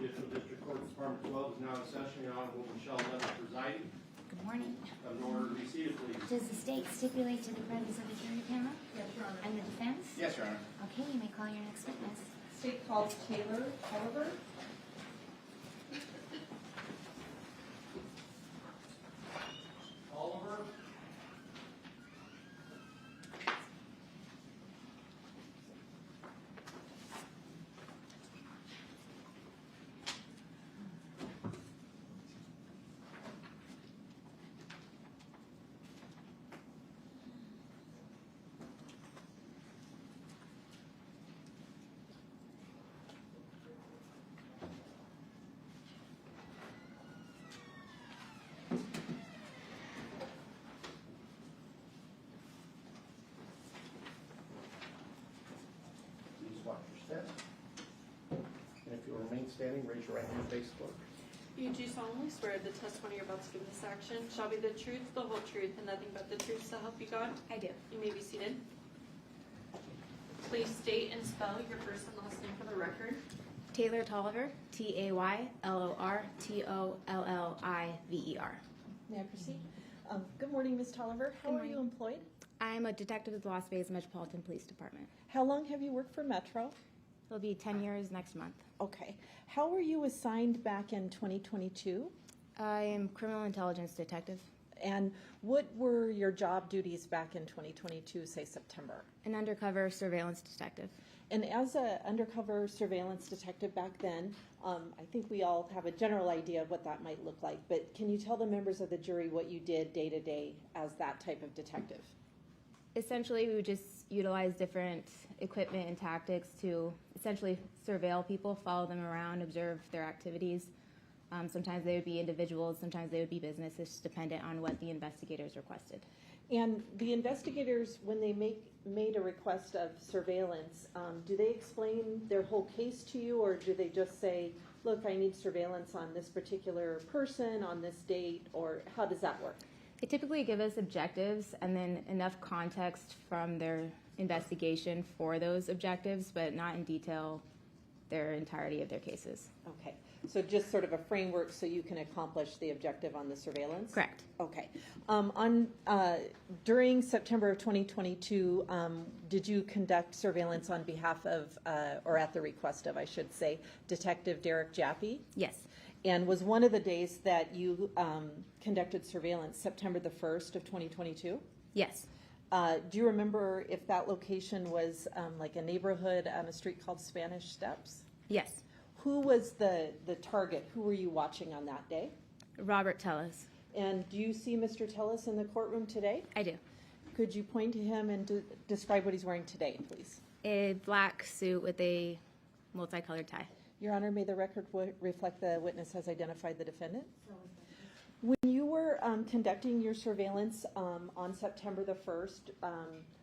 Judicial District Court Department 12 is now in session. The Honorable Michelle Leonard presiding. Good morning. Have an order to be seated, please. Does the state stipulate to the presence of the jury panel? Yes, Your Honor. And the defense? Yes, Your Honor. Okay, you may call your next witness. State calls Taylor Tolliver. Oliver. Please watch your step. And if you'll remain standing, raise your right hand and face close. You do solemnly swear the testimony you're about to give in this action shall be the truth, the whole truth, and nothing but the truth, so help you God? I do. You may be seated. Please state and spell your first and last name for the record. Taylor Tolliver, Taylortolliver. May I proceed? Good morning, Ms. Tolliver. How Good are you morning. employed? I'm a detective with the Las Vegas Metropolitan Police Department. How long have you worked for Metro? It'll be 10 years next month. Okay. How were you assigned back in 2022? I am criminal intelligence detective. And what were your job duties back in 2022, say September? An undercover surveillance detective. And as an undercover surveillance detective back then, I think we all have a general idea of what that might look like, but can you tell the members of the jury what you did day to day as that type of detective? Essentially, we would just utilize different equipment and tactics to essentially surveil people, follow them around, observe their activities. Sometimes they would be individuals, sometimes they would be businesses, dependent on what the investigators requested. And the investigators, when they made a request of surveillance, do they explain their whole case to you, or do they just say, look, I need surveillance on this particular person on this date, or how does that work? They typically give us objectives and then enough context from their investigation for those objectives, but not in detail their entirety of their cases. Okay, so just sort of a framework so you can accomplish the objective on the surveillance? Correct. Okay. During September of 2022, did you conduct surveillance on behalf of, or at the request of, I should say, Detective Derek Jaffe? Yes. And was one of the days that you conducted surveillance September the 1st of 2022? Yes. Do you remember if that location was like a neighborhood on a street called Spanish Steps? Yes. Who was the target? Who were you watching on that day? Robert Tellis. And do you see Mr. Tellis in the courtroom today? I do. Could you point to him and describe what he's wearing today, please? A black suit with a multicolored tie. Your Honor, may the record reflect the witness has identified the defendant? When you were conducting your surveillance on September the 1st,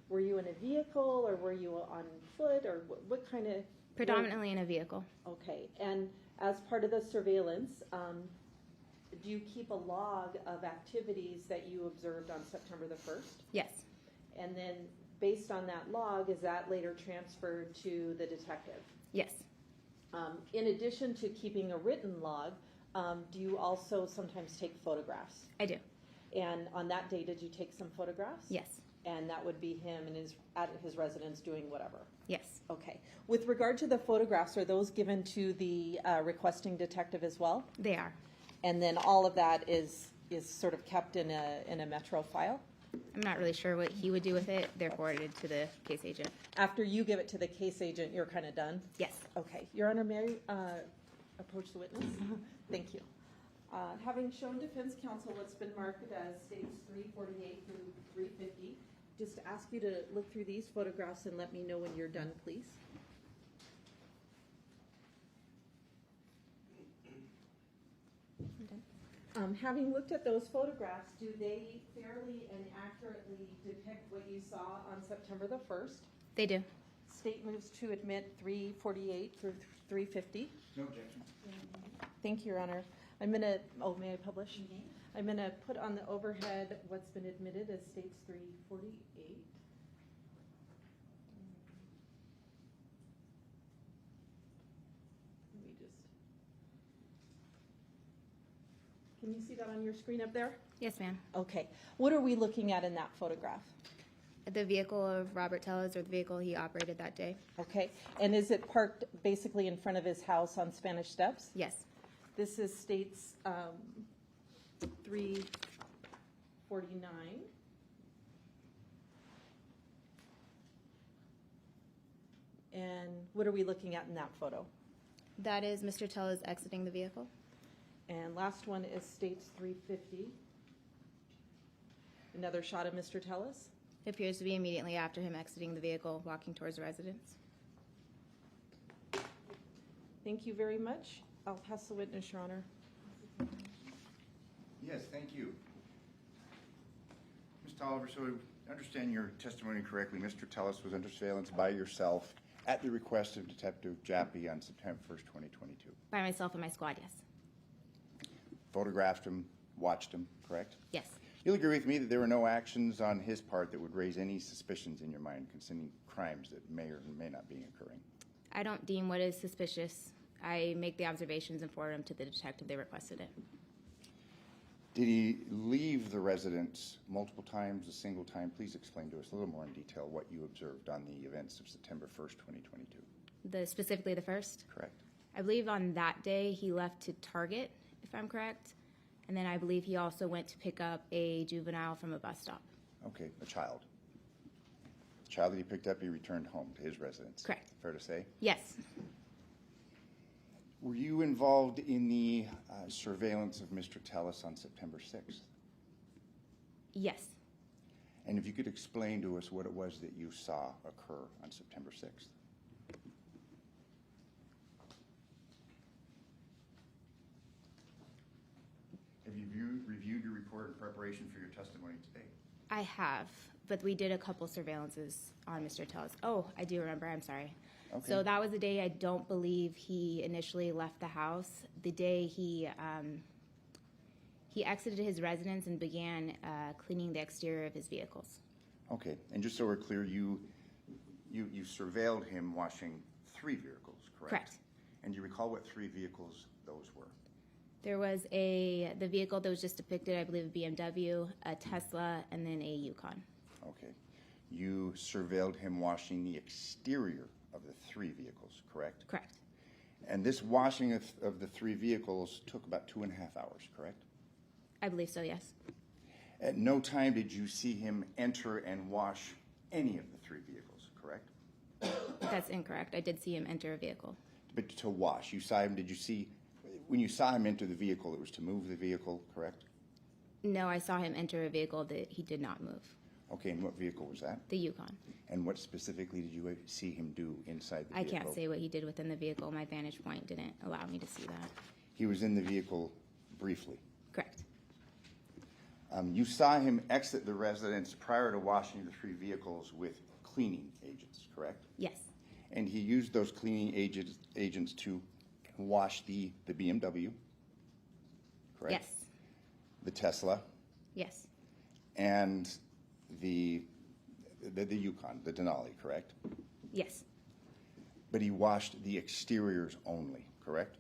were you in a vehicle or were you on foot, or what kind of? Predominantly in a vehicle. Okay, and as part of the surveillance, do you keep a log of activities that you observed on September the 1st? Yes. And then based on that log, is that later transferred to the detective? Yes. In addition to keeping a written log, do you also sometimes take photographs? I do. And on that day, did you take some photographs? Yes. And that would be him and at his residence doing whatever? Yes. Okay. With regard to the photographs, are those given to the requesting detective as well? They are. And then all of that is is sort of kept in a Metro file. I'm not really sure what he would do with it. They're forwarded to the case agent. After you give it to the case agent, you're kind of done? Yes. Okay. Your Honor, may I approach the witness? Thank you. Having shown defense counsel what's been marked as states 348 through 350, just ask you to look through these photographs and let me know when you're done, please. Having looked at those photographs, do they fairly and accurately depict what you saw on September the 1st? They do. State moves to admit 348 through 350. No objection. Thank you, Your Honor. I'm going to, may I publish? I'm going to put on the overhead what's been admitted as states 348. Let me just, can you see that on your screen up there? Yes, ma'am. Okay. What are we looking at in that photograph? The vehicle of Robert Tellez, or the vehicle he operated that day? Okay. And is it parked basically in front of his house on Spanish Steps? Yes. This is states 349. And what are we looking at in that photo? That is Mr. Tellez exiting the vehicle. And last one is states 350. Another shot of Mr. Tellez. It appears to be immediately after him exiting the vehicle, walking towards the residence. Thank you very much. I'll pass the witness, Your Honor. Yes, thank you. Ms. Tolliver, so I understand your testimony correctly. Mr. Tellez was under surveillance by yourself at the request of Detective Jappy on September 1st, 2022. By myself and my squad, yes. Photographed him, watched him, correct? Yes. You'll agree with me that there were no actions on his part that would raise any suspicions in your mind concerning crimes that may or may not be occurring. I don't deem what is suspicious. I make the observations and forward them to the detective they requested it. Did he leave the residence multiple times, a single time? Please explain to us a little more in detail what you observed on the events of September 1st, 2022. Specifically the first? Correct. I believe on that day he left to Target, if I'm correct. And then I believe he also went to pick up a juvenile from a bus stop. Okay, a child. The child that he picked up, he returned home to his residence. Correct. Fair to say? Yes. Were you involved in the surveillance of Mr. Tellez on September 6th? Yes. And if you could explain to us what it was that you saw occur on September 6th. Have you reviewed your report in preparation for your testimony today? I have, but we did a couple surveillances on Mr. Tellez. Oh, I do remember. I'm sorry. Okay. So that was the day I don't believe he initially left the house. The day he exited his residence and began cleaning the exterior of his vehicles. Okay, and just so we're clear, you surveilled him washing 3 vehicles, correct? Correct. And do you recall what 3 vehicles those were? There was the vehicle that was just depicted, I believe a BMW, a Tesla, and then a Yukon. Okay. You surveilled him washing the exterior of the 3 vehicles, correct? Correct. And this washing of the 3 vehicles took about 2.5 hours, correct? I believe so, yes. At no time did you see him enter and wash any of the 3 vehicles, correct? That's incorrect. I did see him enter a vehicle. But to wash, you saw him, did you see, when you saw him enter the vehicle, it was to move the vehicle, correct? No, I saw him enter a vehicle that he did not move. Okay, and what vehicle was that? The Yukon. And what specifically did you see him do inside the I vehicle? can't say what he did within the vehicle. My vantage point didn't allow me to see that. He was in the vehicle briefly. Correct. You saw him exit the residence prior to washing the 3 vehicles with cleaning agents, correct? Yes. And he used those cleaning agents to wash the BMW, correct? Yes. The Tesla, Yes. and the Yukon, the Denali, correct? Yes. But he washed the exteriors only, correct?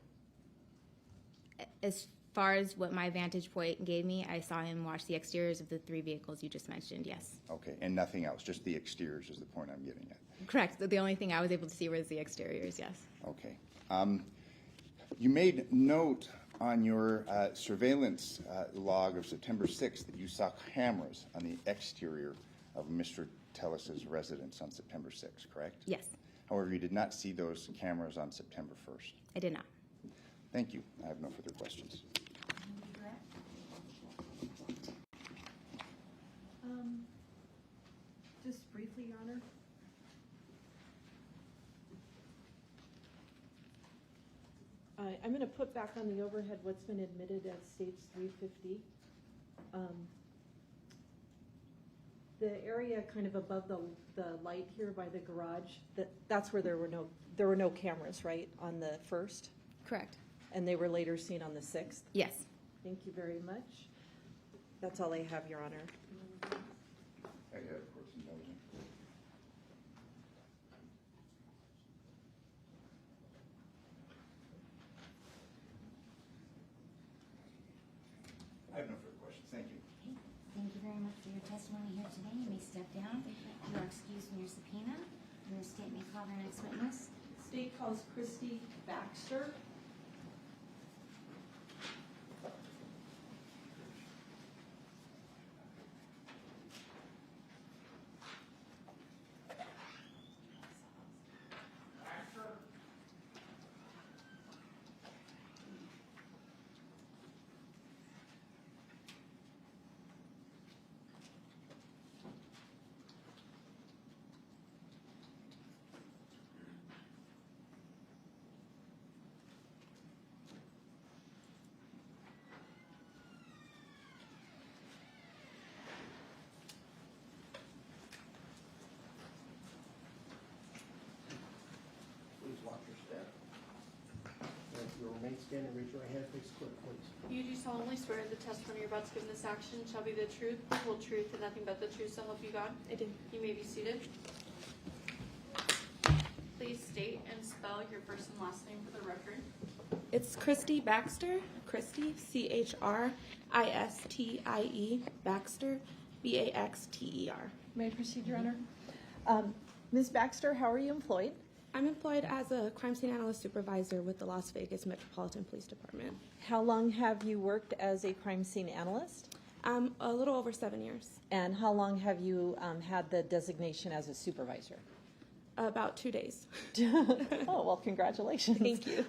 As far as what my vantage point gave me, I saw him wash the exteriors of the 3 vehicles you just mentioned, yes. Okay, and nothing else, just the exteriors is the point I'm getting at. Correct. The only thing I was able to see was the exteriors, yes. Okay. You made note On your surveillance log of September 6th, that you saw cameras on the exterior of Mr. Tellis's residence on September 6th, correct? Yes, However, you did not see those cameras on September 1st. I did not. Thank you. I have no further questions. Just briefly, Your Honor. I'm going to put back on the overhead what's been admitted as states 350. The area kind of above the light here by the garage, that's where there were no cameras, right, on the 1st? Correct. And they were later seen on the 6th? Yes. Thank you very much. That's all I have, Your Honor. I have, of course, indulgent. I have no further questions. Thank you. Okay, thank you very much for your testimony here today. You may step down. You are excused from your subpoena. And the state may call their next witness. State calls Christy Baxter. Please watch your step. And if you remain standing, raise your right hand, face clear, please. You do solemnly swear the testimony you're about to give in this action shall be the truth, the whole truth, and nothing but the truth, so help you God? I do. You may be seated. Please state and spell your first and last name for the record. It's Christy Baxter. Christy, C-H-R-I-S-T-I-E, Baxter, B-A-X-T-E-R. May I proceed, Your Honor? Ms. Baxter, how are you employed? I'm employed as a crime scene analyst supervisor with the Las Vegas Metropolitan Police Department. How long have you worked as a crime scene analyst? A little over 7 years. And how long have you had the designation as a supervisor? About 2 days. Oh, well, congratulations. Thank you.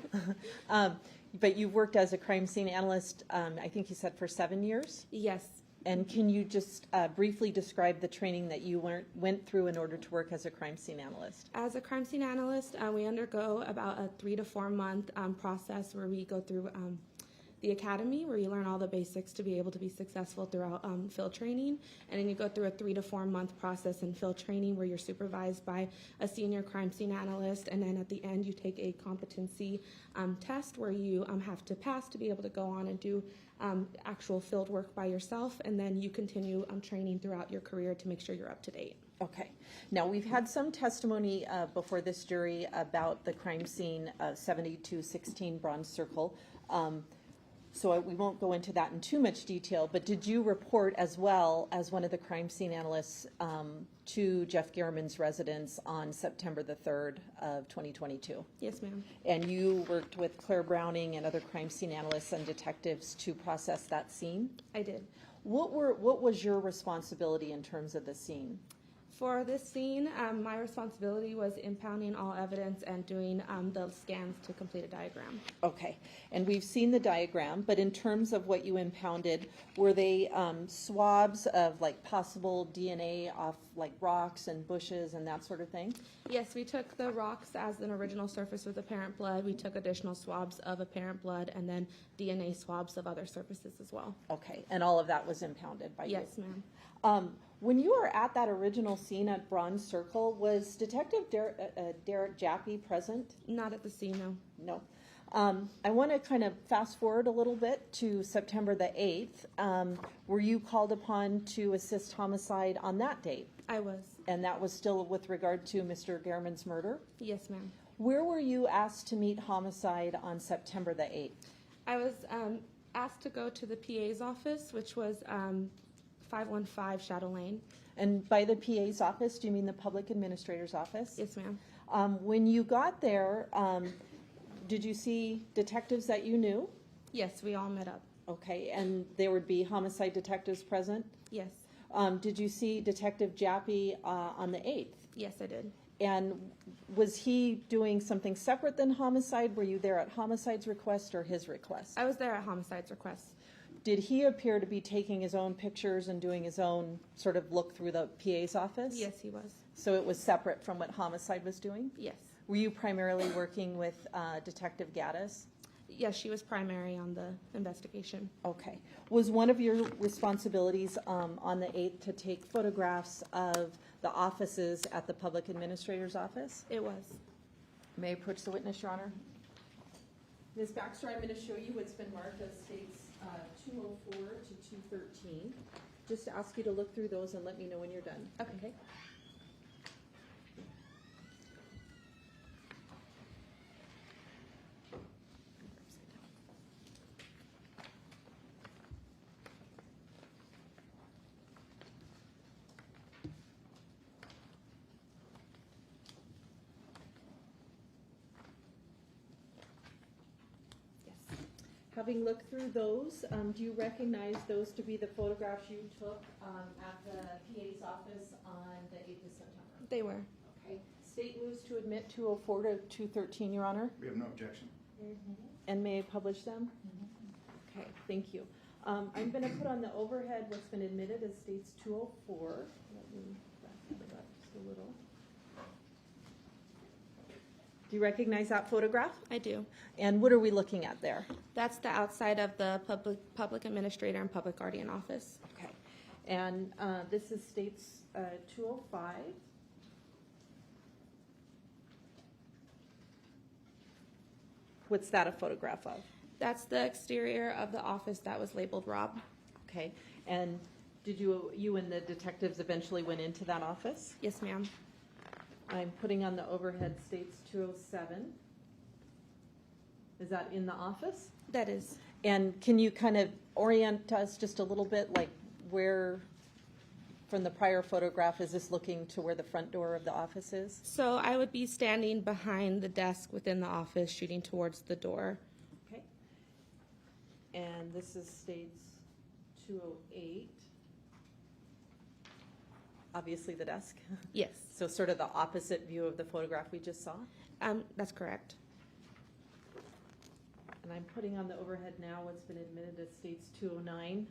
But you've worked as a crime scene analyst, I think you said for 7 years? Yes. And can you just briefly describe the training that you went through in order to work as a crime scene analyst? As a crime scene analyst, we undergo about a 3 to 4 month process where we go through the academy, where you learn all the basics to be able to be successful throughout field training. And then you go through a 3 to 4 month process in field training where you're supervised by a senior crime scene analyst. And then at the end, you take a competency test where you have to pass to be able to go on and do actual field work by yourself. And then you continue training throughout your career to make sure you're up to date. Okay. Now, we've had some testimony before this jury about the crime scene 7216 Bronze Circle. So we won't go into that in too much detail, but did you report as well as one of the crime scene analysts to Jeff Gehrman's residence on September the 3rd of 2022? Yes, ma'am. And you worked with Claire Browning and other crime scene analysts and detectives to process that scene? I did. What was your responsibility in terms of the scene? For this scene, my responsibility was impounding all evidence and doing the scans to complete a diagram. Okay, and we've seen the diagram, but in terms of what you impounded, were they swabs of like possible DNA off like rocks and bushes and that sort of thing? Yes, we took the rocks as an original surface with apparent blood. We took additional swabs of apparent blood and then DNA swabs of other surfaces as well. Okay, and all of that was impounded by you? Yes, ma'am. When you were at that original scene at Bronze Circle, was Detective Derek Jaffe present? Not at the scene, no. No. I want to kind of fast forward a little bit to September the 8th. Were you called upon to assist homicide on that date? I was. And that was still with regard to Mr. Gehrman's murder? Yes, ma'am. Where were you asked to meet homicide on September the 8th? I was asked to go to the PA's office, which was 515 Shadow Lane. And by the PA's office, do you mean the public administrator's office? Yes, ma'am. When you got there, did you see detectives that you knew? Yes, we all met up. Okay, and there would be homicide detectives present? Yes. Did you see Detective Jappy on the 8th? Yes, I did. And was he doing something separate than homicide? Were you there at homicide's request or his request? I was there at homicide's request. Did he appear to be taking his own pictures and doing his own sort of look through the PA's office? Yes, he was. So it was separate from what homicide was doing? Yes. Were you primarily working with Detective Gaddis? Yes, she was primary on the investigation. Okay. Was one of your responsibilities on the 8th to take photographs of the offices at the public administrator's office? It was. May I approach the witness, Your Honor? Ms. Baxter, I'm going to show you what's been marked as states 204 to 213. Just to ask you to look through those and let me know when you're done. Okay. Having looked through those, do you recognize those to be the photographs you took at the PA's office on the 8th of September? They were. Okay. State moves to admit 204 to 213, Your Honor. We have no objection. And may I publish them? Okay, thank you. I'm going to put on the overhead what's been admitted as states 204. Let me back it up just a little. Do you recognize that photograph? I do. And what are we looking at there? That's the outside of the public administrator and public guardian office. Okay. And this is states 205. What's that a photograph of? That's the exterior of the office that was labeled Rob. Okay. And did you and the detectives eventually went into that office? Yes, ma'am. I'm putting on the overhead states 207. Is that in the office? That is. And can you kind of orient us just a little bit, like where, from the prior photograph, is this looking to where the front door of the office is? So I would be standing behind the desk within the office, shooting towards the door. Okay. And this is states 208. Obviously the desk. Yes. So sort of the opposite view of the photograph we just saw. That's correct. And I'm putting on the overhead now what's been admitted as states 209.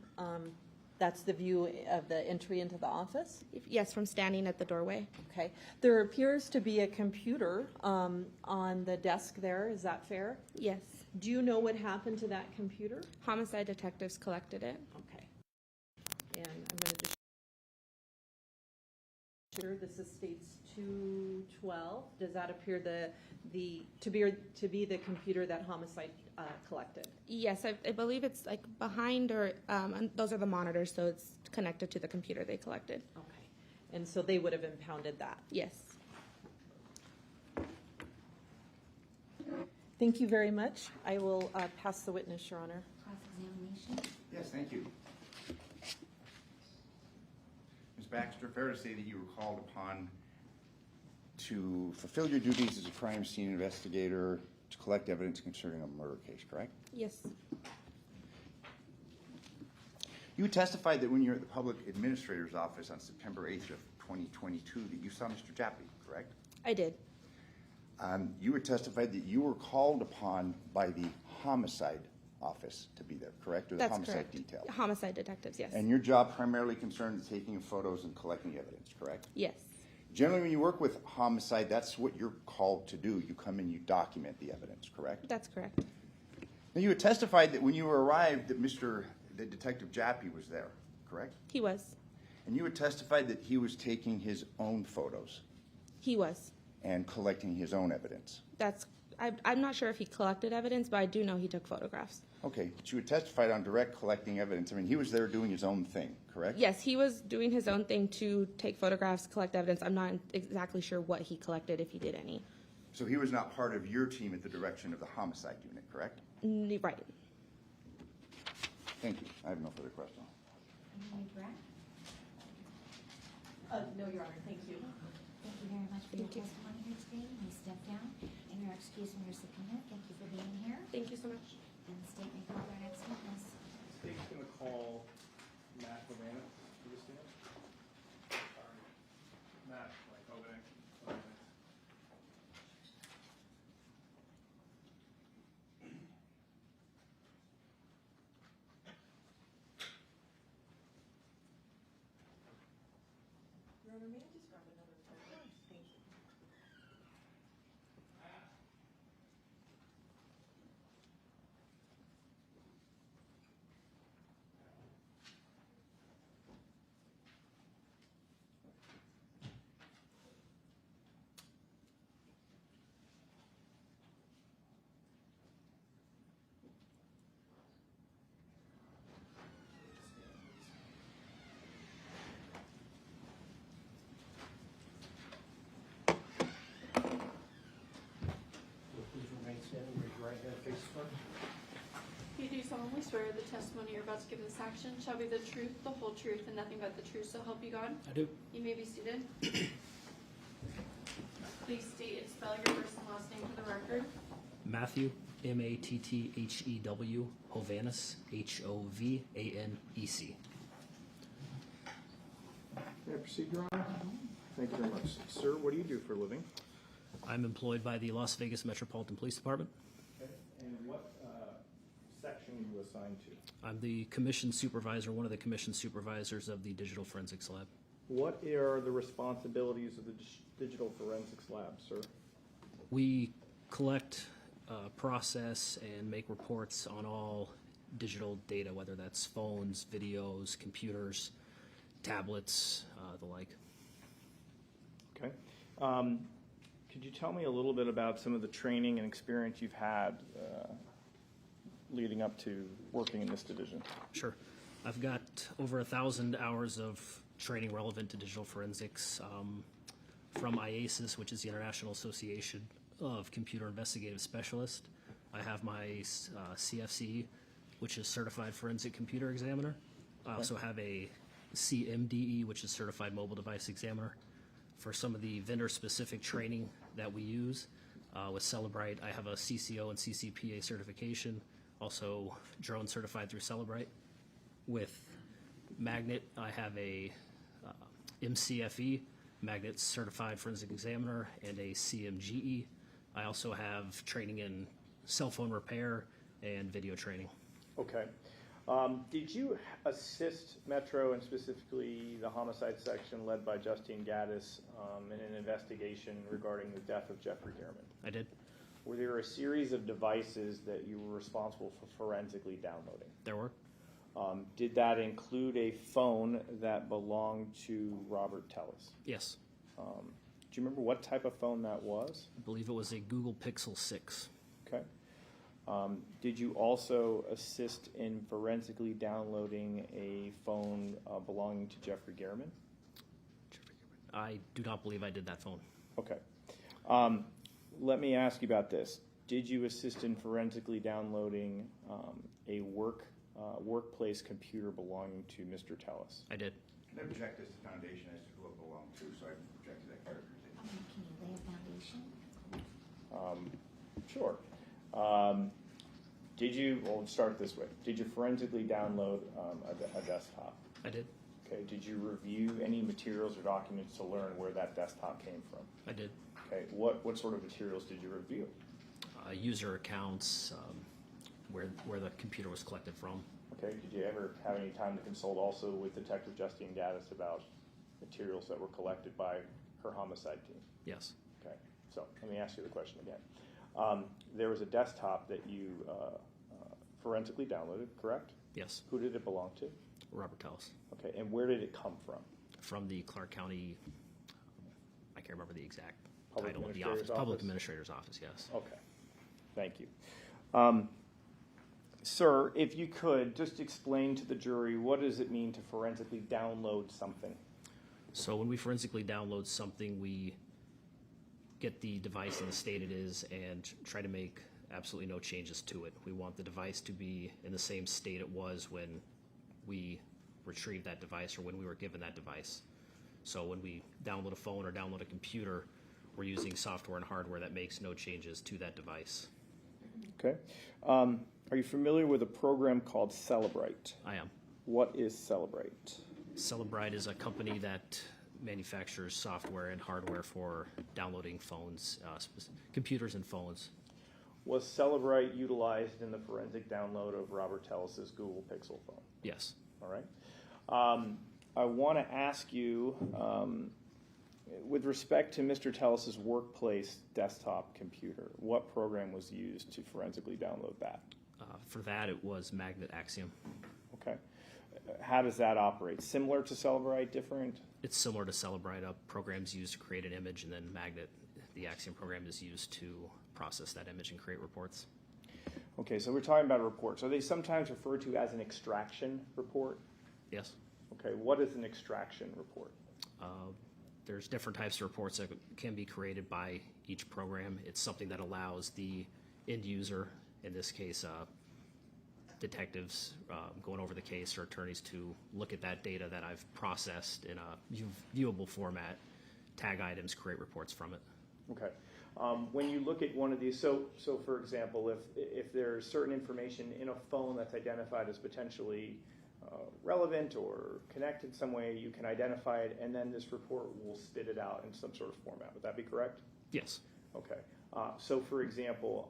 That's the view of the entry into the office. Yes, from standing at the doorway. Okay. There appears to be a computer on the desk there. Is that fair? Yes. Do you know what happened to that computer? Homicide detectives collected it. Okay. And I'm going to just sure this is states 212. Does that appear to be the computer that homicide collected? Yes, I believe it's like behind or and those are the monitors, so it's connected to the computer they collected. Okay. And so they would have impounded that. Yes. Thank you very much. I will pass the witness, Your Honor. Cross-examination. Yes, thank you. Ms. Baxter, fair to say that you were called upon to fulfill your duties as a crime scene investigator to collect evidence concerning a murder case, correct? Yes. You testified that when you were at the public administrator's office on September 8th of 2022 that you saw Mr. Jappy, correct? I did. You had testified that you were called upon by the homicide office to be there, correct? Or the That's homicide correct. detail? Homicide detectives, yes. And your job primarily concerned the taking of photos and collecting evidence, correct? Yes. Generally, when you work with homicide, that's what you're called to do. You come and you document the evidence, correct? That's correct. Now, you had testified that when you arrived that the Detective Jappy was there, correct? He was. And you had testified that he was taking his own photos He was. and collecting his own evidence. I'm not sure if he collected evidence, but I do know he took photographs. Okay, but you had testified on direct collecting evidence. I mean, he was there doing his own thing, correct? Yes, he was doing his own thing to take photographs, collect evidence. I'm not exactly sure what he collected, if he did any. So he was not part of your team at the direction of the homicide unit, correct? Right. Thank you. I have no further questions. Any correct? No, Your Honor. Thank you. Thank you very much for your Thank you. testimony here today. You may step down and you're excused from your subpoena. Thank you for being here. Thank you so much. and the state may call their next witness. State's going to call Matt Havana. Can you stand? Sorry. Matt, like, Havana. Your Honor, may I just grab another pen? Thank you. Please remain standing, raise your right hand, face the front. You do solemnly swear the testimony you're about to give in this action shall be the truth, the whole truth, and nothing but the truth, so help you God? I do. You may be seated. Please state and spell your first and last name for the record. Matthew, Matthew, Hovanes, Hovanec. May I proceed, Your Honor? Thank you very much. Sir, what do you do for a living? I'm employed by the Las Vegas Metropolitan Police Department. Okay. And what section are you assigned to? I'm the commission supervisor, one of the commission supervisors of the Digital Forensics Lab. What are the responsibilities of the Digital Forensics Lab, sir? We collect, process, and make reports on all digital data, whether that's phones, videos, computers, tablets, the like. Okay. Could you tell me a little bit about some of the training and experience you've had leading up to working in this division? Sure. I've got over 1,000 hours of training relevant to digital forensics from IASIS, which is the International Association of Computer Investigative Specialists. I have my CFCE, which is Certified Forensic Computer Examiner. I also have a CMDE, which is Certified Mobile Device Examiner. For some of the vendor-specific training that we use with Cellebrite, I have a CCO and CCPA certification, also drone certified through Cellebrite. With Magnet, I have a MCFE, Magnet Certified Forensic Examiner, and a CMGE. I also have training in cell phone repair and video training. Okay. Did you assist Metro and specifically the homicide section led by Justine Gaddis in an investigation regarding the death of Jeffrey Gehrman? I did. Were there a series of devices that you were responsible for forensically downloading? There were. Did that include a phone that belonged to Robert Tellis? Yes. Do you remember what type of phone that was? I believe it was a Google Pixel 6. Okay. Did you also assist in forensically downloading a phone belonging to Jeffrey Gehrman? I do not believe I did that phone. Okay. Let me ask you about this. Did you assist in forensically downloading a workplace computer belonging to Mr. Tellis? I did. Can I object as to foundation as to who it belonged to, so I objected that characterization. Can you lay a foundation? Sure. Well, let's start this way. Did you forensically download a desktop? I did. Okay. Did you review any materials or documents to learn where that desktop came from? I did. Okay. What sort of materials did you review? User accounts, where the computer was collected from. Okay. Did you ever have any time to consult also with Detective Justine Gaddis about materials that were collected by her homicide team? Yes. Okay. So let me ask you the question again. There was a desktop that you forensically downloaded, correct? Yes. Who did it belong to? Robert Tellis. Okay. And where did it come from? From the Clark County, I can't remember the exact Public title of the Administrator's office. Public Office? Administrator's Office, yes. Okay. Thank you. Sir, if you could, just explain to the jury what does it mean to forensically download something? So when we forensically download something, we get the device in the state it is and try to make absolutely no changes to it. We want the device to be in the same state it was when we retrieved that device or when we were given that device. So when we download a phone or download a computer, we're using software and hardware that makes no changes to that device. Okay. Are you familiar with a program called Celebrite? I am. What is Celebrite? Celebrite is a company that manufactures software and hardware for downloading phones, computers and phones. Was Celebrite utilized in the forensic download of Robert Tellis's Google Pixel phone? Yes. All right. I want to ask you, with respect to Mr. Tellis's workplace desktop computer, what program was used to forensically download that? For that, it was Magnet Axiom. Okay. How does that operate? Similar to Celebrite, different? It's similar to Celebrite. A program's used to create an image, and then Magnet, the Axiom program, is used to process that image and create reports. Okay, so we're talking about reports. Are they sometimes referred to as an extraction report? Yes. Okay, what is an extraction report? There's different types of reports that can be created by each program. It's something that allows the end user, in this case, detectives going over the case or attorneys, to look at that data that I've processed in a viewable format, tag items, create reports from it. Okay. When you look at one of these, so for example, if there's certain information in a phone that's identified as potentially relevant or connected some way, you can identify it, and then this report will spit it out in some sort of format. Would that be correct? Yes. Okay. So for example,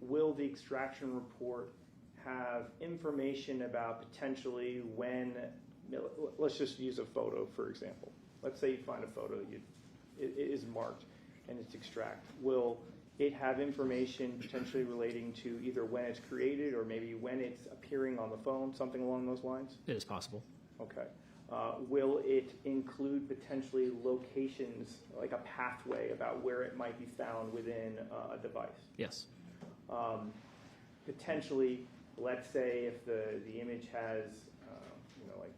will the extraction report have information about potentially when, let's just use a photo, for example. Let's say you find a photo, it is marked, and it's extract. Will it have information potentially relating to either when it's created or maybe when it's appearing on the phone, something along those lines? It is possible. Okay. Will it include potentially locations, like a pathway about where it might be found within a device? Yes. Potentially, let's say if the image has, like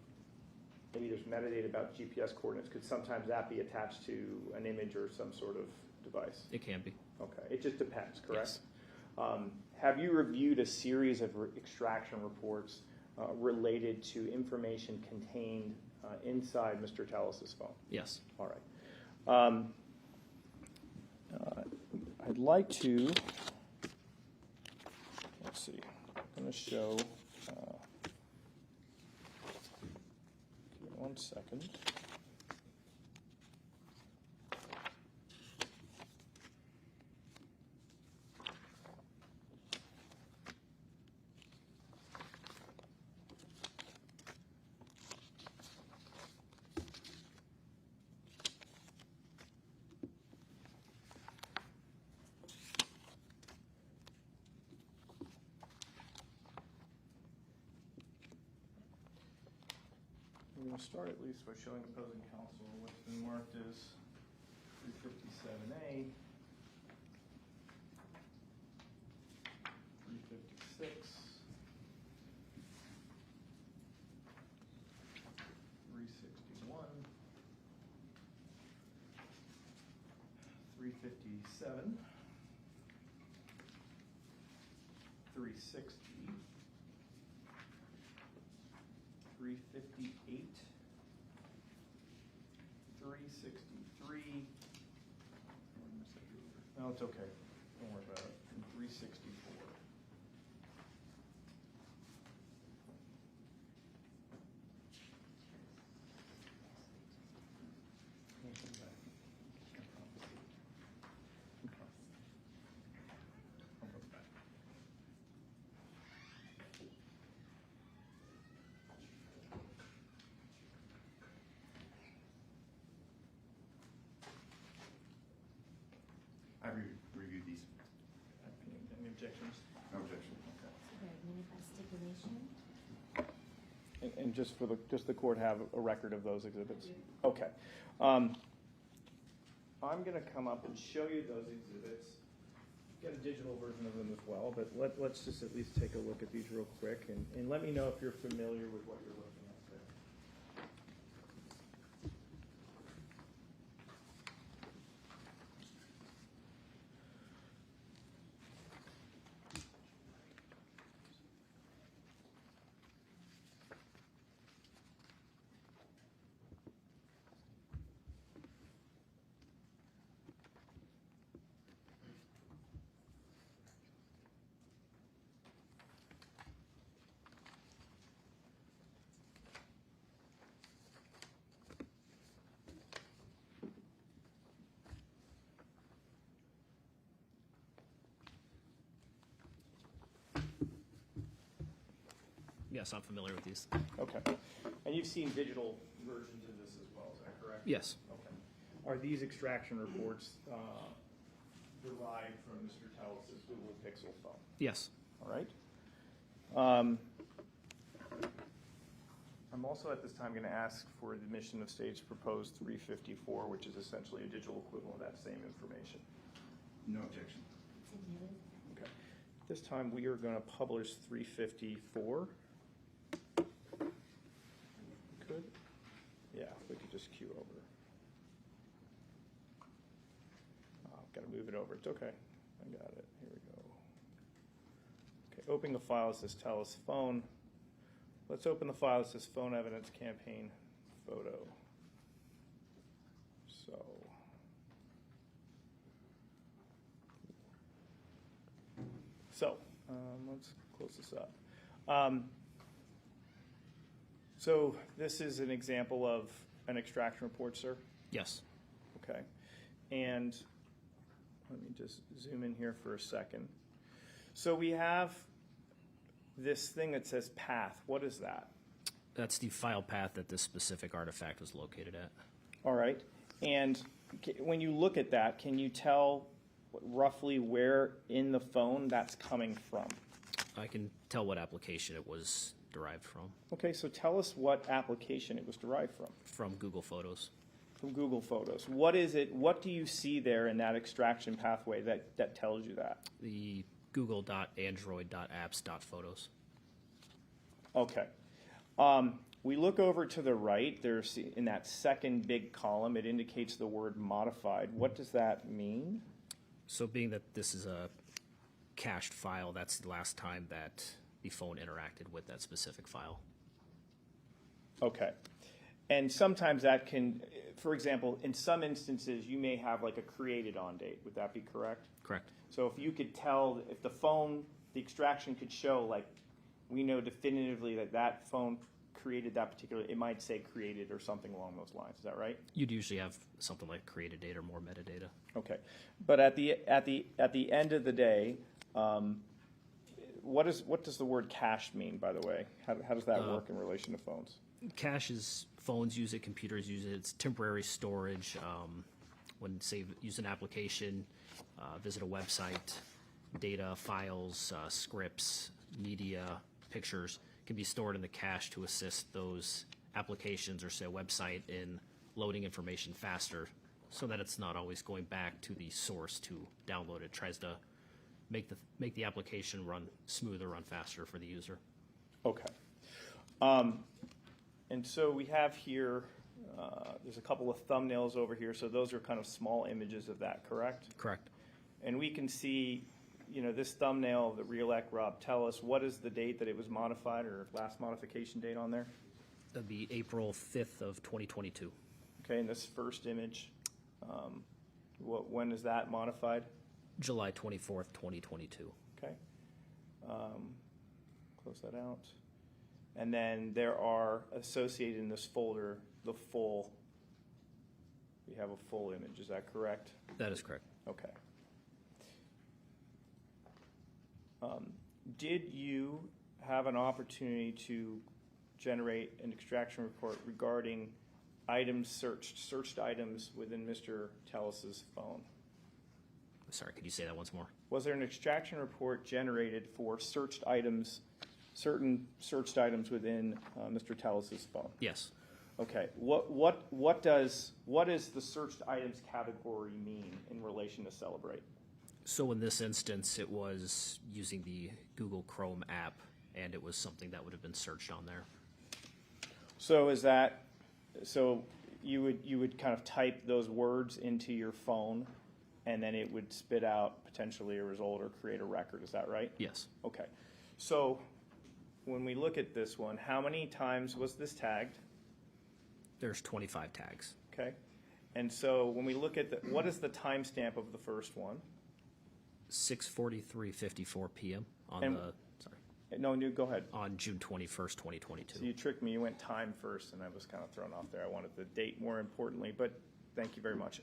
maybe there's metadata about GPS coordinates, could sometimes that be attached to an image or some sort of device? It can be. Okay, it just depends, correct? Yes. Have you reviewed a series of extraction reports related to information contained inside Mr. Tellis's phone? Yes. All right. I'd like to, let's see, I'm going to show, give me 1 second. We're going to start at least by showing opposing counsel what's been marked as 357A, 356, 361, 357, 360, 358, 363. No, it's okay. Don't worry about it. And 364. I reviewed these. Any objections? No objection. Very needed by stipulation. And just the court have a record of those exhibits? Okay. I'm going to come up and show you those exhibits. Get a digital version of them as well, but let's just at least take a look at these real quick and let me know if you're familiar with what you're looking at there. Yes, I'm familiar with these. Okay. And you've seen digital versions of this as well, is that correct? Yes. Okay. Are these extraction reports derived from Mr. Telus' Google Pixel phone? Yes. All right. I'm also at this time going to ask for the admission of State's proposed 354, which is essentially a digital equivalent of that same information. No objection. It's admitted. Okay. This time we are going to publish 354. Could? Yeah, we could just queue over. I've got to move it over. It's okay. I got it. Here we go. Okay, opening the file, it says Telus phone. Let's open the file that says phone evidence campaign photo. So, let's close this up. So this is an example of an extraction report, sir? Yes. Okay. And let me just zoom in here for a second. So we have this thing that says path. What is that? That's the file path that this specific artifact was located at. All right. And when you look at that, can you tell roughly where in the phone that's coming from? I can tell what application it was derived from. Okay, so tell us what application it was derived from. From Google Photos. From Google Photos. What is it? What do you see there in that extraction pathway that tells you that? The google.android.apps.photos. Okay. We look over to the right. There's in that second big column, it indicates the word modified. What does that mean? So being that this is a cached file, that's the last time that the phone interacted with that specific file. Okay. And sometimes that can, for example, in some instances, you may have like a created on date. Would that be correct? Correct. So if you could tell, if the phone, the extraction could show, like, we know definitively that that phone created that particular, it might say created or something along those lines. Is that right? You'd usually have something like created data or more metadata. Okay. But at the end of the day, what does the word cached mean, by the way? How does that work in relation to phones? Cache is phones use it, computers use it. It's temporary storage. When, say, use an application, visit a website, data, files, scripts, media, pictures can be stored in the cache to assist those applications or, say, a website in loading information faster so that it's not always going back to the source to download it. It tries to make the application run smoother, run faster for the user. Okay. And so we have here, there's a couple of thumbnails over here. So those are kind of small images of that, correct? Correct. And we can see, this thumbnail of the Reelec Rob Telus. What is the date that it was modified or last modification date on there? That'd be April 5th of 2022. Okay, and this first image, when is that modified? July 24th, 2022. Okay. Close that out. And then there are associated in this folder we have a full image, is that correct? That is correct. Okay. Did you have an opportunity to generate an extraction report regarding items searched items within Mr. Telus' phone? Sorry, could you say that once more? Was there an extraction report generated for searched items, certain searched items within Mr. Telus' phone? Yes. Okay. What does the searched items category mean in relation to Celebrate? So in this instance, it was using the Google Chrome app, and it was something that would have been searched on there. So you would kind of type those words into your phone, and then it would spit out potentially a result or create a record. Is that right? Yes. Okay. So when we look at this one, how many times was this tagged? There's 25 tags. Okay. And so when we look at what is the timestamp of the first one? 6:43:54 p.m. on Go ahead. on June 21st, 2022. So you tricked me. You went time first, and I was kind of thrown off there. I wanted the date more importantly, but thank you very much.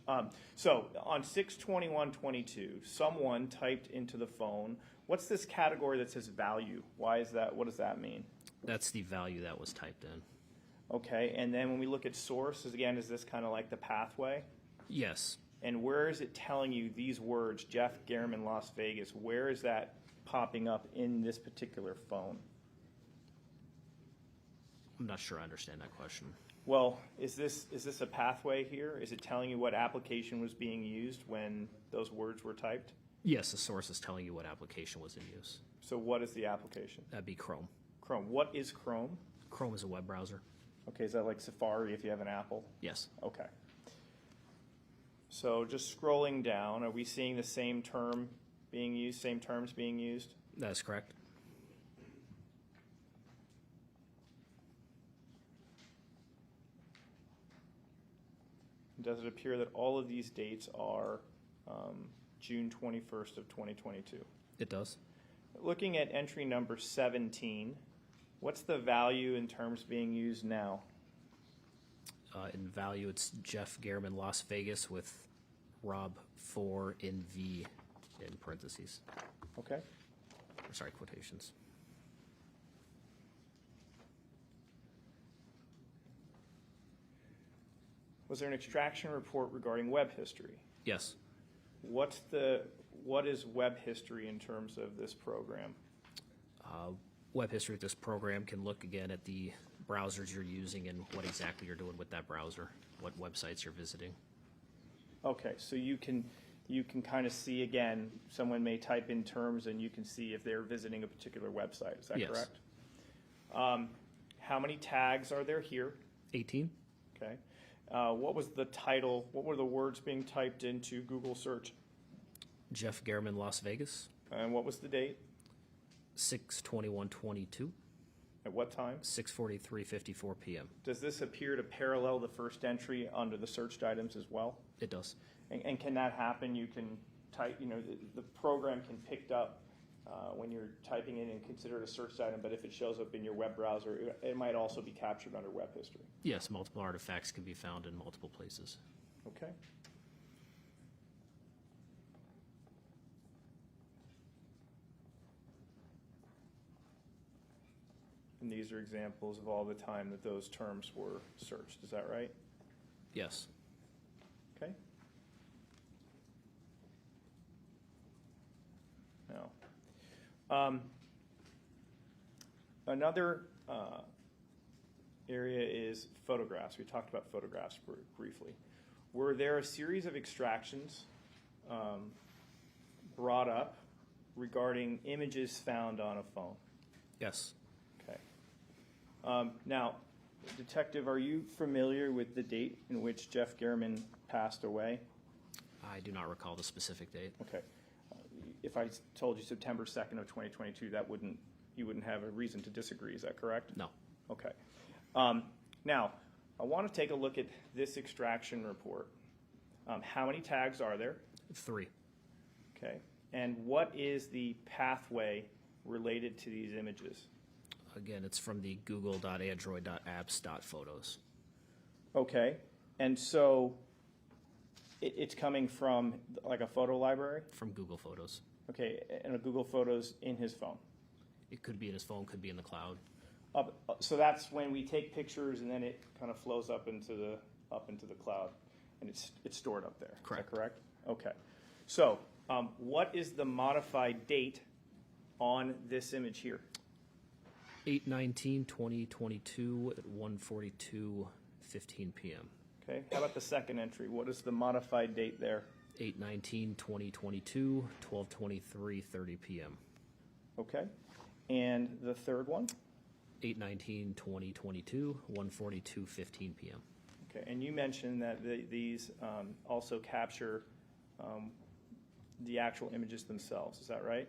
So on 6/21/22, someone typed into the phone, what's this category that says value? Why is that? What does that mean? That's the value that was typed in. Okay, and then when we look at source, again, is this kind of like the pathway? Yes. And where is it telling you these words, Jeff Garriman, Las Vegas? Where is that popping up in this particular phone? I'm not sure I understand that question. Well, is this a pathway here? Is it telling you what application was being used when those words were typed? Yes, the source is telling you what application was in use. So what is the application? That'd be Chrome. Chrome. What is Chrome? Chrome is a web browser. Okay, is that like Safari if you have an Apple? Yes. Okay. So just scrolling down, are we seeing the same term being used, same terms being used? That is correct. Does it appear that all of these dates are June 21st of 2022? It does. Looking at entry number 17, what's the value in terms being used now? In value, it's Jeff Garriman, Las Vegas, with Rob 4 in V in parentheses. Okay. Or, sorry, quotations. Was there an extraction report regarding web history? Yes. What is web history in terms of this program? Web history of this program can look again at the browsers you're using and what exactly you're doing with that browser, what websites you're visiting. Okay, so you can kind of see, again, someone may type in terms and you can see if they're visiting a particular website. Is that Yes. correct? How many tags are there here? 18. Okay. What was the title? What were the words being typed into Google search? Jeff Garriman, Las Vegas, And what was the date? 6/21/22, At what time? 6:43:54 p.m. Does this appear to parallel the first entry under the searched items as well? It does. And can that happen? You can type, the program can pick up when you're typing in and consider it a searched item, but if it shows up in your web browser, it might also be captured under web history. Yes, multiple artifacts can be found in multiple places. Okay. And these are examples of all the time that those terms were searched. Is that right? Yes. Okay. Now, another area is photographs. We talked about photographs briefly. Were there a series of extractions brought up regarding images found on a phone? Yes. Okay. Now, Detective, are you familiar with the date in which Jeff Garriman passed away? I do not recall the specific date. Okay. If I told you September 2nd of 2022, you wouldn't have a reason to disagree. Is that correct? No. Okay. Now, I want to take a look at this extraction report. How many tags are there? 3. Okay. And what is the pathway related to these images? Again, it's from the google.android.apps.photos. Okay. And so it's coming from like a photo library? From Google Photos. Okay. And a Google Photos in his phone? It could be in his phone, could be in the cloud. So that's when we take pictures and then it kind of flows up into the cloud, and it's stored up there. Correct. Is that correct? Okay. So what is the modified date on this image here? 8/19/2022 at 1:42:15 p.m. Okay. How about the second entry? What is the modified date there? 8/19/2022 12:23:30 p.m. Okay. And the third one? 8/19/2022 1:42:15 p.m. Okay. And you mentioned that these also capture the actual images themselves. Is that right?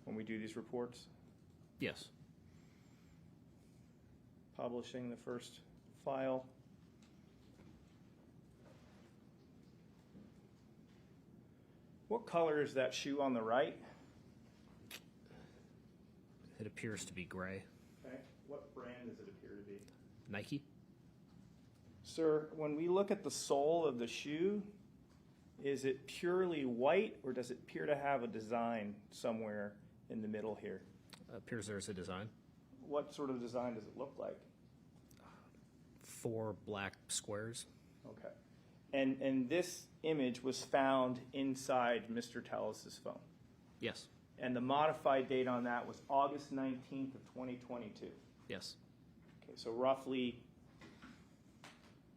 When we do these reports? Yes. Publishing the first file. What color is that shoe on the right? It appears to be gray. Okay. What brand does it appear to be? Nike? Sir, when we look at the sole of the shoe, is it purely white or does it appear to have a design somewhere in the middle here? Appears there's a design. what sort of design does it look like? 4 black squares. Okay. And this image was found inside Mr. Tellis's phone. Yes. And the modified date on that was August 19th of 2022. Yes. Okay, so roughly,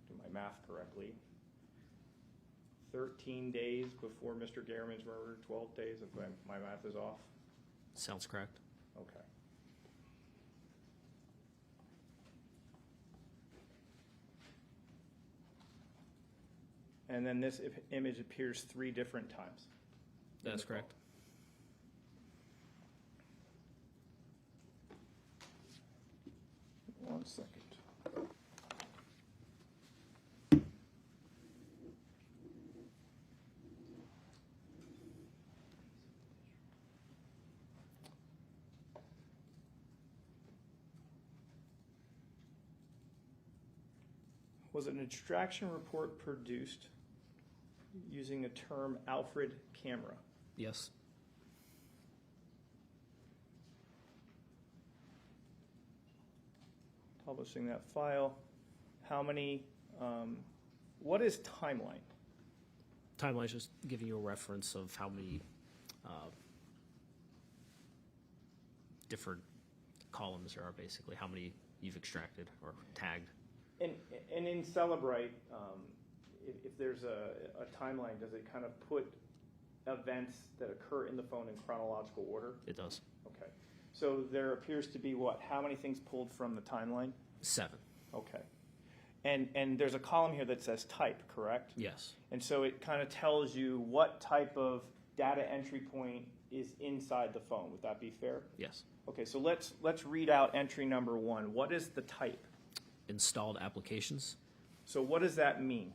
do my math correctly, 13 days before Mr. Garriman's murder, 12 days if my math is off. Sounds correct. Okay. And then this image appears 3 different times. That's correct. One second. Was an extraction report produced using a term Alfred camera? Yes. Publishing that file. How many, what is timeline? Timeline is just giving you a reference of how many different columns there are, basically, how many you've extracted or tagged. And in Celebrite, if there's a timeline, does it kind of put events that occur in the phone in chronological order? It does. Okay. So there appears to be what? How many things pulled from the timeline? 7. Okay. And there's a column here that says type, correct? Yes. And so it kind of tells you what type of data entry point is inside the phone. Would that be fair? Yes. Okay, so let's read out entry number 1. What is the type? Installed applications. So what does that mean?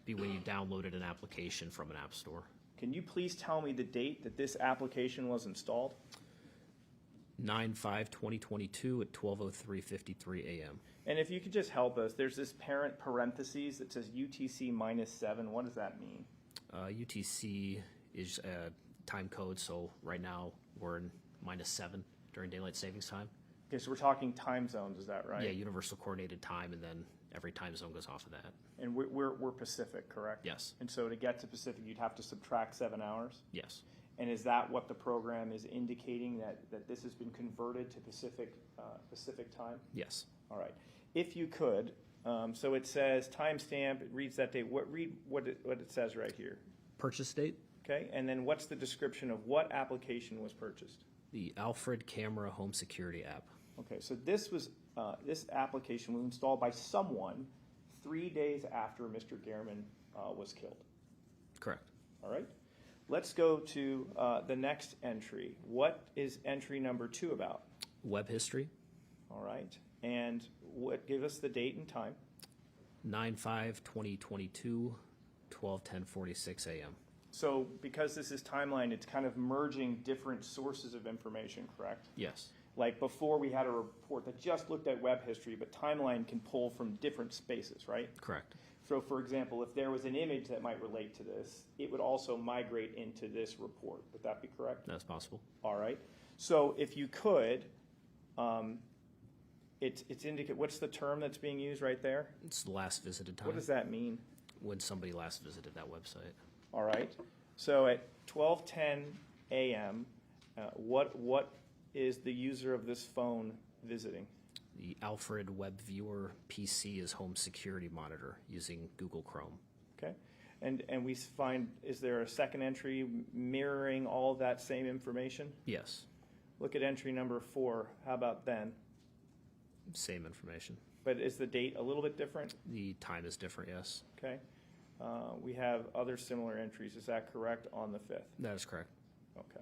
Be when you downloaded an application from an app store. Can you please tell me the date that this application was installed? 9/5/2022 at 12:03:53 a.m. And if you could just help us, there's this parent parentheses that says UTC -7. What does that mean? UTC is a time code, so right now we're in -7 during daylight savings time. Okay, so we're talking time zones, is that right? Yeah, universal coordinated time, and then every time zone goes off of that. And we're Pacific, correct? Yes. And so to get to Pacific, you'd have to subtract 7 hours? Yes. And is that what the program is indicating, that this has been converted to Pacific time? Yes. All right. If you could, so it says timestamp, it reads that date. Read what it says right here. Purchase date? Okay, and then what's the description of what application was purchased? The Alfred Camera Home Security app. Okay, so this application was installed by someone 3 days after Mr. Garriman was killed. Correct. All right. Let's go to the next entry. What is entry number 2 about? Web history. All right. And give us the date and time. 9/5/2022, 12:10:46 a.m. So because this is timeline, it's kind of merging different sources of information, correct? Yes. Like before we had a report that just looked at web history, but timeline can pull from different spaces, right? Correct. So for example, if there was an image that might relate to this, it would also migrate into this report. Would that be correct? That's possible. All right. So if you could, it's indicate, what's the term that's being used right there? It's the last visited time. What does that mean? When somebody last visited that website. All right. So at 12:10 a.m., what is the user of this phone visiting? The Alfred Web Viewer PC is home security monitor using Google Chrome. Okay. And we find, is there a second entry mirroring all of that same information? Yes. Look at entry number 4. How about then? Same information. But is the date a little bit different? The time is different, yes. Okay. We have other similar entries. Is that correct on the 5th? That is correct. Okay.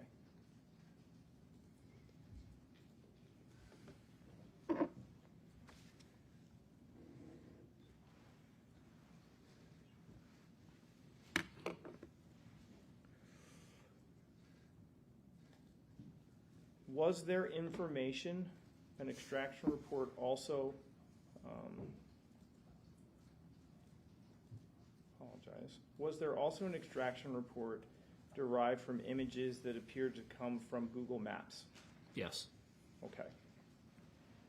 Was there information, an extraction report also, was there also an extraction report derived from images that appeared to come from Google Maps? Yes. Okay.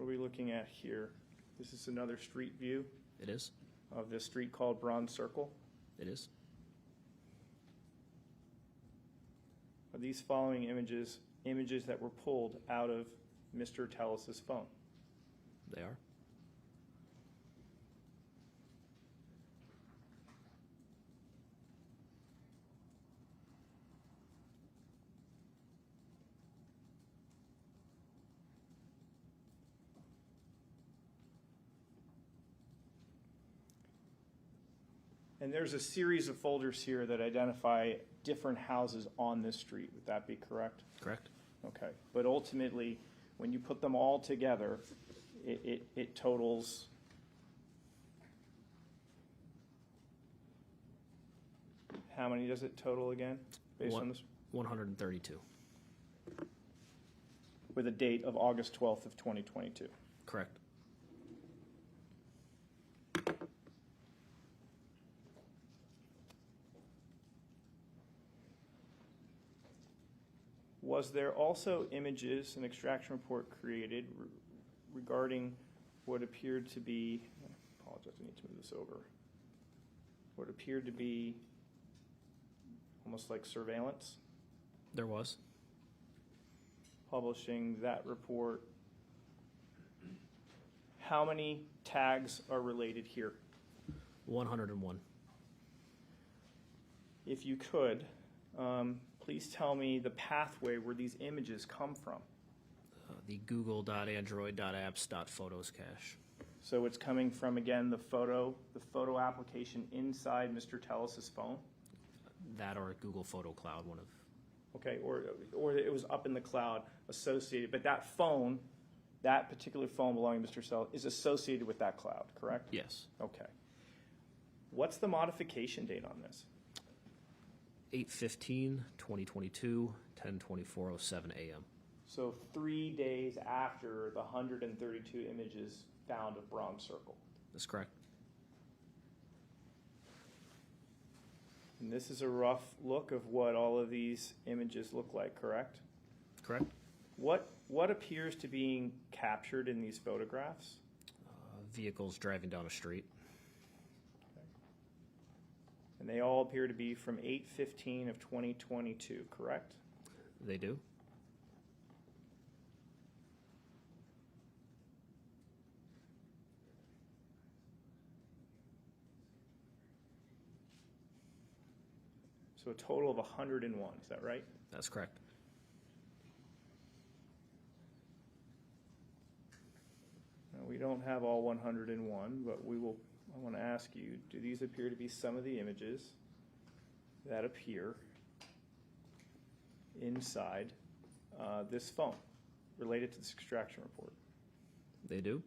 What are we looking at here? This is another street view It is. of this street called Bronze Circle. It is. Are these following images that were pulled out of Mr. Tellis's phone? They are. And there's a series of folders here that identify different houses on this street. Would that be correct? Correct. Okay. But ultimately, when you put them all together, it totals. How many does it total again? Based on this, 132. with a date of August 12th of 2022. Correct. Was there also images, an extraction report created regarding what appeared to be, I apologize, I need to move this over, what appeared to be almost like surveillance, There was. publishing that report? How many tags are related here? 101. If you could, please tell me the pathway where these images come from. The google.android.apps.photos cache. So it's coming from, again, the photo application inside Mr. Tellis's phone? That or Google Photo Cloud, one of. Okay, or it was up in the cloud associated, but that phone, that particular phone belonging to Mr. Tellis is associated with that cloud, correct? Yes. Okay. What's the modification date on this? 8/15/2022, 10/24:07 a.m. So 3 days after the 132 images found of Bronze Circle. That's correct. And this is a rough look of what all of these images look like, correct? Correct. What appears to be captured in these photographs? Vehicles driving down a street. And they all appear to be from 8/15 of 2022, correct? They do. So a total of 101, is that right? That's correct. Now, we don't have all 101, but I want to ask you, do these appear to be some of the images that appear inside this phone related to this extraction report? They do.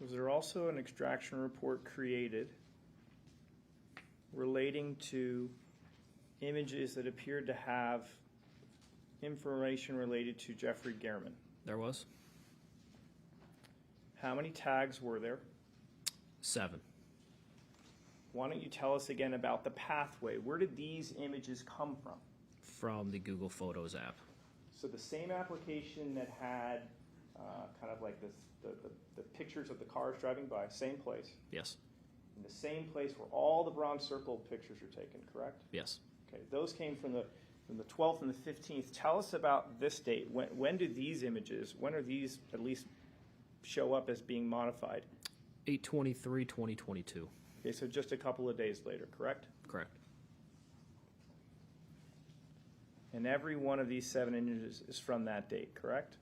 Was there also an extraction report created relating to images that appeared to have information related to Jeffrey Gehrman? There was. How many tags were there? 7. Why don't you tell us again about the pathway? Where did these images come from? From the Google Photos app. So the same application that had kind of like the pictures of the cars driving by, same place. Yes. In the same place where all the Bronze Circle pictures are taken, correct? Yes. Okay, those came from the 12th and the 15th. Tell us about this date. When do these images, when are these at least show up as being modified? 8/23/2022. Okay, so just a couple of days later, correct? Correct. And every one of these 7 images is from that date, correct?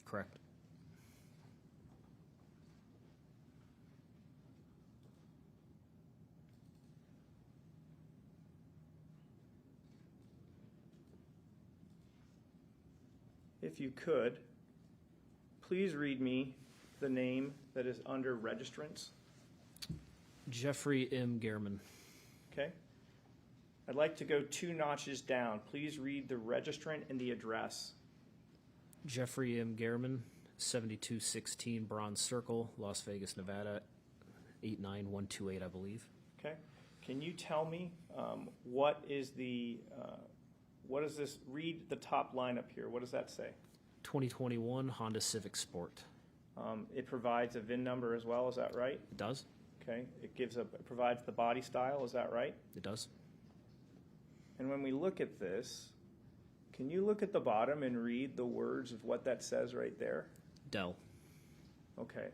Correct. If you could, please read me the name that is under registrants. Jeffrey M. Gehrman. Okay. I'd like to go 2 notches down. Please read the registrant and the address. Jeffrey M. Gehrman, 7216 Bronze Circle, Las Vegas, Nevada, 89128, I believe. Okay. Can you tell me what is this? Read the top line up here. What does that say? 2021 Honda Civic Sport. It provides a VIN number as well. Is that right? It does? Okay. It provides the body style. Is that right? It does? And when we look at this, can you look at the bottom and read the words of what that says right there? Dell. Okay.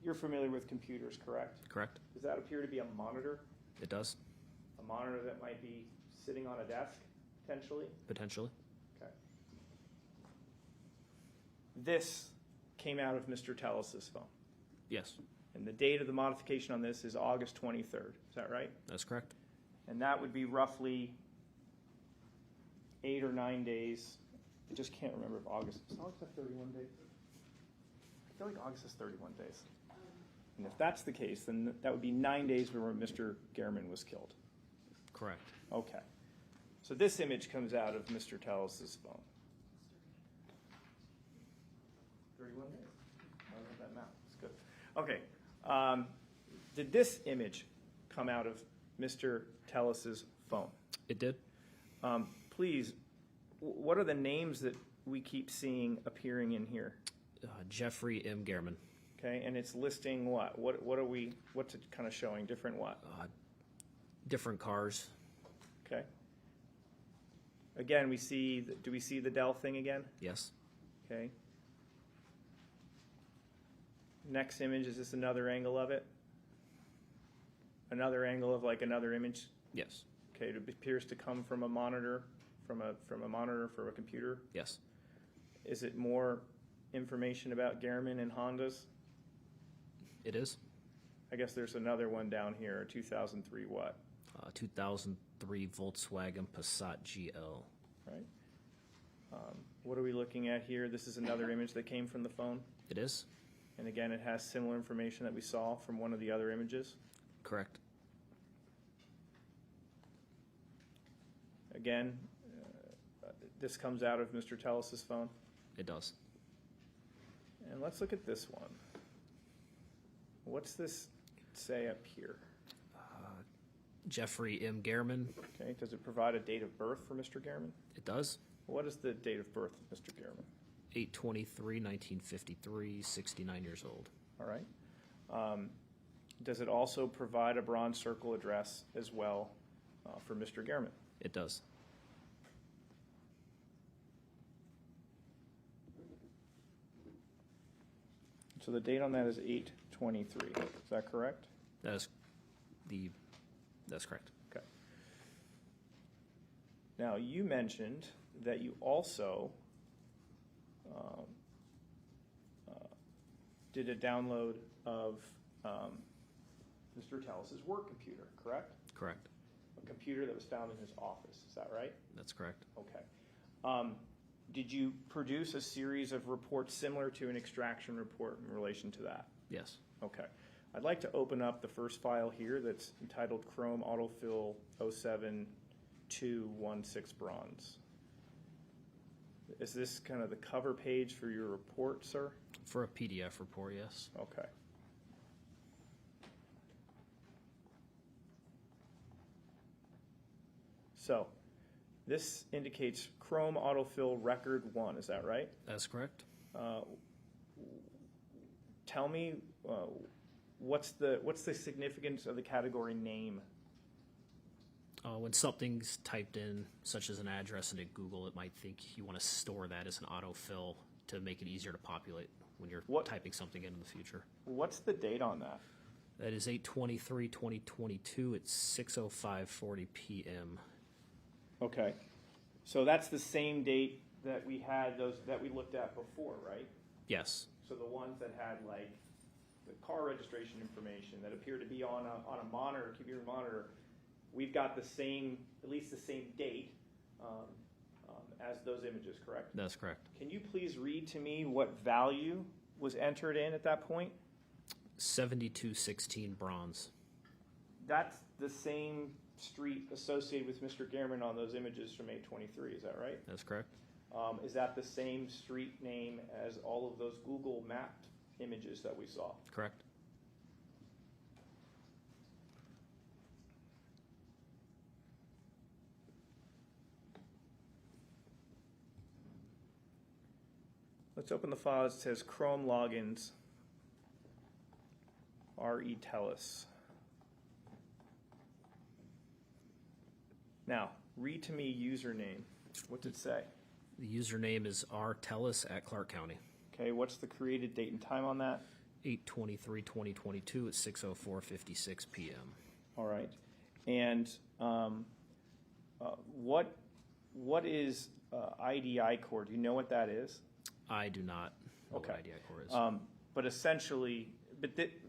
You're familiar with computers, correct? Correct? Does that appear to be a monitor? It does? A monitor that might be sitting on a desk, potentially? Potentially? Okay. This came out of Mr. Tellis's phone. Yes, And the date of the modification on this is August 23rd. Is that right? that's correct. And that would be roughly 8 or 9 days. I just can't remember if August. Is August have 31 days? I feel like August is 31 days. And if that's the case, then that would be 9 days before Mr. Gehrman was killed. Correct. Okay. So this image comes out of Mr. Tellis's phone. 31 days. I love that math. It's good. Okay. Did this image come out of Mr. Tellis's phone? It did? Please, what are the names that we keep seeing appearing in here? Jeffrey M. Gehrman. Okay, and it's listing what? What's it kind of showing? Different what? Different cars. Okay. Again, do we see the Dell thing again? Yes. Okay. Next image, is this another angle of it? Another angle of like another image? Yes. Okay, it appears to come from a monitor, from a computer. Yes. Is it more information about Gehrman and Hondas? It is. I guess there's another one down here, 2003 what? 2003 Volkswagen Passat GL. Right? What are we looking at here? This is another image that came from the phone. It is? And again, it has similar information that we saw from one of the other images. Correct. Again, this comes out of Mr. Tellis's phone. It does. And let's look at this one. What's this say up here? Jeffrey M. Gehrman. Okay, does it provide a date of birth for Mr. Gehrman? It does. What is the date of birth of Mr. Gehrman? 8/23/1953, 69 years old. All right. Does it also provide a bronze circle address as well for Mr. Gehrman? It does. So the date on that is 8/23. Is that correct? That's correct. Okay. Now, you mentioned that you also did a download of Mr. Tellis's work computer, correct? Correct. A computer that was found in his office. Is that right? That's correct. Okay. Did you produce a series of reports similar to an extraction report in relation to that? Yes. Okay. I'd like to open up the first file here that's entitled Chrome Autofill 07216 Bronze. Is this kind of the cover page for your report, sir? For a PDF report, yes. Okay. So, this indicates Chrome Autofill Record 1, is that right? That's correct. Tell me, what's the significance of the category name? When something's typed in, such as an address into Google, it might think you want to store that as an autofill to make it easier to populate when you're typing something in the future. What's the date on that? That is 8/23/2022. It's 6:05:40 p.m. Okay. So that's the same date that we had that we looked at before, right? Yes. So the ones that had like the car registration information that appear to be on a monitor, computer monitor, we've got at least the same date as those images, correct? That's correct. Can you please read to me what value was entered in at that point? 7216 Bronze. That's the same street associated with Mr. Gehrman on those images from 823, is that right? That's correct. Is that the same street name as all of those Google mapped images that we saw? Correct. Let's open the file. It says Chrome logins, RE Telus. Now, read to me username. What's it say? The username is rtellis at Clark County. Okay, what's the created date and time on that? 8/23/2022 at 6:04:56 p.m. All right. And what is IDI core? Do you know what that is? I do not know Okay. what IDI Core is. But essentially,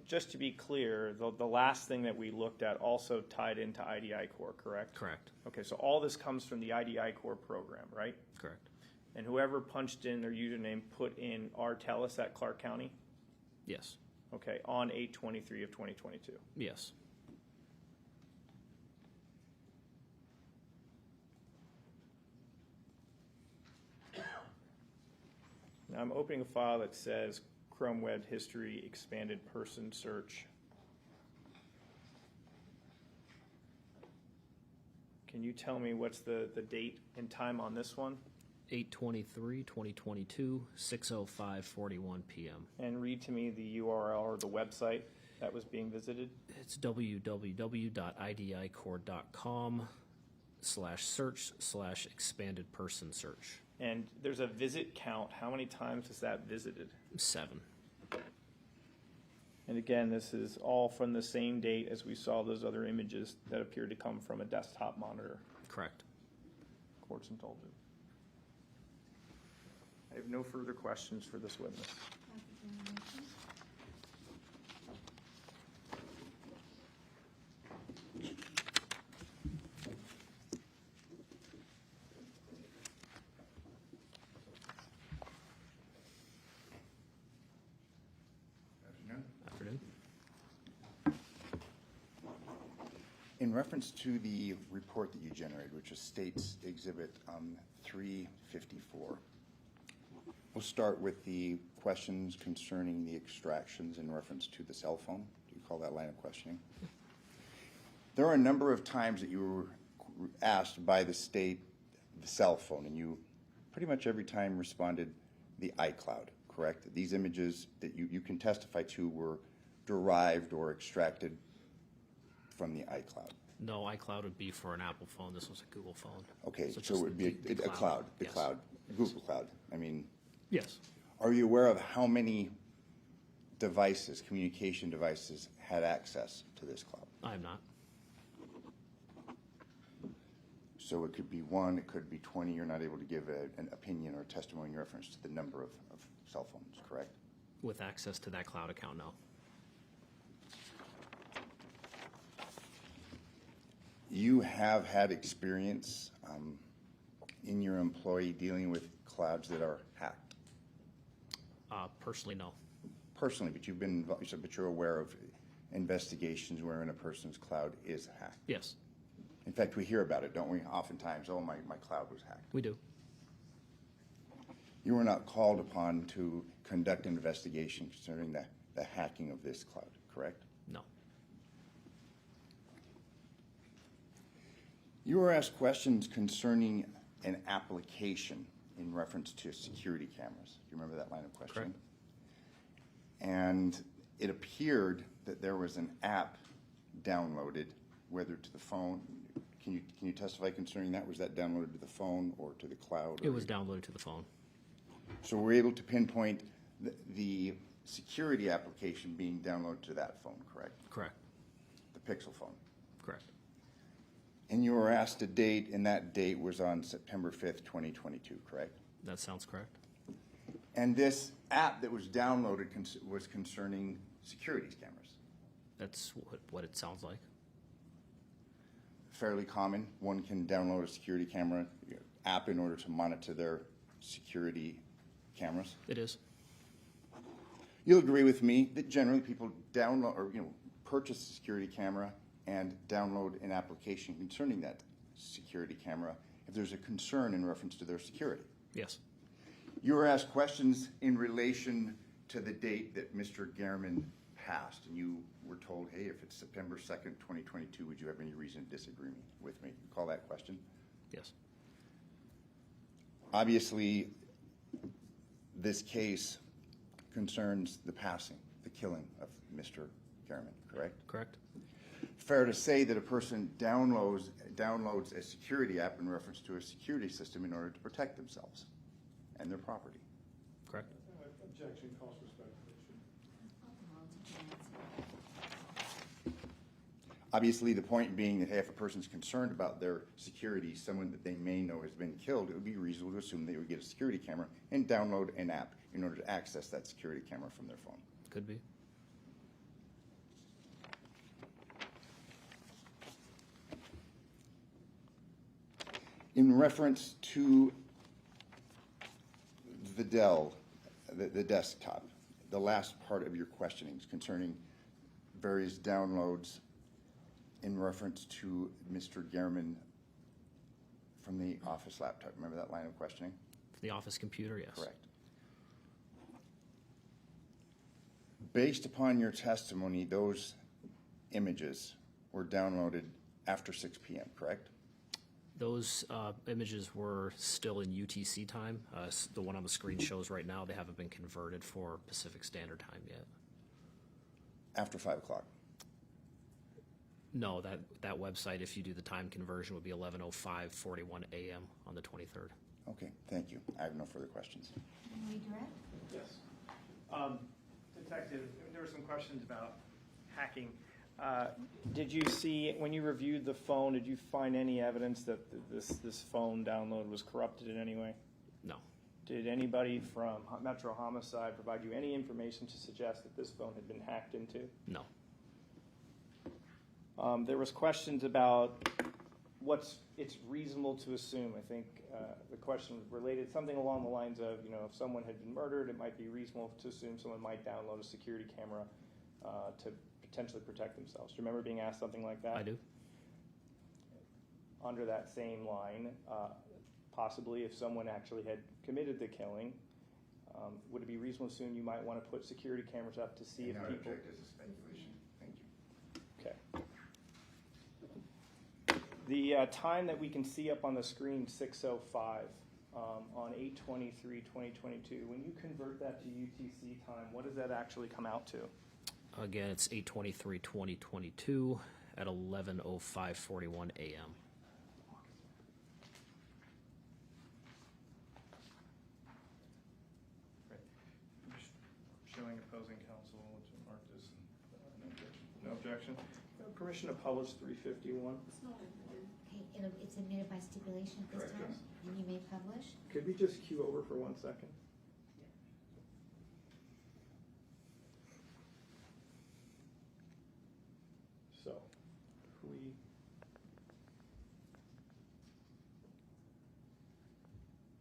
just to be clear, the last thing that we looked at also tied into IDI core, correct? Correct. Okay, so all this comes from the IDI core program, right? Correct. And whoever punched in their username put in rtellis at Clark County, Yes. okay, on 8/23 of 2022. Yes. Now I'm opening a file that says Chrome Web History Expanded Person Search. Can you tell me what's the date and time on this one? 8/23/2022, 6:05:41 p.m. And read to me the URL or the website that was being visited. It's www.idicore.com/search/expanded person search. And there's a visit count. How many times is that visited? 7. And again, this is all from the same date as we saw those other images that appeared to come from a desktop monitor. Correct. Court's indulgent. I have no further questions for this witness. Afternoon. In reference to the report that you generated, which is States Exhibit 354, we'll start with the questions concerning the extractions in reference to the cell phone. Do you call that line of questioning? There are a number of times that you were asked by the state the cell phone, and you pretty much every time responded the iCloud, correct? These images that you can testify to were derived or extracted from the iCloud. No, iCloud would be for an Apple phone. This was a Google phone. Okay, so just it would be the a cloud, the Yes. cloud, Google Cloud. I mean, Yes. are you aware of how many devices, communication devices, had access to this cloud? I'm not. So it could be 1, it could be 20. You're not able to give an opinion or testimony in reference to the number of cell phones, correct? With access to that cloud account, no. You have had experience in your employee dealing with clouds that are hacked. Personally, no. Personally, but you've been involved, but you're aware of investigations wherein a person's cloud is hacked. Yes, In fact, we hear about it, don't we? Oftentimes, oh, my cloud was hacked. we do. You were not called upon to conduct an investigation concerning the hacking of this cloud, correct? No. You were asked questions concerning an application in reference to security cameras. Do you remember that line of questioning? Correct. And it appeared that there was an app downloaded, whether to the phone. Can you testify concerning that? Was that downloaded to the phone or to the cloud? It was downloaded to the phone. So we're able to pinpoint the security application being downloaded to that phone, correct? Correct. The Pixel phone. Correct. And you were asked a date, and that date was on September 5th, 2022, correct? That sounds correct. And this app that was downloaded was concerning security cameras. That's what it sounds like. Fairly common. One can download a security camera app in order to monitor their security cameras. It is. You'll agree with me that generally people download or purchase a security camera and download an application concerning that security camera if there's a concern in reference to their security. Yes. You were asked questions in relation to the date that Mr. Gehrman passed, and you were told, hey, if it's September 2nd, 2022, would you have any reason to disagree with me? You call that question? Yes. Obviously, this case concerns the passing, the killing of Mr. Gehrman, correct? Correct. Fair to say that a person downloads a security app in reference to a security system in order to protect themselves and their property. Correct. Objection, cost respect. Obviously, the point being that hey, if a person's concerned about their security, someone that they may know has been killed, it would be reasonable to assume they would get a security camera and download an app in order to access that security camera from their phone. Could be. In reference to the Dell, the desktop, the last part of your questionings concerning various downloads in reference to Mr. Gehrman from the office laptop. Remember that line of questioning? The office computer, yes. Correct. Based upon your testimony, those images were downloaded after 6 p.m., correct? Those images were still in UTC time. The one on the screen shows right now they haven't been converted for Pacific Standard Time yet. After 5 o'clock. No, that website, if you do the time conversion, would be 11:05:41 a.m. on the 23rd. Okay, thank you. I have no further questions. Redirect? Yes. Detective, there were some questions about hacking. Did you see, when you reviewed the phone, did you find any evidence that this phone download was corrupted in any way? No. Did anybody from Metro Homicide provide you any information to suggest that this phone had been hacked into? No. There was questions about it's reasonable to assume. I think the question related something along the lines of, if someone had been murdered, it might be reasonable to assume someone might download a security camera to potentially protect themselves. Do you remember being asked something like that? I do. Under that same line, possibly if someone actually had committed the killing, would it be reasonable to assume you might want to put security cameras up to see if people... object as a speculation. Thank you. Okay. The time that we can see up on the screen, 6:05, on 8/23/2022, when you convert that to UTC time, what does that actually come out to? Again, it's 8/23/2022 at 11:05:41 a.m. Showing opposing counsel, which is marked as no objection. Permission to publish 351. It's not admitted. Okay, it's admitted by stipulation at this Correct, time, yes. and you may publish. Could we just cue over for 1 second? So,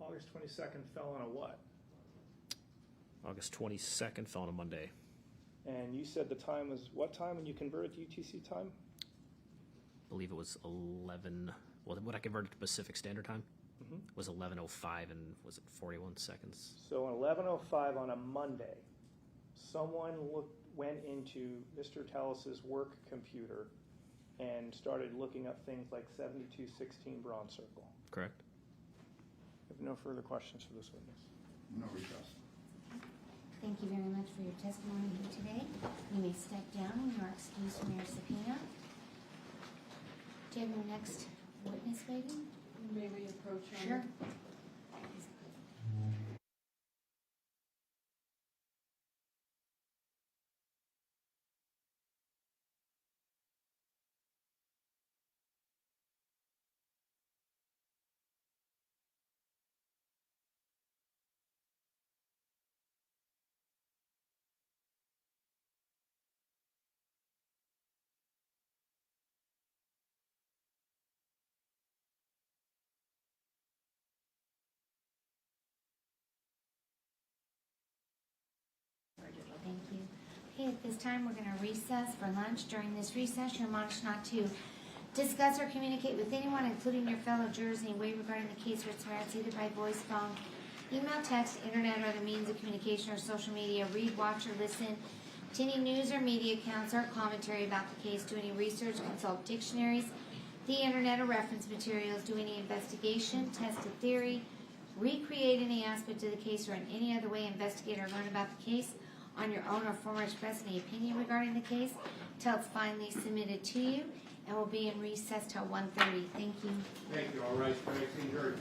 August 22nd fell on a what? August 22nd fell on a Monday. And you said the time was what time when you converted to UTC time? I believe it was 11. Well, when I converted to Pacific Standard Time, was 11:05 and was it 41 seconds? So at 11:05 on a Monday, someone went into Mr. Tellis's work computer and started looking up things like 7216 Bronze Circle. Correct. I have no further questions for this witness. No request. Thank you very much for your testimony here today. You may step down and you are excused from your subpoena. Do you have your next witness waiting? May we approach? Your Honor? Sure. this time, we're going to recess for lunch. During this recess, you're admonished not to discuss or communicate with anyone, including your fellow jurors, in any way regarding the case or its merits, either by voice, phone, email, text, internet, or other means of communication or social media. Read, watch, or listen to any news or media accounts or commentary about the case. Do any research, consult dictionaries, the internet, or reference materials. Do any investigation, test a theory, recreate any aspect of the case, or in any other way investigate or learn about the case on your own, or former express any opinion regarding the case till it's finally submitted to you, and will be in recess till 1:30. Thank you. Thank you. All right, for next thing, George.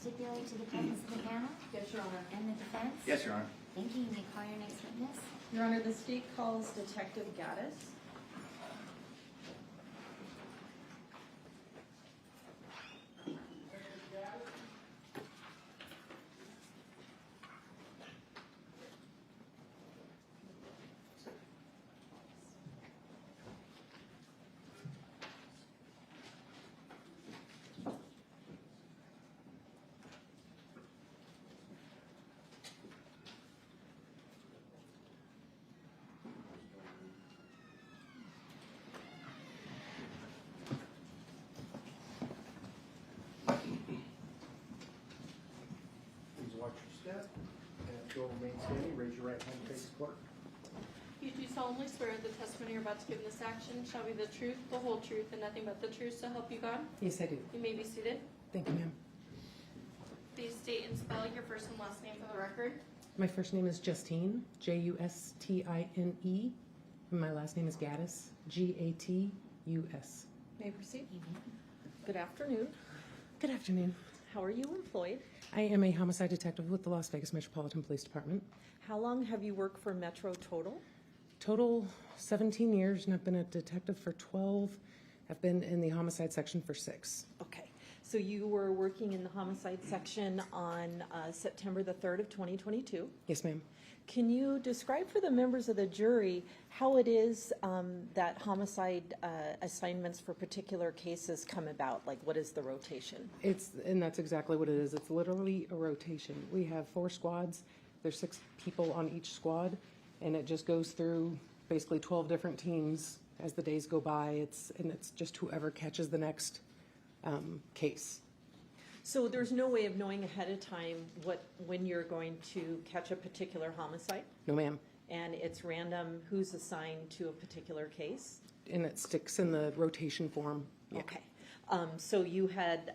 stipulate to the presence of the panel Yes, Your Honor. and the defense? Yes, Your Honor. Thank you. You may call your next witness. Your Honor, the state calls Detective Gaddis. Please watch your step, and if you'll remain standing, raise your right hand and face the clerk. You do solemnly swear the testimony you're about to give in this action shall be the truth, the whole truth, and nothing but the truth, so help you God? Yes, I do. You may be seated. Thank you, ma'am. Please state and spell your first and last name for the record. My first name is Justine, Justine, and my last name is Gaddis, Gatus. May I proceed? Good afternoon. Good afternoon. How are you employed? I am a homicide detective with the Las Vegas Metropolitan Police Department. How long have you worked for Metro total? Total 17 years, and I've been a detective for 12. I've been in the homicide section for 6. Okay, so you were working in the homicide section on September the 3rd of 2022. Yes, ma'am. Can you describe for the members of the jury how it is that homicide assignments for particular cases come about? Like, what is the rotation? And that's exactly what it is. It's literally a rotation. We have 4 squads. There's 6 people on each squad, and it just goes through basically 12 different teams as the days go by. It's just whoever catches the next case. So there's no way of knowing ahead of time when you're going to catch a particular homicide? No, ma'am. And it's random who's assigned to a particular case? And it sticks in the rotation form. Yeah. Okay. So you had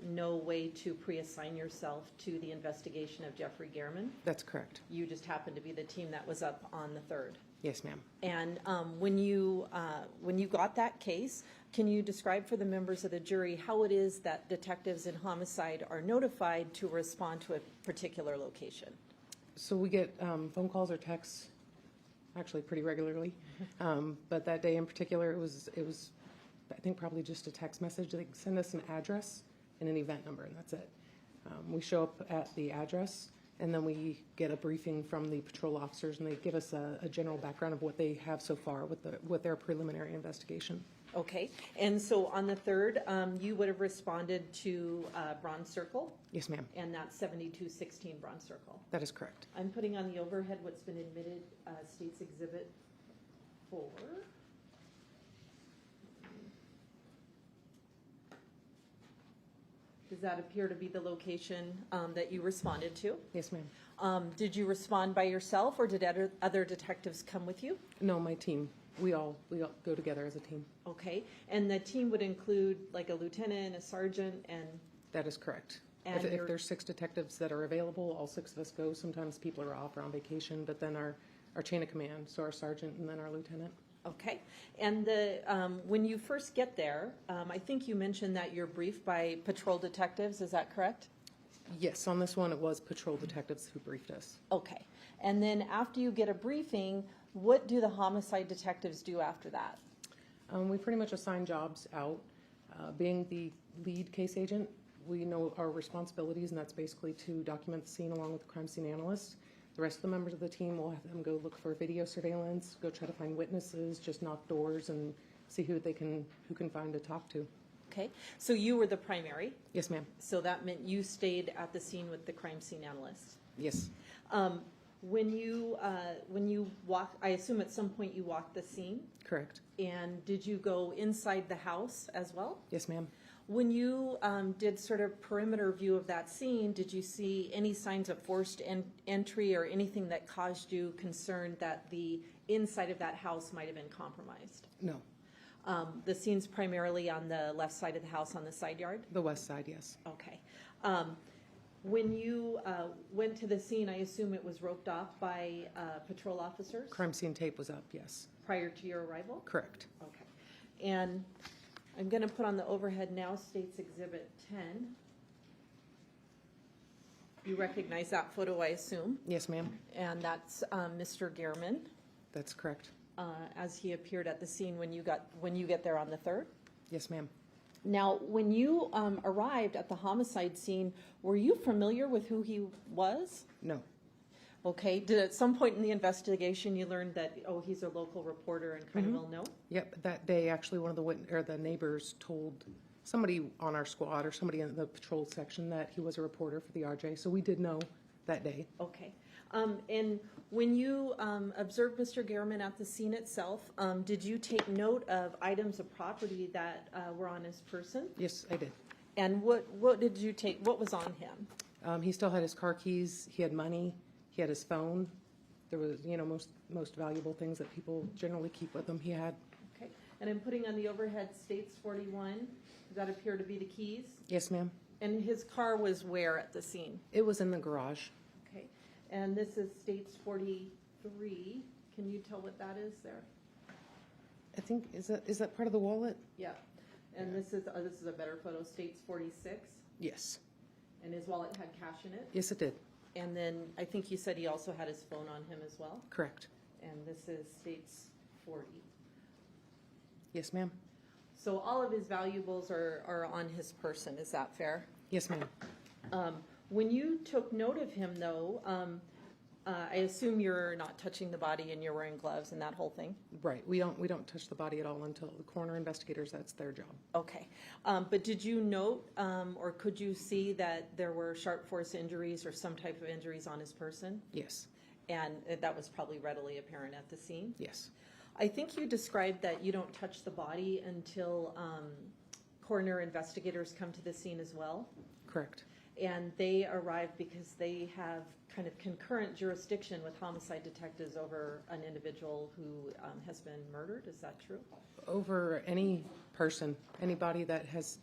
no way to pre-assign yourself to the investigation of Jeffrey Gehrman? That's correct. You just happened to be the team that was up on the 3rd? Yes, ma'am. And when you got that case, can you describe for the members of the jury how it is that detectives in homicide are notified to respond to a particular location? So we get phone calls or texts, actually pretty regularly. But that day in particular, it was I think probably just a text message. They send us an address and an event number, and that's it. We show up at the address, and then we get a briefing from the patrol officers, and they give us a general background of what they have so far with their preliminary investigation. Okay, and so on the 3rd, you would have responded to Bronze Circle, Yes, ma'am. and that's 7216 Bronze Circle. That is correct. I'm putting on the overhead what's been admitted, State's Exhibit 4. Does that appear to be the location that you responded to? Yes, ma'am. Did you respond by yourself, or did other detectives come with you? No, my team. We all go together as a team. Okay, and the team would include like a lieutenant, a sergeant, and That is correct. And If you're- there's 6 detectives that are available, all 6 of us go. Sometimes people are off or on vacation, but then our chain of command, so our sergeant and then our lieutenant. okay. And when you first get there, I think you mentioned that you're briefed by patrol detectives. Is that correct? Yes, on this one, it was patrol detectives who briefed us. Okay. And then after you get a briefing, what do the homicide detectives do after that? We pretty much assign jobs out. Being the lead case agent, we know our responsibilities, and that's basically to document the scene along with the crime scene analyst. The rest of the members of the team will have them go look for video surveillance, go try to find witnesses, just knock doors and see who can find to talk to. Okay. So you were the primary. Yes, ma'am. So that meant you stayed at the scene with the crime scene analyst. Yes. When you walk, I assume at some point you walked the scene. Correct. And did you go inside the house as well? Yes, ma'am. When you did sort of perimeter view of that scene, did you see any signs of forced entry or anything that caused you concern that the inside of that house might have been compromised? No. The scene's primarily on the left side of the house on the side yard? The west side, yes. Okay. When you went to the scene, I assume it was roped off by patrol officers Crime scene tape was up, yes. prior to your arrival? Correct. Okay. And I'm going to put on the overhead now State's Exhibit 10. You recognize that photo, I assume, Yes, ma'am. and that's Mr. Gehrman That's correct. as he appeared at the scene when you get there on the 3rd. Yes, ma'am. Now, when you arrived at the homicide scene, were you familiar with who he was? No. Okay, did at some point in the investigation you learned that, oh, he's a local reporter and kind of well known? Yep, that day, actually, one of the neighbors told somebody on our squad or somebody in the patrol section that he was a reporter for the RJ, so we did know that day. Okay. And when you observed Mr. Gehrman at the scene itself, did you take note of items of property that were on his person? Yes, I did. And what did you take, what was on him? He still had his car keys, he had money, he had his phone. There was, most valuable things that people generally keep with them, he had. Okay. And I'm putting on the overhead States 41. Does that appear to be the keys? Yes, ma'am. And his car was where at the scene? It was in the garage. Okay. And this is States 43. Can you tell what that is there? I think, is that part of the wallet? Yeah. And this is a better photo, States 46. Yes. And his wallet had cash in it. Yes, it did. And then I think you said he also had his phone on him as well. Correct. And this is States 40. Yes, ma'am. So all of his valuables are on his person. Is that fair? Yes, ma'am. When you took note of him, though, I assume you're not touching the body and you're wearing gloves and that whole thing? Right. We don't touch the body at all until the coroner investigators, that's their job. Okay. But did you note or could you see that there were sharp force injuries or some type of injuries on his person? Yes. And that was probably readily apparent at the scene? Yes. I think you described that you don't touch the body until coroner investigators come to the scene as well. Correct. And they arrive because they have kind of concurrent jurisdiction with homicide detectives over an individual who has been murdered. Is that true? Over any person, anybody that has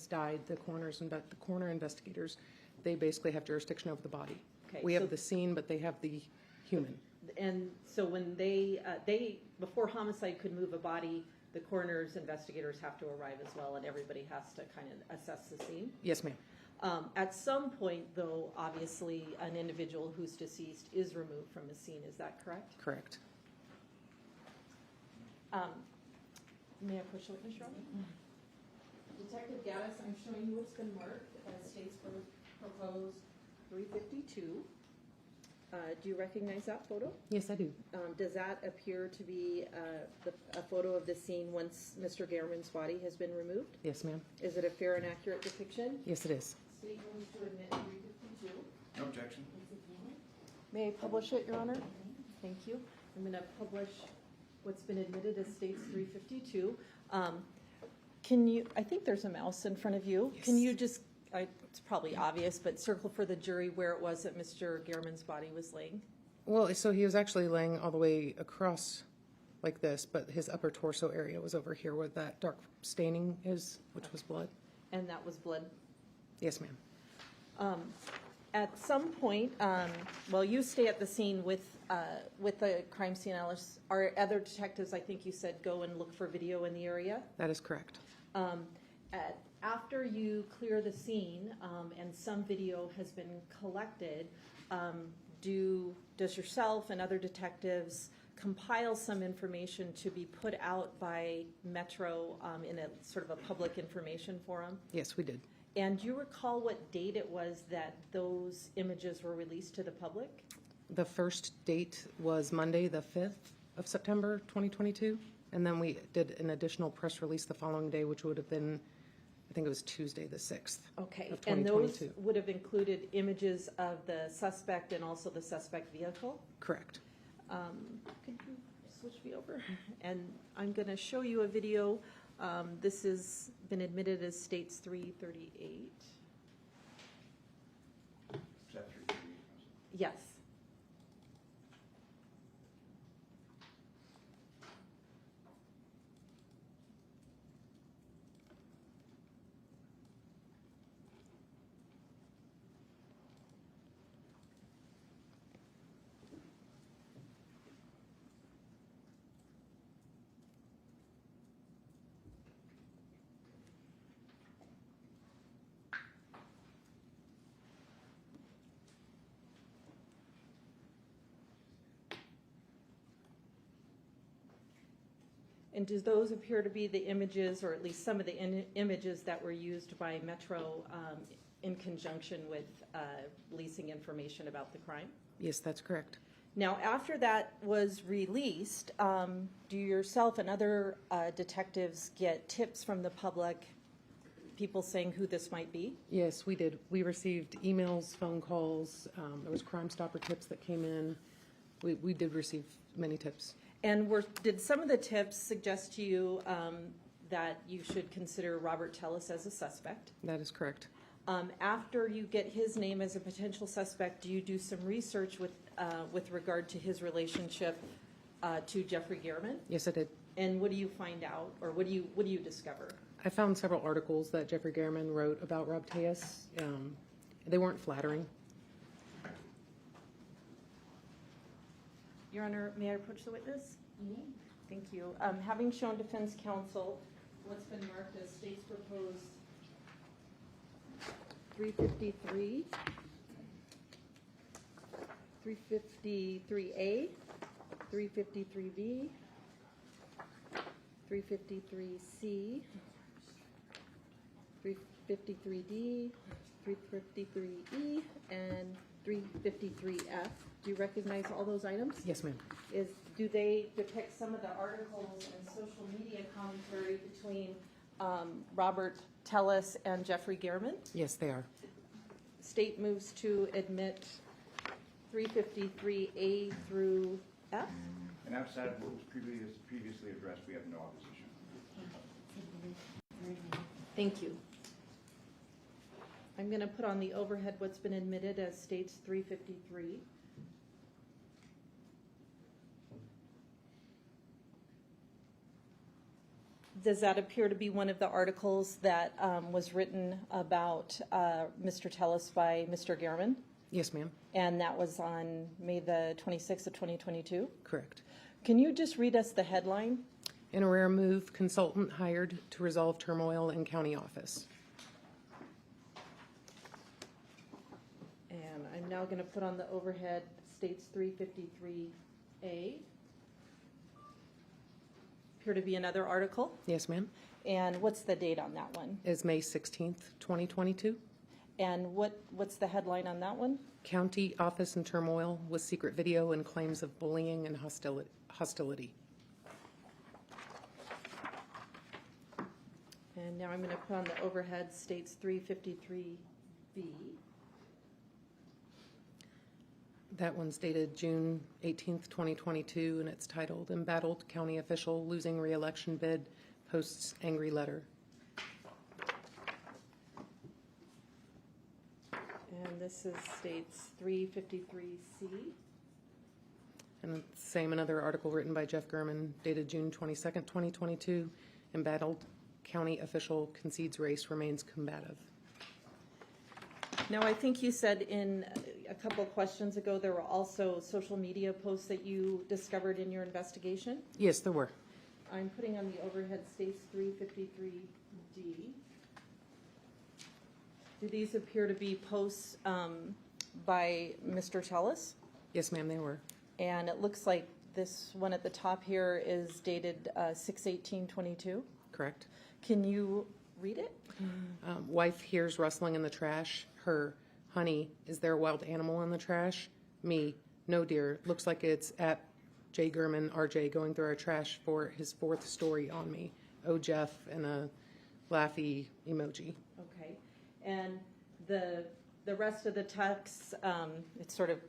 died, the coroner investigators, they basically have jurisdiction over the body. Okay, We so- have the scene, but they have the human. And so when they before homicide could move a body, the coroner's investigators have to arrive as well, and everybody has to kind of assess the scene. Yes, ma'am. At some point, though, obviously, an individual who's deceased is removed from the scene. Is that correct? Correct. May I push it, Ms. Robin? Detective Gaddis, I'm showing you what's been marked as states proposed 352. Do you recognize that photo? Yes, I do. Does that appear to be a photo of the scene once Mr. Gehrman's body has been removed? Yes, ma'am. Is it a fair and accurate depiction? Yes, it is. State moves to admit 352. No objection. May I publish it, Your Honor? Thank you. I'm going to publish what's been admitted as States 352. Can you, I think there's a mouse in front of you. Yes. Can you just, it's probably obvious, but circle for the jury where it was that Mr. Gehrman's body was laying? Well, so he was actually laying all the way across like this, but his upper torso area was over here where that dark staining is, which was blood. And that was blood? Yes, ma'am. At some point, well, you stay at the scene with the crime scene analyst. Our other detectives, I think you said, go and look for video in the area. That is correct. After you clear the scene and some video has been collected, does yourself and other detectives compile some information to be put out by Metro in a sort of a public information forum? Yes, we did. And do you recall what date it was that those images were released to the public? The first date was Monday, the 5th of September, 2022. And then we did an additional press release the following day, which would have been, I think it was Tuesday, the 6th Okay, of and those 2022. would have included images of the suspect and also the suspect vehicle? Correct. Could you switch me over? And I'm going to show you a video. This has been admitted as States 338. Is that 338? Yes. And do those appear to be the images, or at least some of the images that were used by Metro in conjunction with leasing information about the crime? Yes, that's correct. Now, after that was released, do yourself and other detectives get tips from the public, people saying who this might be? Yes, we did. We received emails, phone calls. There was Crime Stopper tips that came in. We did receive many tips. And did some of the tips suggest to you that you should consider Robert Tellis as a suspect? That is correct. After you get his name as a potential suspect, do you do some research with regard to his relationship to Jeffrey Gehrman? Yes, I did. And what do you find out, or what do you discover? I found several articles that Jeffrey Gehrman wrote about Rob Tejas. They weren't flattering. Your Honor, may I approach the witness? Thank you. Having shown defense counsel what's been marked as state's proposed 353, 353A, 353B, 353C, 353D, 353E, and 353F. Do you recognize all those items? Yes, ma'am. Do they depict some of the articles and social media commentary between Robert Tellis and Jeffrey Gehrman? Yes, they are. State moves to admit 353A through F. And outside of what was previously addressed, we have no opposition. Thank you. I'm going to put on the overhead what's been admitted as states 353. Does that appear to be one of the articles that was written about Mr. Tellis by Mr. Gehrman? Yes, ma'am. And that was on May the 26th of 2022? Correct. Can you just read us the headline? In a rare move, consultant hired to resolve turmoil in county office. And I'm now going to put on the overhead states 353A. Appear to be another article. Yes, ma'am. And what's the date on that one? Is May 16th, 2022. And what's the headline on that one? County office in turmoil with secret video and claims of bullying and hostility. And now I'm going to put on the overhead states 353B. That one's dated June 18th, 2022, and it's titled Embattled County Official Losing Re-Election Bid Posts Angry Letter. And this is states 353C. And it's the same, another article written by Jeff Gehrman dated June 22nd, 2022. Embattled County Official Concedes Race Remains Combative. Now, I think you said in a couple of questions ago there were also social media posts that you discovered in your investigation. Yes, there were. I'm putting on the overhead states 353D. Do these appear to be posts by Mr. Tellis? Yes, ma'am, they were. And it looks like this one at the top here is dated 6/18/22. Correct. Can you read it? Wife hears rustling in the trash. Her, honey, is there a wild animal in the trash? Me, no dear, looks like it's at J. Gehrman, RJ, going through our trash for his fourth story on me. Oh, Jeff, and a laughy emoji. Okay. And the rest of the text, it sort of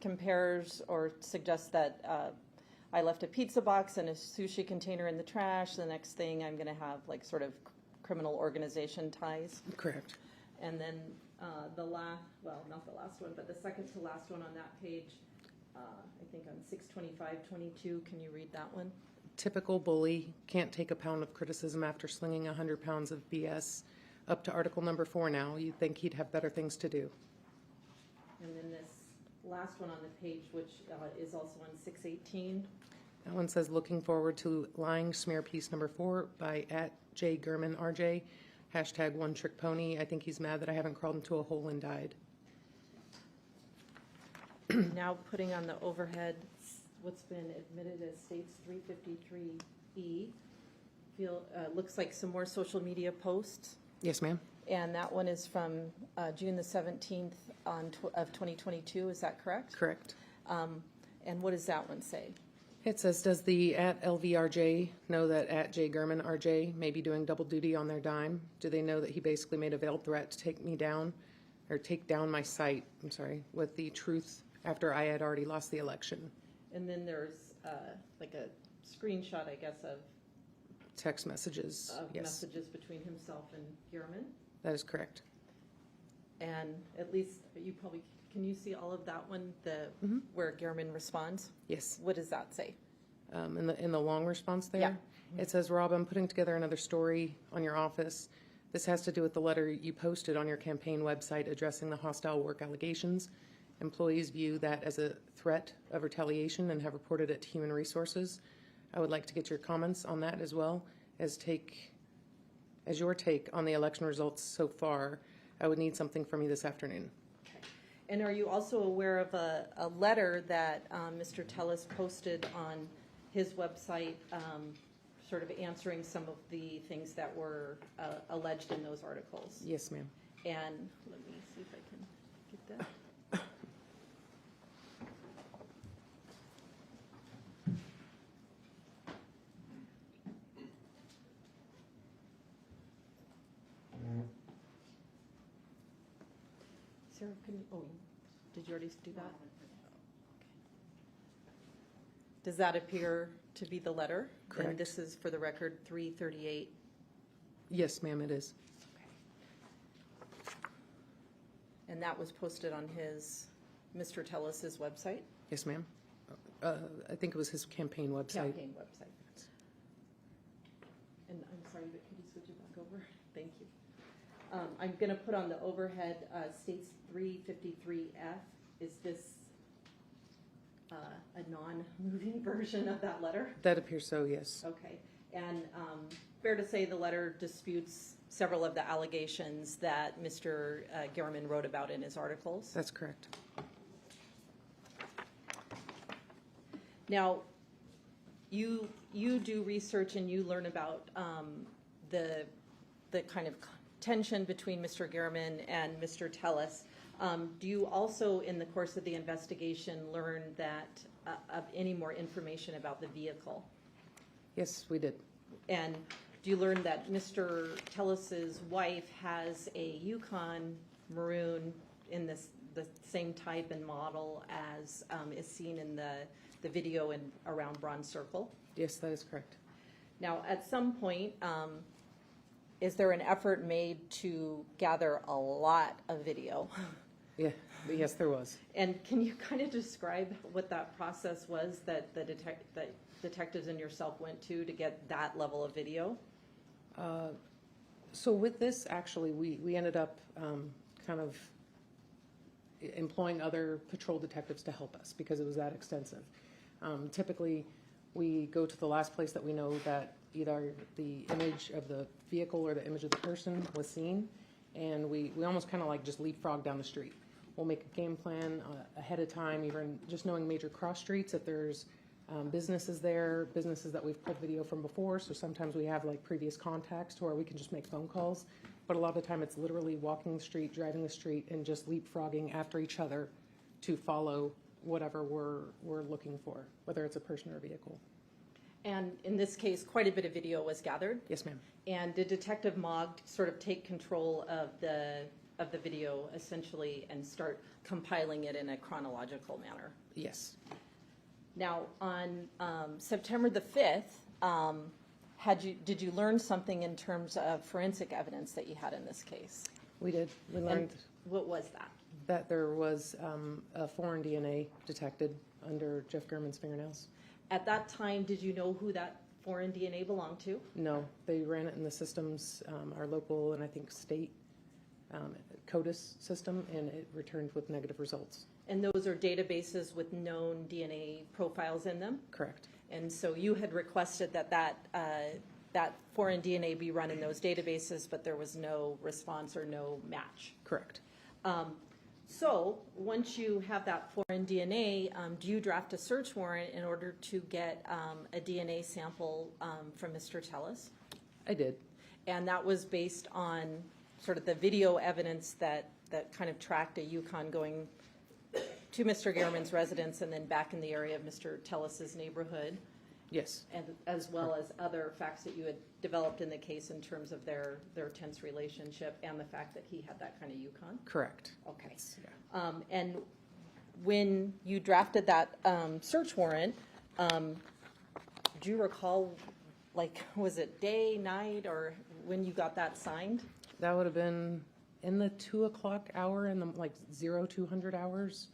compares or suggests that I left a pizza box and a sushi container in the trash. The next thing I'm going to have like sort of criminal organization ties. Correct. And then not the last one, but the second to last one on that page, I think on 6/25/22. Can you read that one? Typical bully, can't take a pound of criticism after slinging 100 pounds of BS. Up to article number 4 now. You'd think he'd have better things to do. And then this last one on the page, which is also on 6/18. That one says, looking forward to lying smear piece number 4 by at J. Gehrman, RJ. Hashtag one trick pony. I think he's mad that I haven't crawled into a hole and died. Now putting on the overhead what's been admitted as States 353E. Looks like some more social media posts. Yes, ma'am. And that one is from June the 17th of 2022, is that correct? Correct. And what does that one say? It says, does the at LVRJ know that at J Gurman RJ may be doing double duty on their dime? Do they know that he basically made a veiled threat to take me down, or take down my site, I'm sorry, with the truth after I had already lost the election? And then there's like a screenshot, I guess, of Text messages, yes. messages between himself and Gurman. That is correct. And at least you probably, can you see all of that one, where Gurman responds? Yes. What does that say? In the long response there, Yeah. it says, Rob, I'm putting together another story on your office. This has to do with the letter you posted on your campaign website addressing the hostile work allegations. Employees view that as a threat of retaliation and have reported it to Human Resources. I would like to get your comments on that as well as your take on the election results so far. I would need something from you this afternoon. Okay. And are you also aware of a letter that Mr. Tellis posted on his website, sort of answering some of the things that were alleged in those articles? Yes, ma'am. And let me see if I can get that. Sarah, did you already do that? Okay. Does that appear to be the letter? Correct. And this is, for the record, 338. Yes, ma'am, it is. And that was posted on Mr. Tellis's website? Yes, ma'am. I think it was his campaign website. Campaign website. And I'm sorry, but could you switch it back over? Thank you. I'm going to put on the overhead, States 353F. Is this a non-moving version of that letter? That appears so, yes. Okay. And fair to say the letter disputes several of the allegations that Mr. Gurman wrote about in his articles? That's correct. Now, you do research and you learn about the kind of tension between Mr. Gurman and Mr. Tellis. Do you also, in the course of the investigation, learn that of any more information about the vehicle? Yes, we did. And do you learn that Mr. Tellis's wife has a Yukon Maroon in the same type and model as is seen in the video around Bronze Circle? Yes, that is correct. Now, at some point, is there an effort made to gather a lot of video? Yeah, yes, there was. And can you kind of describe what that process was that that detectives and yourself went to get that level of video? So with this, actually, we ended up kind of employing other patrol detectives to help us because it was that extensive. Typically, we go to the last place that we know that either the image of the vehicle or the image of the person was seen, and we almost kind of like just leapfrog down the street. We'll make a game plan ahead of time, even just knowing major cross streets, if there's businesses there, businesses that we've pulled video from before, so sometimes we have like previous contacts to where we can just make phone calls, but a lot of the time it's literally walking the street, driving the street, and just leapfrogging after each other to follow whatever we're looking for, whether it's a person or a vehicle. And in this case, quite a bit of video was gathered. Yes, ma'am. And did Detective Mogg sort of take control of the video essentially and start compiling it in a chronological manner? Yes. Now, on September the 5th, did you learn something in terms of forensic evidence that you had in this case? We did. We learned And what was that? that there was a foreign DNA detected under Jeff Gurman's fingernails. At that time, did you know who that foreign DNA belonged to? No, they ran it in the systems, our local and I think state CODIS system, and it returned with negative results. And those are databases with known DNA profiles in them? Correct. And so you had requested that foreign DNA be run in those databases, but there was no response or no match. Correct. So, once you have that foreign DNA, do you draft a search warrant in order to get a DNA sample from Mr. Tellis? I did. And that was based on sort of the video evidence that kind of tracked a Yukon going to Mr. Gehrman's residence and then back in the area of Mr. Tellis's neighborhood, Yes. and as well as other facts that you had developed in the case in terms of their tense relationship and the fact that he had that kind of Yukon? Correct. Okay. Yeah. And when you drafted that search warrant, do you recall, like, was it day, night, or when you got that signed? That would have been in the 2 o'clock hour, in the like 0200 hours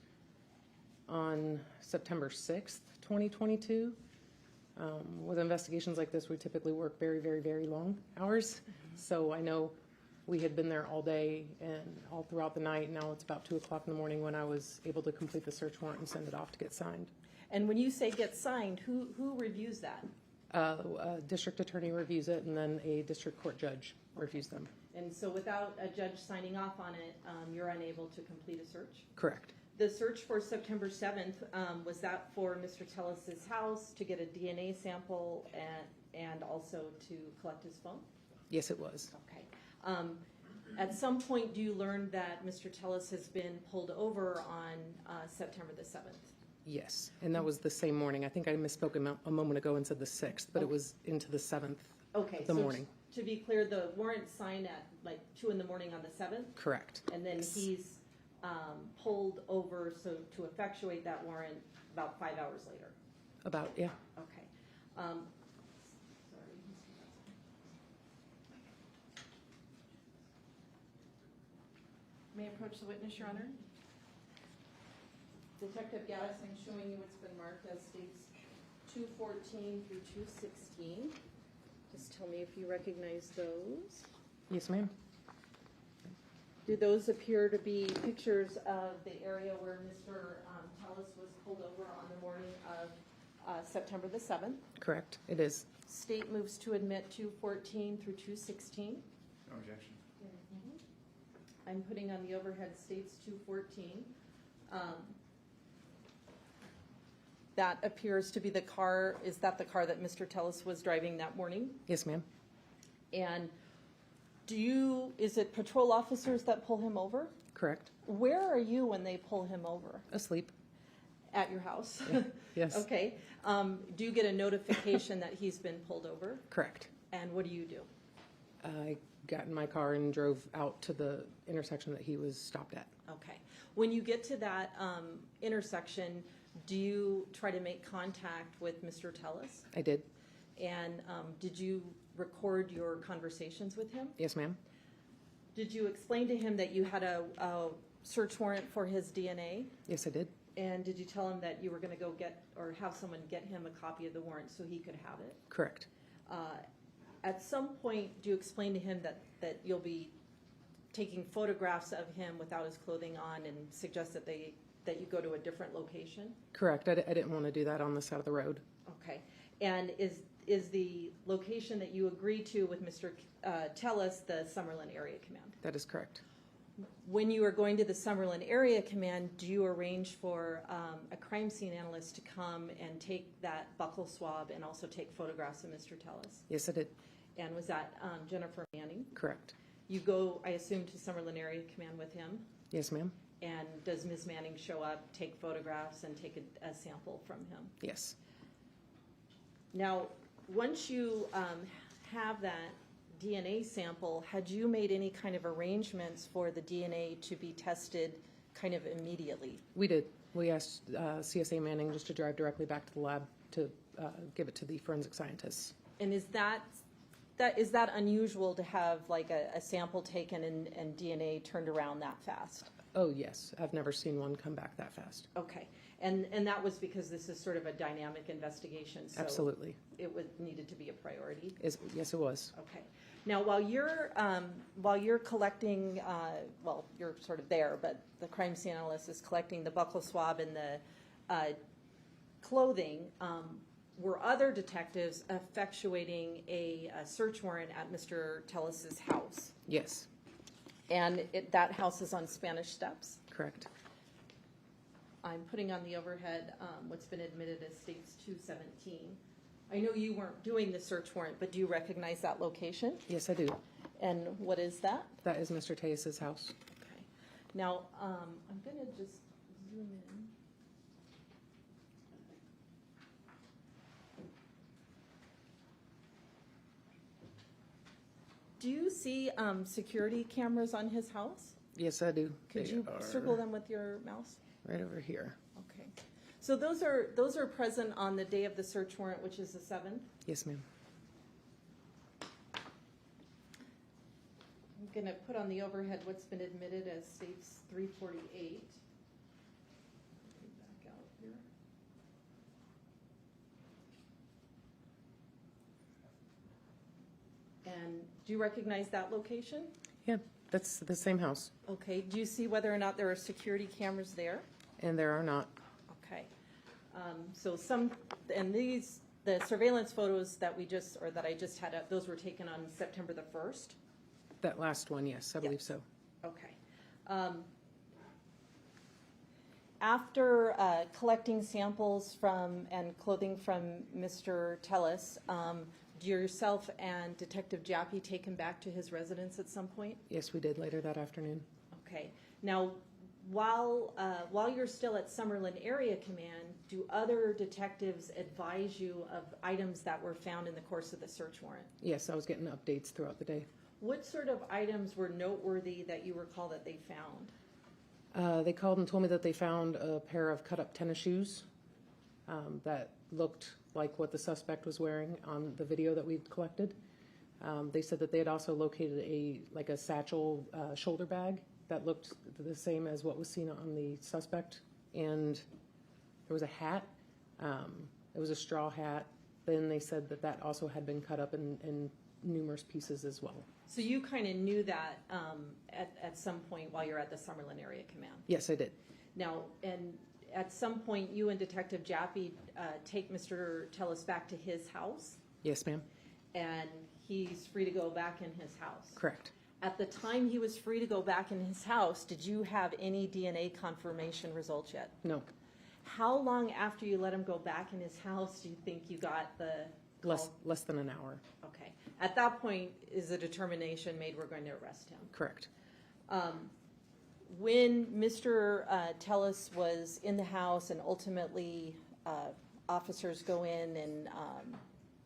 on September 6th, 2022. With investigations like this, we typically work very, very, very long hours. So I know we had been there all day and all throughout the night. Now it's about 2 o'clock in the morning when I was able to complete the search warrant and send it off to get signed. And when you say get signed, who reviews that? A district attorney reviews it, and then a district court judge reviews them. And so without a judge signing off on it, you're unable to complete a search? Correct. The search for September 7th, was that for Mr. Tellis's house to get a DNA sample and also to collect his phone? Yes, it was. Okay. At some point, do you learn that Mr. Tellis has been pulled over on September the 7th? Yes, and that was the same morning. I think I misspoke a moment ago and said the 6th, but it was into the 7th Okay. of the so morning. To be clear, the warrant signed at like 2 in the morning on the 7th? Correct. And then he's pulled over to effectuate that warrant about 5 hours later? About, yeah. Okay. Sorry. May I approach the witness, Your Honor? Detective Gaddis, I'm showing you what's been marked as states 214 through 216. Just tell me if you recognize those. Yes, ma'am. Do those appear to be pictures of the area where Mr. Tellis was pulled over on the morning of September the 7th? Correct, it is. State moves to admit 214 through 216. No objection. I'm putting on the overhead states 214. That appears to be the car, is that the car that Mr. Tellis was driving that morning? Yes, ma'am. And is it patrol officers that pull him over? Correct. Where are you when they pull him over? Asleep. At your house? Yes. Okay. Do you get a notification that he's been pulled over? Correct. And what do you do? I got in my car and drove out to the intersection that he was stopped at. Okay. When you get to that intersection, do you try to make contact with Mr. Tellis? I did. And did you record your conversations with him? Yes, ma'am. Did you explain to him that you had a search warrant for his DNA? Yes, I did. And did you tell him that you were going to go get or have someone get him a copy of the warrant so he could have it? Correct. At some point, do you explain to him that you'll be taking photographs of him without his clothing on and suggest that you go to a different location? Correct. I didn't want to do that on the side of the road. Okay. And is the location that you agreed to with Mr. Tellis the Summerlin Area Command? That is correct. When you are going to the Summerlin Area Command, do you arrange for a crime scene analyst to come and take that buccal swab and also take photographs of Mr. Tellis? Yes, I did. And was that Jennifer Manning? Correct. You go, I assume, to Summerlin Area Command with him? Yes, ma'am. And does Ms. Manning show up, take photographs, and take a sample from him? Yes. Now, once you have that DNA sample, had you made any kind of arrangements for the DNA to be tested kind of immediately? We did. We asked CSA Manning just to drive directly back to the lab to give it to the forensic scientists. And is that unusual to have like a sample taken and DNA turned around that fast? Oh, yes. I've never seen one come back that fast. Okay. And that was because this is sort of a dynamic investigation, so Absolutely. it needed to be a priority? Yes, it was. Okay. Now, while you're collecting, you're sort of there, but the crime scene analyst is collecting the buccal swab and the clothing, were other detectives effectuating a search warrant at Mr. Tellis's house? Yes. And that house is on Spanish Steps? Correct. I'm putting on the overhead what's been admitted as states 217. I know you weren't doing the search warrant, but do you recognize that location? Yes, I do. And what is that? That is Mr. Tejas' house. Okay. Now, I'm going to just zoom in. Do you see security cameras on his house? Yes, I do. Could They you are circle them with your mouse? right over here? Okay. So those are present on the day of the search warrant, which is the 7th. Yes, ma'am. I'm going to put on the overhead what's been admitted as states 348. Let me back out here. And do you recognize that location? Yeah, that's the same house, Okay. Do you see whether or not there are security cameras there? and there are not. Okay. So the surveillance photos that I just had up, those were taken on September the 1st. That last one, yes, I believe so. Okay. After collecting samples from and clothing from Mr. Tellis, do yourself and Detective Jaffe take him back to his residence at some point? Yes, we did later that afternoon. Okay. Now, while you're still at Summerlin Area Command, do other detectives advise you of items that were found in the course of the search warrant? Yes, I was getting updates throughout the day. What sort of items were noteworthy that you recall that they found? They called and told me that they found a pair of cut-up tennis shoes that looked like what the suspect was wearing on the video that we'd collected. They said that they had also located a satchel shoulder bag that looked the same as what was seen on the suspect, and there was a hat. It was a straw hat. Then they said that that also had been cut up in numerous pieces as well. So you kind of knew that at some point while you're at the Summerlin Area Command. Yes, I did. Now, and at some point, you and Detective Jaffe take Mr. Tellis back to his house, Yes, ma'am. and he's free to go back in his house. Correct. At the time he was free to go back in his house, did you have any DNA confirmation results yet? No, How long after you let him go back in his house do you think you got the call? less than an hour. Okay. At that point, is a determination made we're going to arrest him? Correct. When Mr. Tellis was in the house and ultimately officers go in and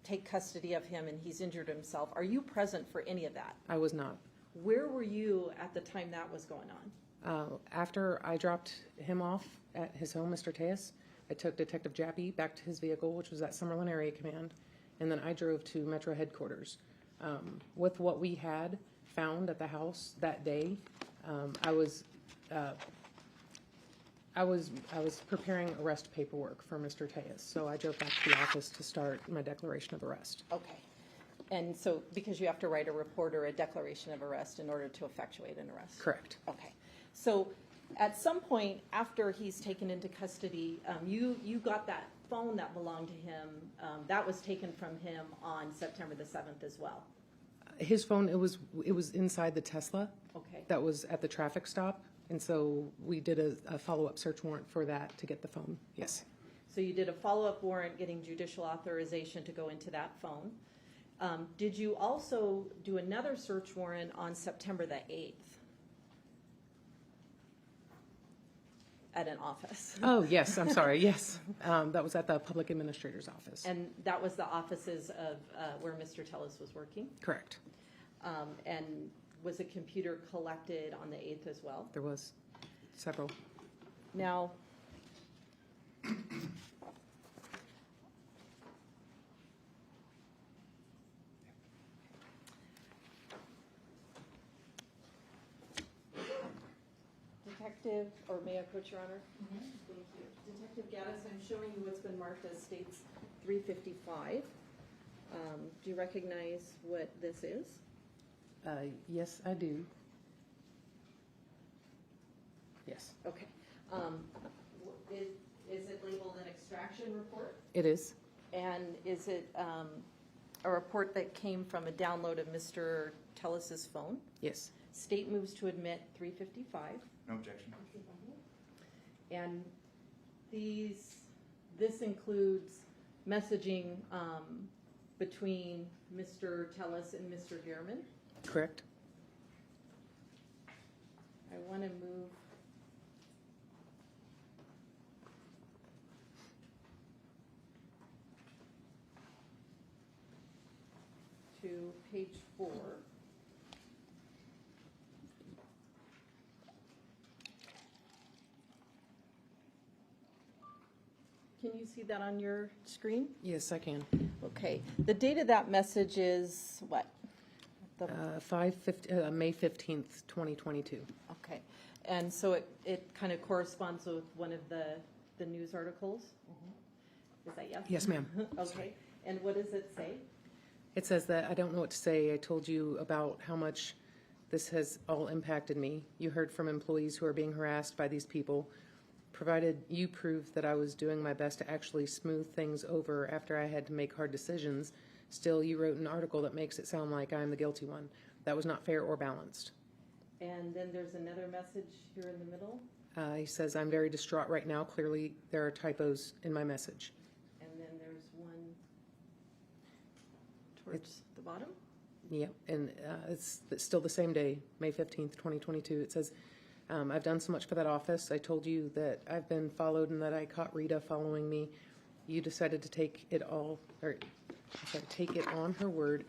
take custody of him and he's injured himself, are you present for any of that? I was not. Where were you at the time that was going on? After I dropped him off at his home, Mr. Tejas, I took Detective Jaffe back to his vehicle, which was at Summerlin Area Command, and then I drove to Metro Headquarters. With what we had found at the house that day, I was preparing arrest paperwork for Mr. Tejas, so I drove back to the office to start my declaration of arrest. Okay. And so, because you have to write a report or a declaration of arrest in order to effectuate an arrest? Correct. Okay. So, at some point after he's taken into custody, you got that phone that belonged to him, that was taken from him on September the 7th as well? His phone, it was inside the Tesla Okay. that was at the traffic stop, and so we did a follow-up search warrant for that to get the phone. Yes. So you did a follow-up warrant getting judicial authorization to go into that phone. Did you also do another search warrant on September the 8th at an office? Oh, yes, I'm sorry, yes. That was at the public administrator's office. And that was the offices of where Mr. Tellis was working? Correct. And was a computer collected on the 8th as well? There was several. Now, Detective, or may I approach, Your Honor? Thank you. Detective Gaddis, I'm showing you what's been marked as states 355. Do you recognize what this is? Yes, I do. Yes, Okay. Is it labeled an extraction report? it is. And is it a report that came from a download of Mr. Tellis's phone? Yes. State moves to admit 355. No objection. And this includes messaging between Mr. Tellis and Mr. Gehrman. Correct? I want to move to page 4. Can you see that on your screen? Yes, I can. Okay. The date of that message is what? May 15th, 2022. Okay. And so it kind of corresponds with one of the news articles? Is that yes? Yes, ma'am. Okay. And what does it say? It says that I don't know what to say. I told you about how much this has all impacted me. You heard from employees who are being harassed by these people. Provided you proved that I was doing my best to actually smooth things over after I had to make hard decisions, still you wrote an article that makes it sound like I'm the guilty one. That was not fair or balanced. And then there's another message here in the middle. He says, I'm very distraught right now. Clearly, there are typos in my message. And then there's one towards the bottom. Yep, and it's still the same day, May 15th, 2022. It says, I've done so much for that office. I told you that I've been followed and that I caught Rita following me. You decided to take it on her word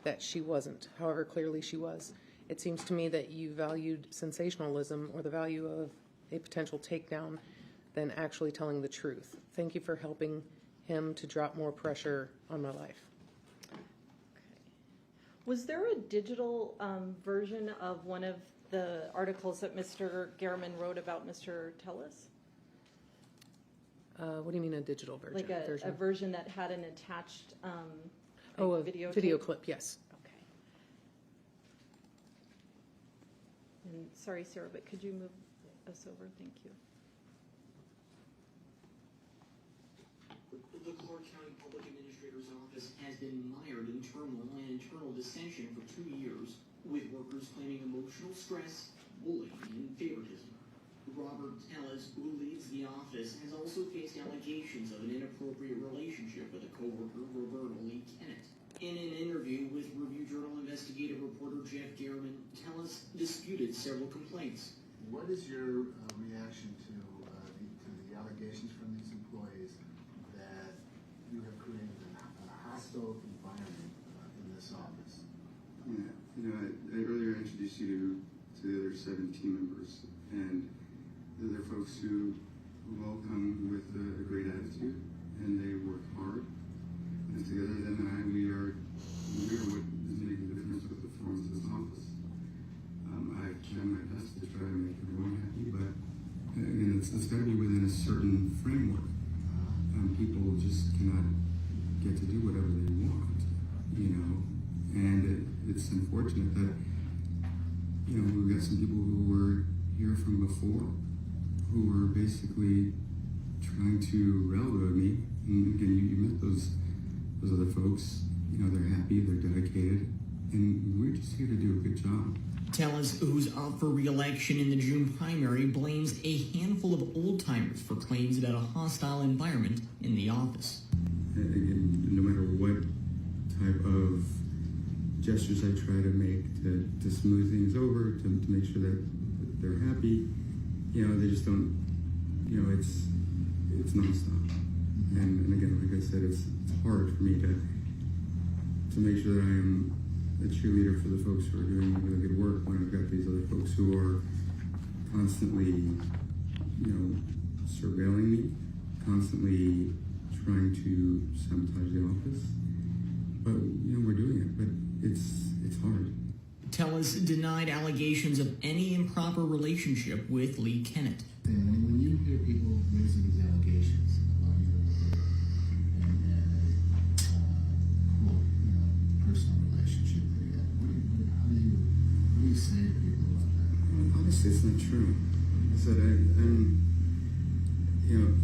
that she wasn't. However, clearly she was. It seems to me that you valued sensationalism or the value of a potential takedown than actually telling the truth. Thank you for helping him to drop more pressure on my life. Was there a digital version of one of the articles that Mr. Gehrman wrote about Mr. Tellis? What do you mean a digital version? Like a version that had an attached a video clip, yes. Okay. And sorry, Sarah, but could you move us over? Thank you. The Clark County Public Administrator's Office has been mired in turmoil and internal dissension for 2 years, with workers claiming emotional stress, bullying, and favoritism. Robert Tellis, who leads the office, has also faced allegations of an inappropriate relationship with a coworker, Roberta Lee Kennett. In an interview with Review Journal investigative reporter Jeff Gehrman, Tellis disputed several complaints. What is your reaction to the allegations from these employees that you have created a hostile environment in this office? Yeah, I earlier introduced you to the other 7 team members, and they're folks who all come with a great attitude, and they work hard. And together, them and I, we are what is making the difference with the performance of this office. I've done my best to try to make everyone happy, but again, it's got to be within a certain framework. People just cannot get to do whatever they want, and it's unfortunate that, we've got some people who were here from before who were basically trying to railroad me. And again, you met those other folks. They're happy, they're dedicated, and we're just here to do a good job. Tellis, who's up for re-election in the June primary, blames a handful of old-timers for claims about a hostile environment in the office. Again, no matter what type of gestures I try to make to smooth things over, to make sure that they're happy, they just don't, it's nonstop. And again, like I said, it's hard for me to make sure that I am a cheerleader for the folks who are doing really good work when I've got these other folks who are constantly, surveilling me, constantly trying to sabotage the office. But, we're doing it, but it's hard. Tellis denied allegations of any improper relationship with Lee Kennett. And when you hear people raising these allegations about your personal relationship that you have, what do you say to people about that? Well, obviously, it's not true. Like I said,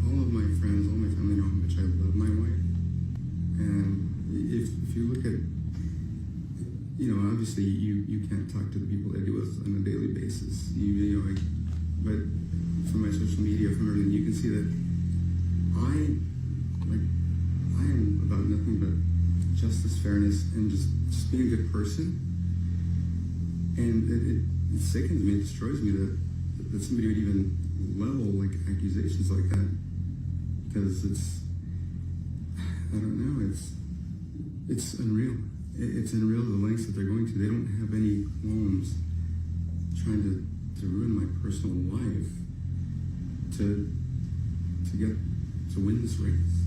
all of my friends, all my family know how much I love my wife. And if you look at, obviously you can't talk to the people that do us on a daily basis. But from my social media, from everything, you can see that I am about nothing but justice, fairness, and just being a good person. And it sickens me, it destroys me that somebody would even level like accusations like that, because I don't know, it's unreal. It's unreal the lengths that they're going to. They don't have any qualms trying to ruin my personal life to win this race.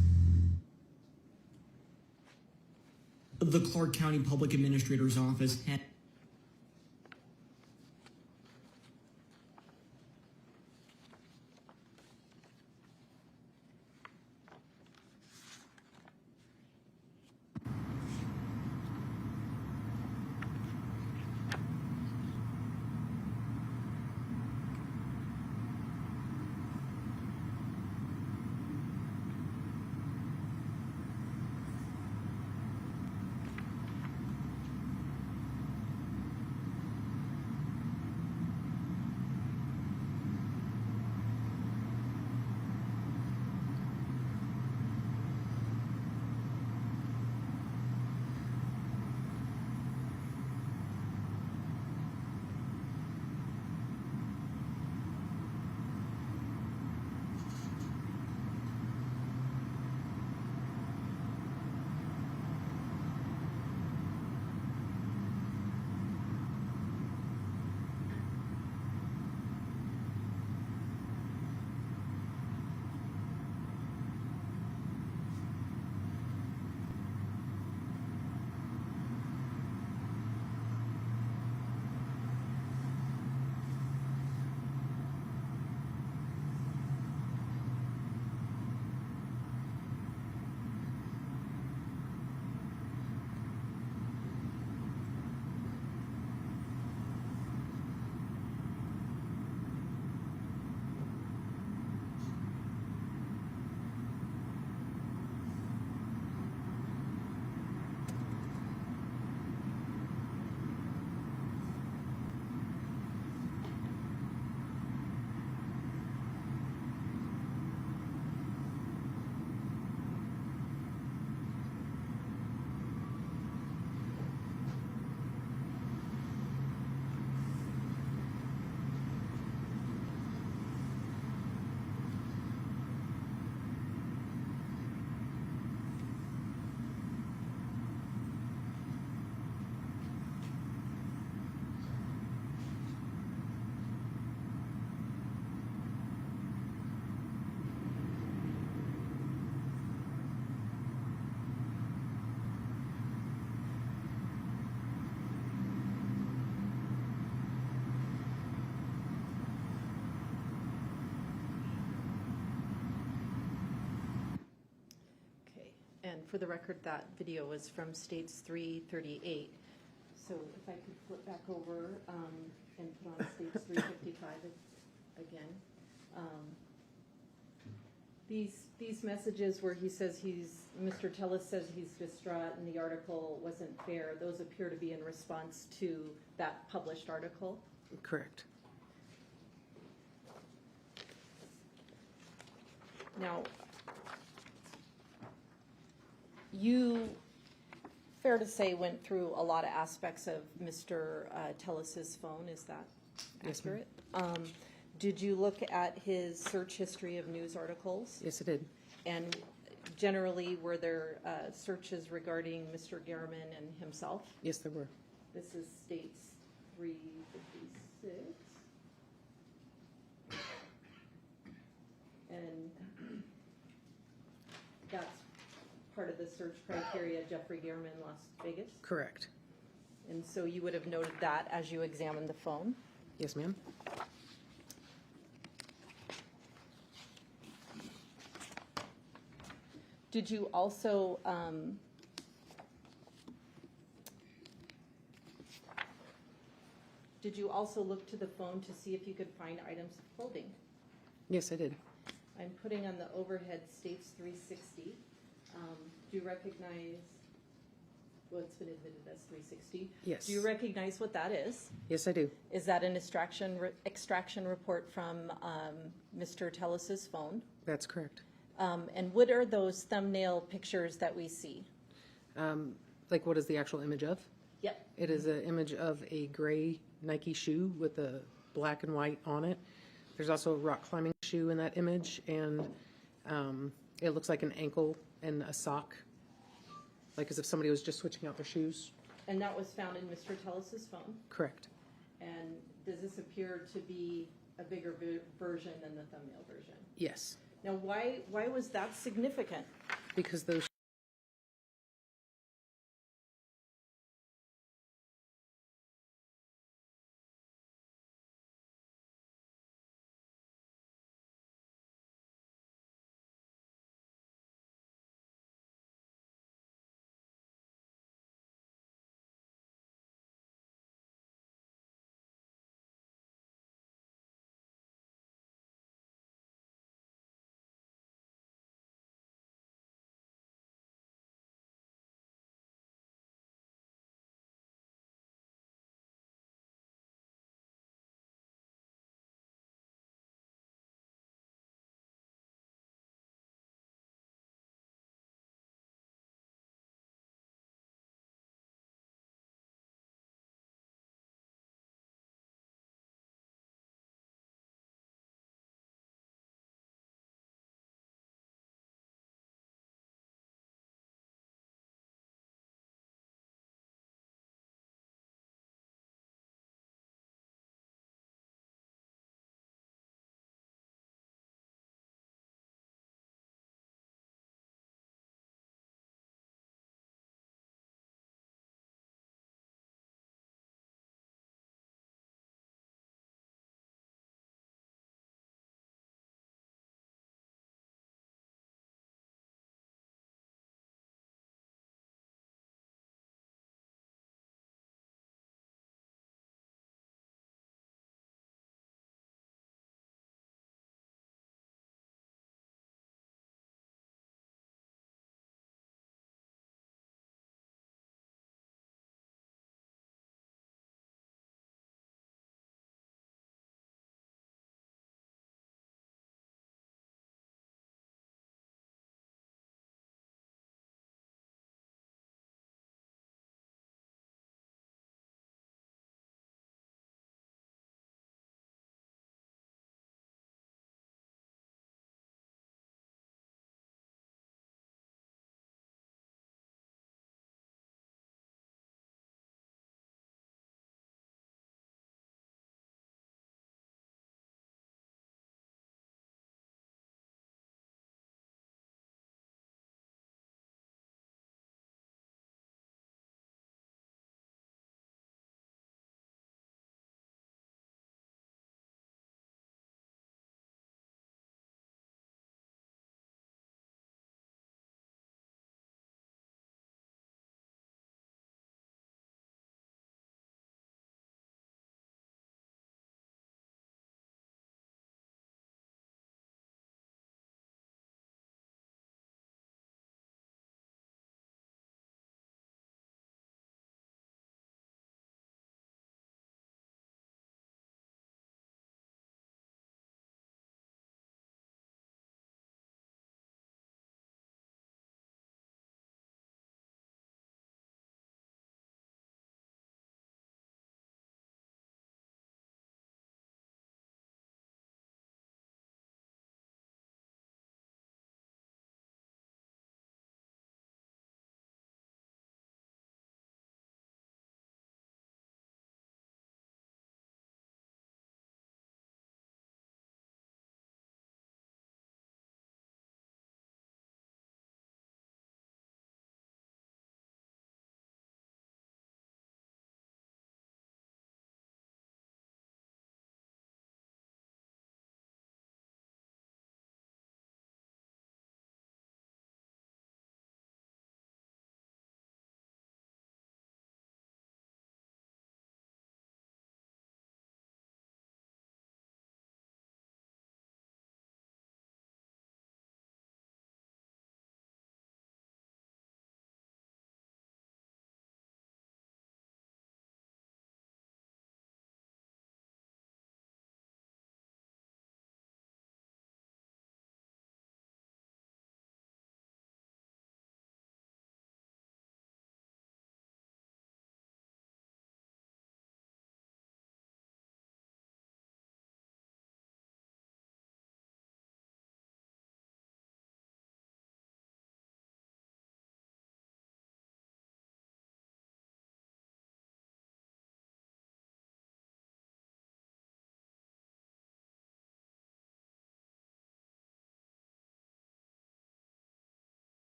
The Clark County Public Administrator's Office had And for the record, that video was from States 338. So if I could flip back over and put on States 355 again. These messages where he says Mr. Tellis says he's distraught and the article wasn't fair, those appear to be in response to that published article? Correct. Now, you, fair to say, went through a lot of aspects of Mr. Tellis's phone. Is that accurate? Did you look at his search history of news articles? Yes, I did. And generally, were there searches regarding Mr. Gehrman and himself? Yes, there were. This is States 356. And that's part of the search criteria, Jeffrey Gehrman, Las Vegas? Correct. And so you would have noted that as you examined the phone? Yes, ma'am. Did you also look to the phone to see if you could find items of clothing? Yes, I did. I'm putting on the overhead States 360. Do you recognize what's been admitted as 360. Yes. Do you recognize what that is? Yes, I do. Is that an extraction report from Mr. Tellus's phone? That's correct. And what are those thumbnail pictures that we see? Like, what is the actual image of? Yep. It is an image of a gray Nike shoe with a black and white on it. There's also a rock climbing shoe in that image, and it looks like an ankle and a sock, like as if somebody was just switching out their shoes. And that was found in Mr. Tellus's phone? Correct. And does this appear to be a bigger version than the thumbnail version? Yes, Now, why was that significant? because those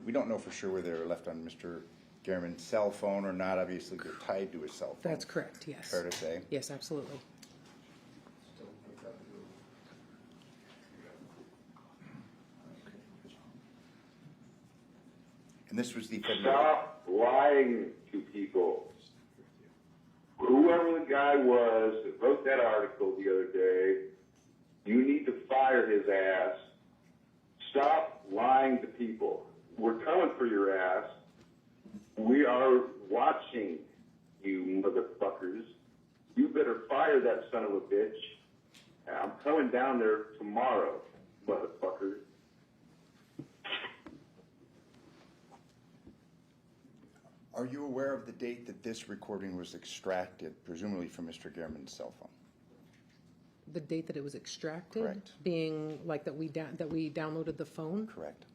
We don't know for sure whether they're left on Mr. Gehrman's cell phone or not. Obviously, they're tied to his cell phone. That's correct, yes. Fair to say? Yes, absolutely. And this was the February. Stop lying to people. Whoever the guy was that wrote that article the other day, you need to fire his ass. Stop lying to people. We're coming for your ass. We are watching you motherfuckers. You better fire that son of a bitch. I'm coming down there tomorrow, motherfuckers. Are you aware of the date that this recording was extracted, presumably from Mr. Gehrman's cell phone? The date that it was extracted? Correct. Being like that we downloaded the phone? Correct.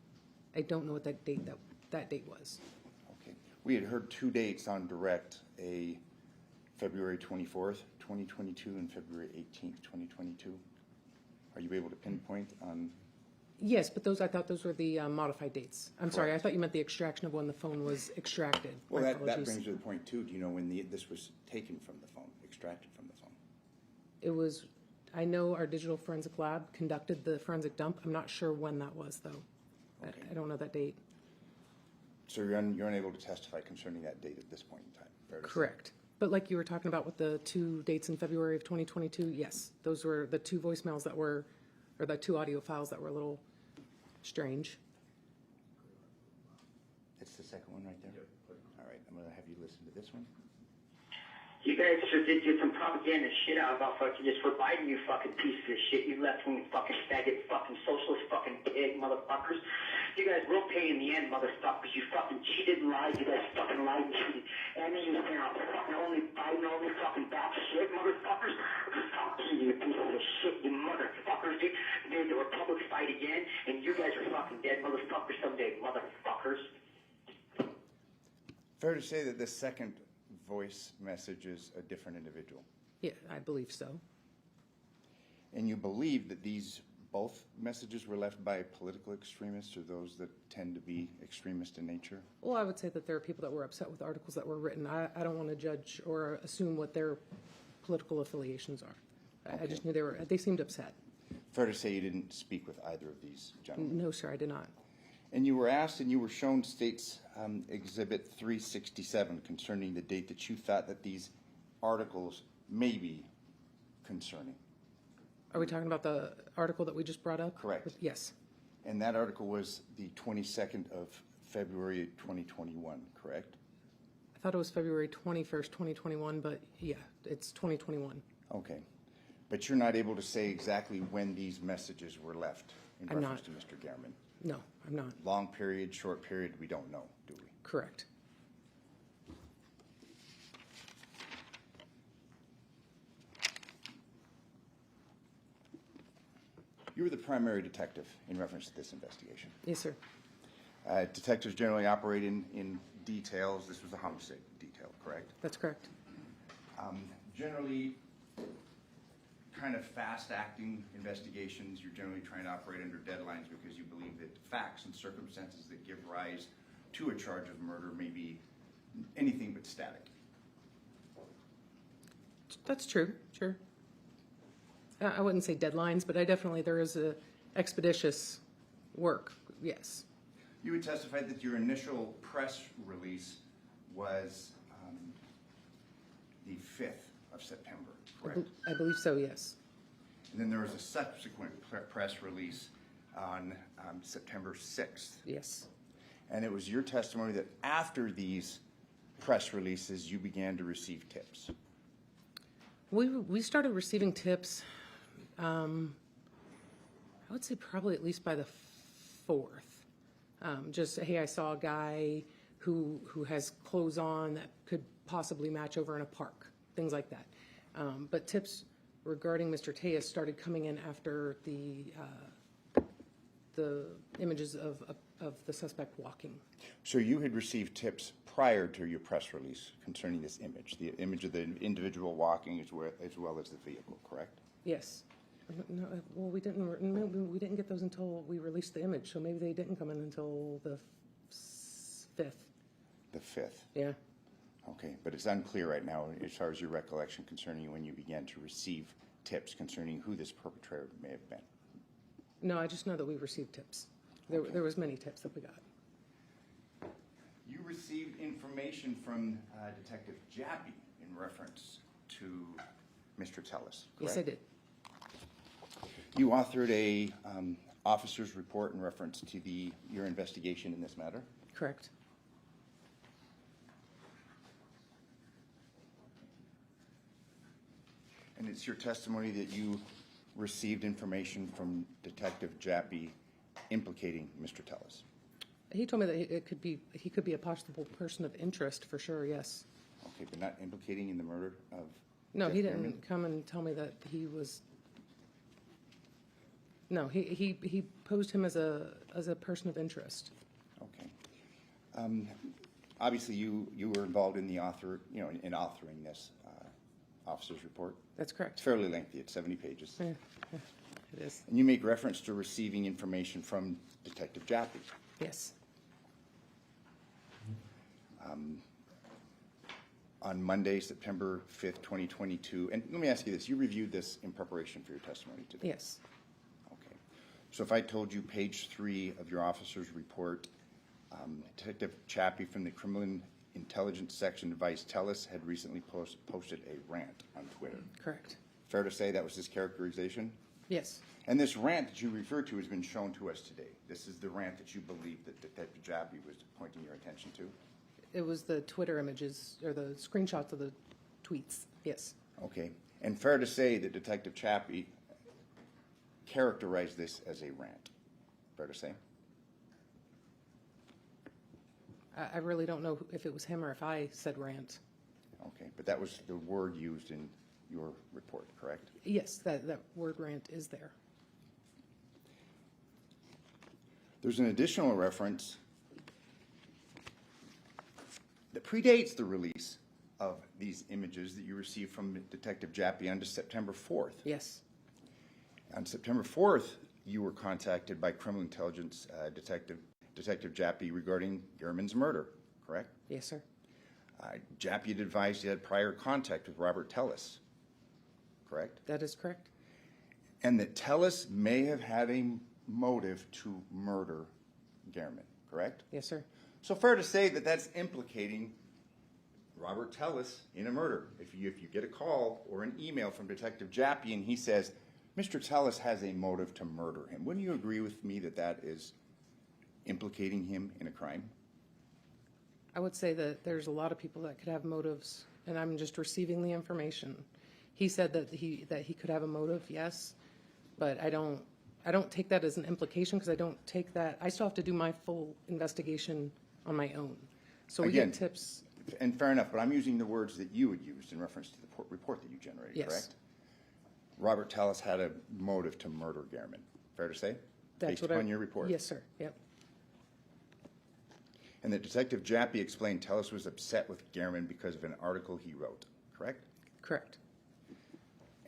I don't know what that date was. Okay. We had heard two dates on direct, a February 24th, 2022 and February 18th, 2022. Are you able to pinpoint on? Yes, but I thought those were the modified dates. I'm sorry, I Correct. thought you meant the extraction of when the phone was extracted. Well, My that apologies. brings to the point too. Do you know when this was taken from the phone, extracted from the phone? It was, I know our digital forensic lab conducted the forensic dump. I'm not sure when that was, though. Okay. I don't know that date. So you're unable to testify concerning that date at this point in time? Fair to say? Correct. But like you were talking about with the two dates in February of 2022, yes, those were the two voicemails that were, or the two audio files that were a little strange. It's the second one right there? All right, I'm going to have you listen to this one. You guys just did some propaganda shit out about fucking just for Biden, you fucking pieces of shit. You left-wing fucking faggot, fucking socialist fucking pig motherfuckers. You guys will pay in the end, motherfuckers. You fucking cheated and lied. You guys fucking lied and cheated. And then you went out fucking only Biden, only fucking back shit, motherfuckers. Fuck you, pieces of shit, you motherfuckers. You made the Republic fight again, and you guys are fucking dead motherfuckers someday, motherfuckers. Fair to say that this second voice message is a different individual. Yeah, I believe so. And you believe that these both messages were left by political extremists or those that tend to be extremist in nature? Well, I would say that there are people that were upset with articles that were written. I don't want to judge or assume what their political affiliations are. Okay. I just knew they seemed upset. Fair to say you didn't speak with either of these gentlemen? No, sir, I did not. And you were asked and you were shown States Exhibit 367 concerning the date that you thought that these articles may be concerning. Are we talking about the article that we just brought up? Correct. Yes. And that article was the 22nd of February 2021, correct? I thought it was February 21st, 2021, but yeah, it's 2021. Okay. But you're not able to say exactly when these messages were left in I'm reference not. to Mr. Gehrman? No, I'm not. Long period, short period, we don't know, do we? Correct. You were the primary detective in reference to this investigation. Yes, sir. Detectives generally operate in details. This was a homicide detail, correct? That's correct. Generally, kind of fast-acting investigations, you're generally trying to operate under deadlines because you believe that facts and circumstances that give rise to a charge of murder may be anything but static. That's true, sure. I wouldn't say deadlines, but there is a expeditious work, yes. You would testify that your initial press release was the 5th of September, correct? I believe so, yes. And then there was a subsequent press release on September 6th. Yes. And it was your testimony that after these press releases, you began to receive tips. We started receiving tips, I would say probably at least by the 4th. Just, hey, I saw a guy who has clothes on that could possibly match over in a park, things like that. But tips regarding Mr. Tejas started coming in after the images of the suspect walking. So you had received tips prior to your press release concerning this image, the image of the individual walking as well as the vehicle, correct? Yes. No, well, we didn't get those until we released the image, so maybe they didn't come in until the 5th. The 5th. Yeah. Okay, but it's unclear right now as far as your recollection concerning when you began to receive tips concerning who this perpetrator may have been. No, I just know that we received tips. There was many tips that we got. You received information from Detective Jappy in reference to Mr. Tellis, correct? Yes, I did. You authored a officer's report in reference to your investigation in this matter? Correct. And it's your testimony that you received information from Detective Jappy implicating Mr. Tellis? He told me that he could be a possible person of interest for sure, yes. Okay, but not implicating in the murder of No, Jeff he Bierman? didn't come and tell me that he was. No, he posed him as a person of interest. Okay. Obviously, you were involved in the in authoring this officer's report. That's correct. It's fairly lengthy. It's 70 pages. Yeah, it is. And you make reference to receiving information from Detective Jappy. Yes. On Monday, September 5th, 2022. And let me ask you this. You reviewed this in preparation for your testimony today? Yes. Okay. So if I told you page 3 of your officer's report, Detective Jappy from the Criminal Intelligence Section advised Tellis had recently posted a rant on Twitter. Correct. Fair to say that was his characterization? Yes. And this rant that you refer to has been shown to us today. This is the rant that you believe that Detective Jappy was pointing your attention to? It was the Twitter images or the screenshots of the tweets. Yes. Okay. And fair to say that Detective Jappy characterized this as a rant. Fair to say? I really don't know if it was him or if I said rant. Okay. But that was the word used in your report, correct? Yes, that word rant is there. There's an additional reference that predates the release of these images that you received from Detective Jappy on September 4th. Yes. On September 4th, you were contacted by Criminal Intelligence Detective Jappy regarding Gehrman's murder, correct? Yes, sir. Jappy had advised you had prior contact with Robert Tellis, correct? That is correct. And that Tellis may have had a motive to murder Gehrman, correct? Yes, sir. So fair to say that that's implicating Robert Tellis in a murder. If you get a call or an email from Detective Jappy and he says, Mr. Tellis has a motive to murder him, wouldn't you agree with me that that is implicating him in a crime? I would say that there's a lot of people that could have motives, and I'm just receiving the information. He said that he could have a motive, yes, but I don't take that as an implication because I don't take that. I still have to do my full investigation on my own. So we Again, get tips. And fair enough, but I'm using the words that you had used in reference to the report that you generated, Yes. correct? Robert Tellis had a motive to murder Gehrman. Fair to say? That's Based what upon your report? Yes, sir. Yep. And that Detective Jappy explained Tellis was upset with Gehrman because of an article he wrote, correct? Correct.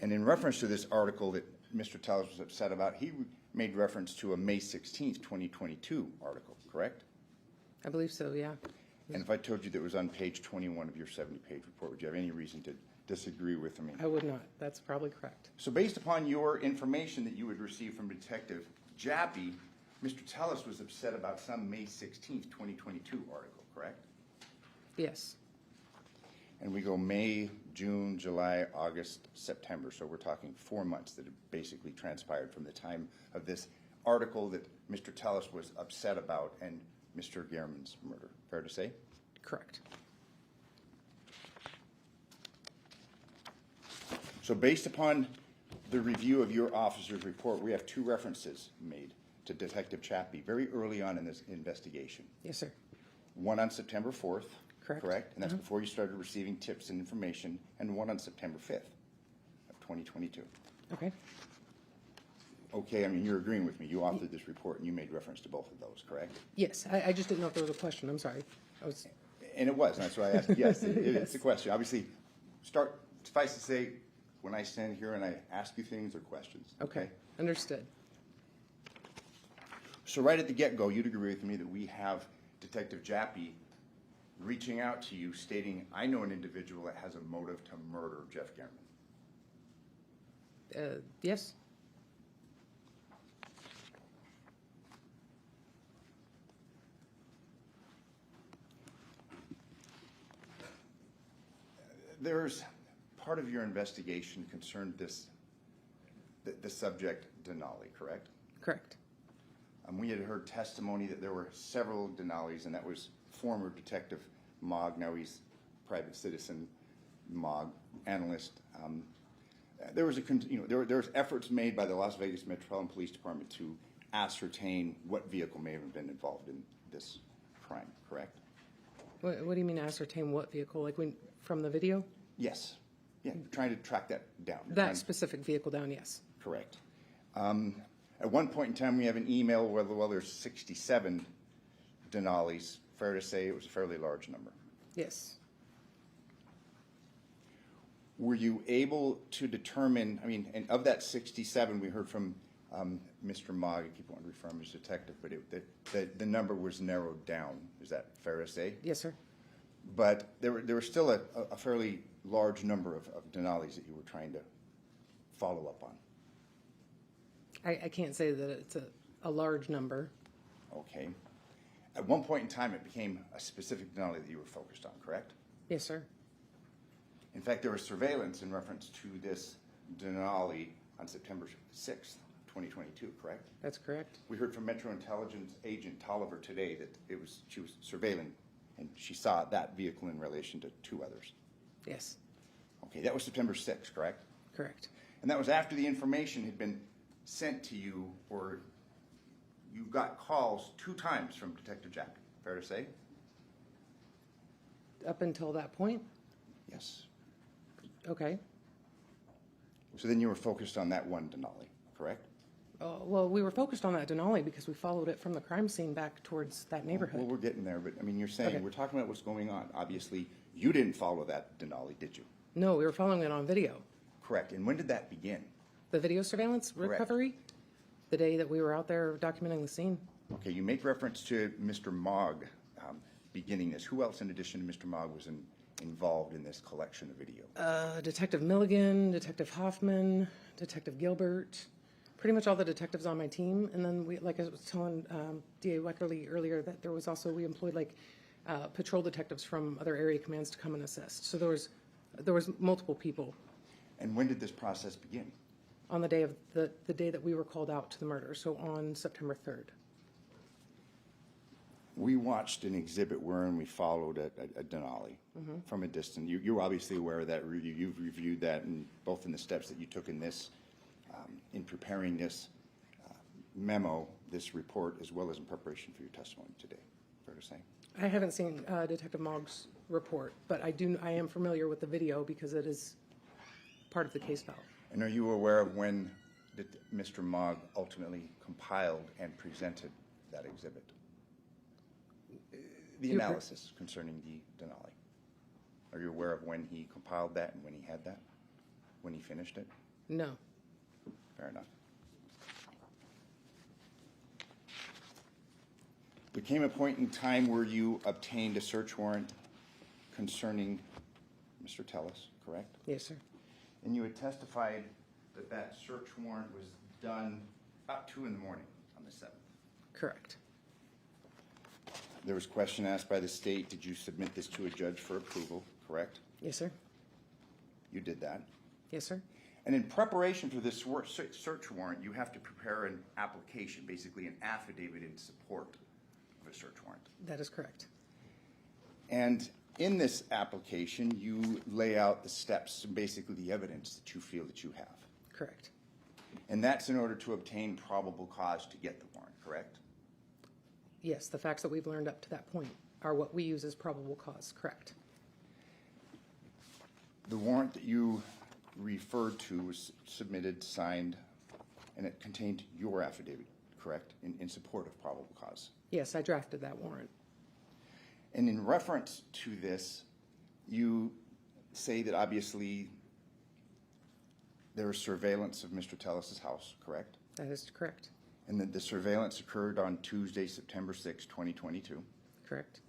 And in reference to this article that Mr. Tellis was upset about, he made reference to a May 16th, 2022 article, correct? I believe so, yeah. And if I told you that it was on page 21 of your 70-page report, would you have any reason to disagree with me? I would not. That's probably correct. So based upon your information that you would receive from Detective Jappy, Mr. Tellis was upset about some May 16th, 2022 article, correct? Yes. And we go May, June, July, August, September. So we're talking 4 months that have basically transpired from the time of this article that Mr. Tellis was upset about and Mr. Gehrman's murder. Fair to say? Correct. So based upon the review of your officer's report, we have 2 references made to Detective Jappy very early on in this investigation. Yes, sir. One on September 4th, Correct. And that's before you started receiving tips and information, and one on September 5th of 2022. Okay. Okay, I mean, you're agreeing with me. You authored this report, and you made reference to both of those, correct? Yes. I just didn't know if there was a question. I'm sorry. And it was, and that's why I asked. Yes, it's a question. Obviously, suffice to say, when I stand here and I ask you things, they're questions. Okay. Understood. So right at the get-go, you'd agree with me that we have Detective Jappy reaching out to you stating, I know an individual that has a motive to murder Jeff German. Yes. There's part of your investigation concerned the subject Denali, correct? Correct. We had heard testimony that there were several Denalis, and that was former Detective Mogg. Now he's private citizen Mogg, analyst. There was there was efforts made by the Las Vegas Metropolitan Police Department to ascertain what vehicle may have been involved in this crime, correct? What do you mean ascertain what vehicle? Like from the video? Yes. Yeah, trying to track that down. That specific vehicle down, yes. Correct. At one point in time, we have an email where, well, there's 67 Denalis. Fair to say it was a fairly large number. Yes. Were you able to determine, and of that 67, we heard from Mr. Mogg, I keep wanting to refer to him as detective, but the number was narrowed down. Is that fair to say? Yes, sir. But there were still a fairly large number of Denalis that you were trying to follow up on. I can't say that it's a large number. Okay. At one point in time, it became a specific Denali that you were focused on, correct? Yes, sir. In fact, there was surveillance in reference to this Denali on September 6th, 2022, correct? That's correct. We heard from Metro Intelligence agent Tolliver today that she was surveilling, and she saw that vehicle in relation to two others. Yes. Okay, that was September 6th, correct? Correct. And that was after the information had been sent to you, or you got calls 2 times from Detective Jack. Fair to say? Up until that point? Yes. Okay. So then you were focused on that one Denali, correct? Well, we were focused on that Denali because we followed it from the crime scene back towards that neighborhood. Well, we're getting there, but you're saying, Okay. we're talking about what's going on. Obviously, you didn't follow that Denali, did you? No, we were following it on video. Correct. And when did that begin? The video surveillance Correct. recovery? The day that we were out there documenting the scene. Okay, you make reference to Mr. Mogg beginning this. Who else in addition to Mr. Mogg was involved in this collection of video? Detective Milligan, Detective Hoffman, Detective Gilbert, pretty much all the detectives on my team. And then we, like I was telling DA Weckerly earlier, that there was also, we employed patrol detectives from other area commands to come and assist. So there was multiple people. And when did this process begin? On the day of the day that we were called out to the murder, so on September 3rd. We watched an exhibit wherein we followed a Denali from a distance. You're obviously aware of that. You've reviewed that, and both in the steps that you took in this, in preparing this memo, this report, as well as in preparation for your testimony today. Fair to say? I haven't seen Detective Mogg's report, but I am familiar with the video because it is part of the case file. And are you aware of when Mr. Mogg ultimately compiled and presented that exhibit? The analysis concerning the Denali. Are you aware of when he compiled that and when he had that? When he finished it? No. Fair enough. There came a point in time where you obtained a search warrant concerning Mr. Tellis, correct? Yes, sir. And you had testified that that search warrant was done about 2 in the morning on the 7th. Correct. There was a question asked by the state, did you submit this to a judge for approval, correct? Yes, sir. You did that. Yes, sir. And in preparation for this search warrant, you have to prepare an application, basically an affidavit in support of a search warrant. That is correct. And in this application, you lay out the steps, basically the evidence that you feel that you have. Correct. And that's in order to obtain probable cause to get the warrant, correct? Yes, the facts that we've learned up to that point are what we use as probable cause. Correct. The warrant that you referred to was submitted, signed, and it contained your affidavit, correct, in support of probable cause. Yes, I drafted that warrant. And in reference to this, you say that obviously there was surveillance of Mr. Tellis' house, correct? That is correct. And that the surveillance occurred on Tuesday, September 6, 2022. Correct.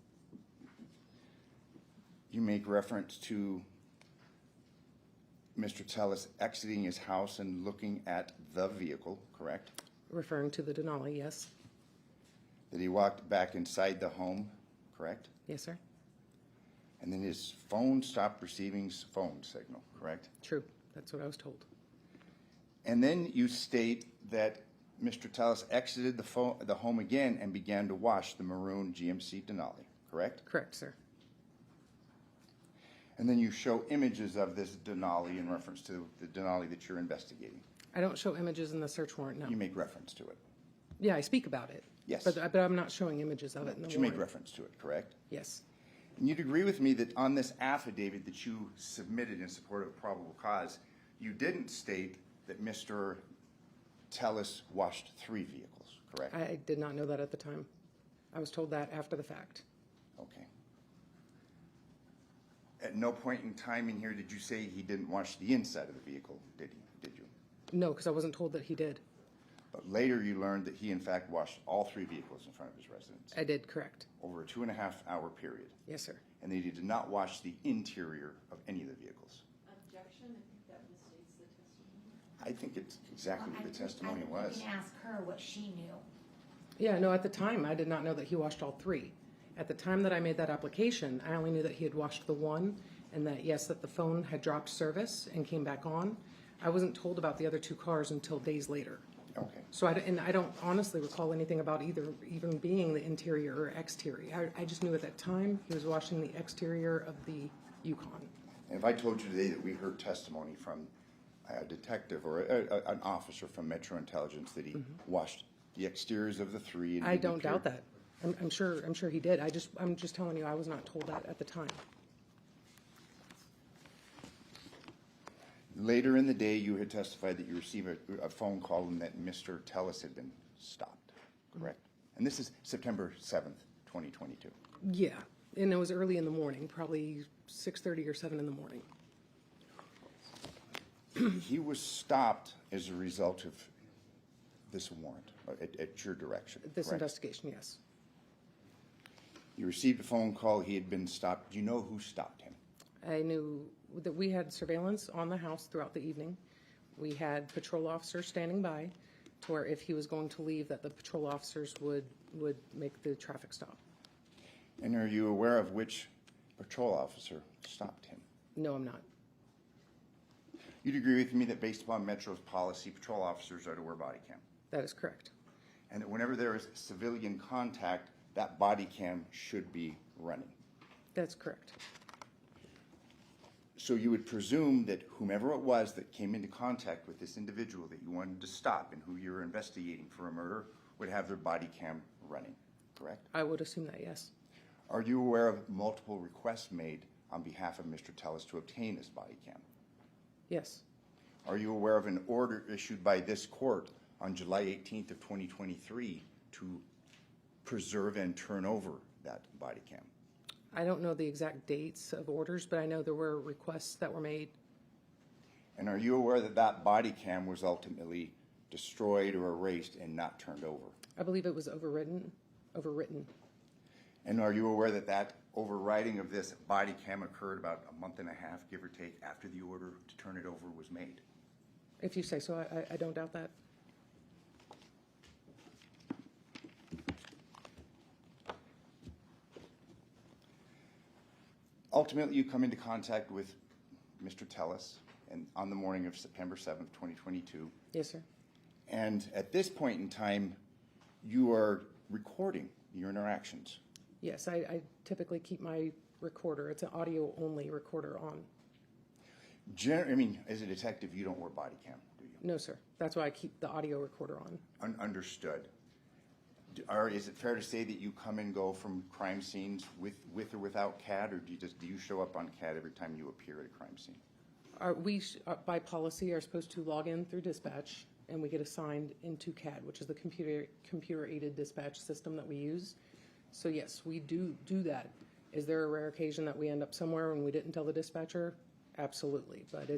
You make reference to Mr. Tellis exiting his house and looking at the vehicle, correct? Referring to the Denali, yes. That he walked back inside the home, correct? Yes, sir. And then his phone stopped receiving phone signal, correct? True. That's what I was told. And then you state that Mr. Tellis exited the home again and began to wash the maroon GMC Denali, correct? Correct, sir. And then you show images of this Denali in reference to the Denali that you're investigating. I don't show images in the search warrant, no. You make reference to it. Yeah, I speak about it. Yes. But I'm not showing images of it in the But you make warrant. reference to it, correct? Yes. And you'd agree with me that on this affidavit that you submitted in support of probable cause, you didn't state that Mr. Tellis washed 3 vehicles, correct? I did not know that at the time. I was told that after the fact. Okay. At no point in time in here did you say he didn't wash the inside of the vehicle, did you? No, because I wasn't told that he did. But later you learned that he in fact washed all 3 vehicles in front of his residence I did, correct. over a 2.5-hour period. Yes, sir. And that he did not wash the interior of any of the vehicles. Objection, I think that misstates the testimony. I think it's exactly what the testimony I was. think we can ask her what she knew. Yeah, no, at the time, I did not know that he washed all 3. At the time that I made that application, I only knew that he had washed the one, and that, yes, that the phone had dropped service and came back on. I wasn't told about the other 2 cars until days later. Okay. So I don't honestly recall anything about either even being the interior or exterior. I just knew at that time he was washing the exterior of the Yukon. And if I told you today that we heard testimony from a detective or an officer from Metro Intelligence that he washed the exteriors of the 3. And I didn't don't appear- doubt that. I'm sure he did. I'm just telling you I was not told that at the time. Later in the day, you had testified that you received a phone call and that Mr. Tellis had been stopped, correct? And this is September 7th, 2022. Yeah, and it was early in the morning, probably 6:30 or 7 in the morning. He was stopped as a result of this warrant at your direction, This correct? investigation, yes. You received a phone call, he had been stopped. Do you know who stopped him? I knew that we had surveillance on the house throughout the evening. We had patrol officers standing by to where if he was going to leave, that the patrol officers would make the traffic stop. And are you aware of which patrol officer stopped him? No, I'm not. You'd agree with me that based upon Metro's policy, patrol officers are to wear body cam? That is correct. And that whenever there is civilian contact, that body cam should be running. That's correct. So you would presume that whomever it was that came into contact with this individual that you wanted to stop and who you were investigating for a murder would have their body cam running, correct? I would assume that, yes. Are you aware of multiple requests made on behalf of Mr. Tellis to obtain his body cam? Yes. Are you aware of an order issued by this court on July 18th of 2023 to preserve and turn over that body cam? I don't know the exact dates of orders, but I know there were requests that were made. And are you aware that that body cam was ultimately destroyed or erased and not turned over? I believe it was overwritten. And are you aware that that overriding of this body cam occurred about a month and a half, give or take, after the order to turn it over was made? If you say so, I don't doubt that. Ultimately, you come into contact with Mr. Tellis and on the morning of September 7th, 2022. Yes, sir. And at this point in time, you are recording your interactions. Yes, I typically keep my recorder. It's an audio-only recorder on. As a detective, you don't wear body cam, do you? No, sir. That's why I keep the audio recorder on. Understood. Is it fair to say that you come and go from crime scenes with or without CAD, or do you show up on CAD every time you appear at a crime scene? We, by policy, are supposed to log in through dispatch, and we get assigned into CAD, which is the computer-aided dispatch system that we use. So yes, we do that. Is there a rare occasion that we end up somewhere and we didn't tell the dispatcher? Absolutely, but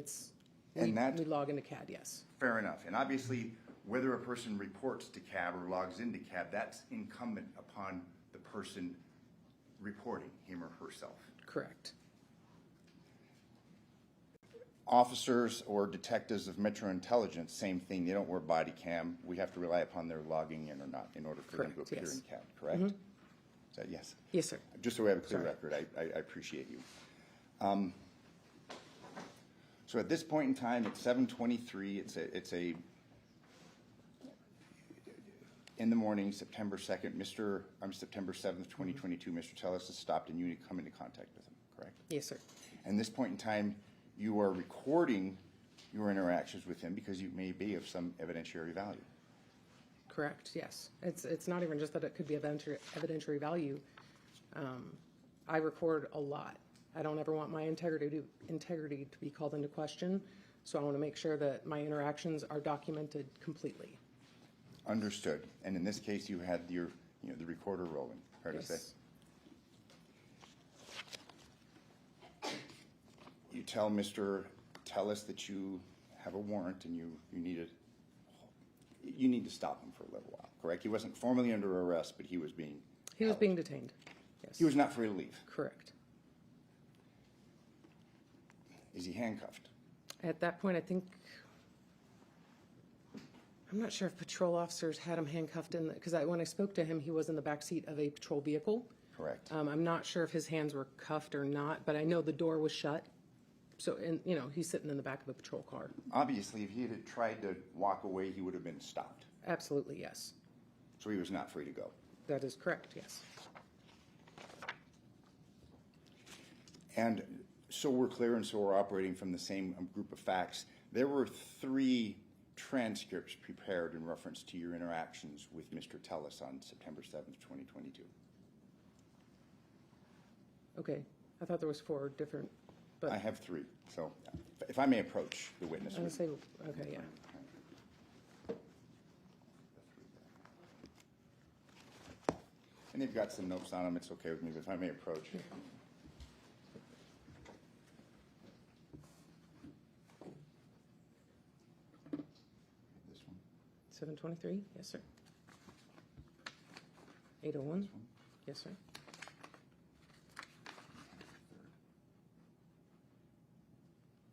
we log into CAD, yes. Fair enough. And obviously, whether a person reports to CAB or logs into CAB, that's incumbent upon the person reporting, him or herself. Correct. Officers or detectives of Metro Intelligence, same thing. They don't wear body cam. We have to rely upon their logging in or not in order for them to Correct, appear yes. in CAD, correct? Mhm. Is that yes? Yes, sir. Just so we have a clear Sorry. record, I appreciate you. So at this point in time, it's 7:23. It's a in the morning, September 2nd, September 7th, 2022. Mr. Tellis has stopped, and you need to come into contact with him, correct? Yes, sir. And this point in time, you are recording your interactions with him because you may be of some evidentiary value. Correct, yes. It's not even just that it could be evidentiary value. I record a lot. I don't ever want my integrity to be called into question, so I want to make sure that my interactions are documented completely. Understood. And in this case, you had the recorder rolling, fair to say? Yes. You tell Mr. Tellis that you have a warrant and you need to stop him for a little while, correct? He wasn't formally under arrest, but he was being detained. Yes. He was not free to leave. Correct. Is he handcuffed? At that point, I think, I'm not sure if patrol officers had him handcuffed because when I spoke to him, he was in the back seat of a patrol vehicle. Correct. I'm not sure if his hands were cuffed or not, but I know the door was shut. So, and he's sitting in the back of a patrol car. Obviously, if he had tried to walk away, he would have been stopped. Absolutely, yes. So he was not free to go. That is correct, yes. And so we're clear and so we're operating from the same group of facts. There were 3 transcripts prepared in reference to your interactions with Mr. Tellis on September 7th, 2022. Okay. I thought there was 4 different, but. I have 3. So if I may approach the witness. I would say, okay, yeah. And they've got some notes on them. It's okay with me, but if I may approach. Yeah. This one. 723, yes, sir. 801, yes, sir.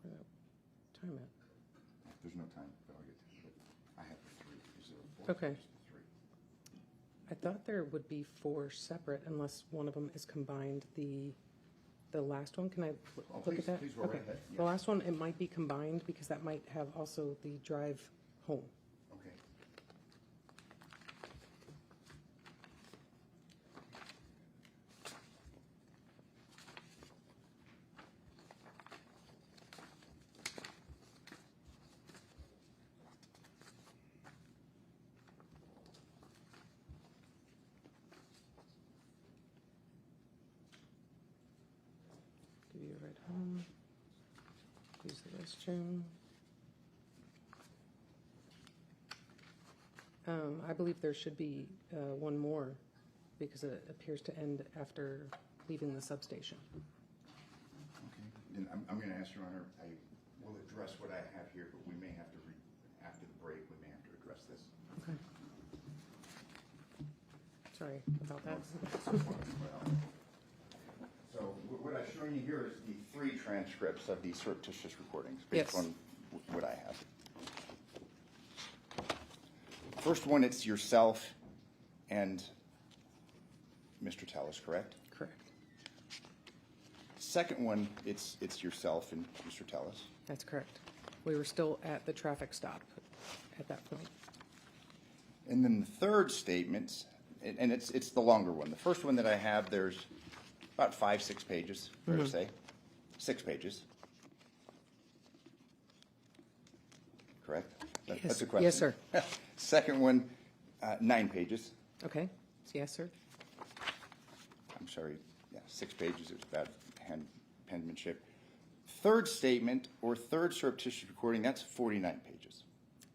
Where's that time at? There's no time, but I'll get to it. I have 3. Is there a 4? Okay. Just the 3. I thought there would be 4 separate unless one of them is combined. The last one, can I look at that? Please go right ahead. The last one, it might be combined because that might have also the drive home. Okay. Give you a ride home. Use the restroom. I believe there should be one more because it appears to end after leaving the substation. Okay. Then I'm going to ask Your Honor, I will address what I have here, but we may have to, after the break, we may have to address this. Okay. Sorry about that. So what I've shown you here is the 3 transcripts of these surreptitious recordings Yes. based on what I have. First one, it's yourself and Mr. Tellis, correct? Correct. Second one, it's yourself and Mr. Tellis. That's correct. We were still at the traffic stop at that point. And then the third statement, and it's the longer one. The first one that I have, there's about 5-6 pages, fair to say. 6 pages. Correct? That's a question. Yes, sir. Second one, 9 pages. Okay. Yes, sir. I'm sorry, 6 pages. It was bad penmanship. Third statement or third surreptitious recording, that's 49 pages.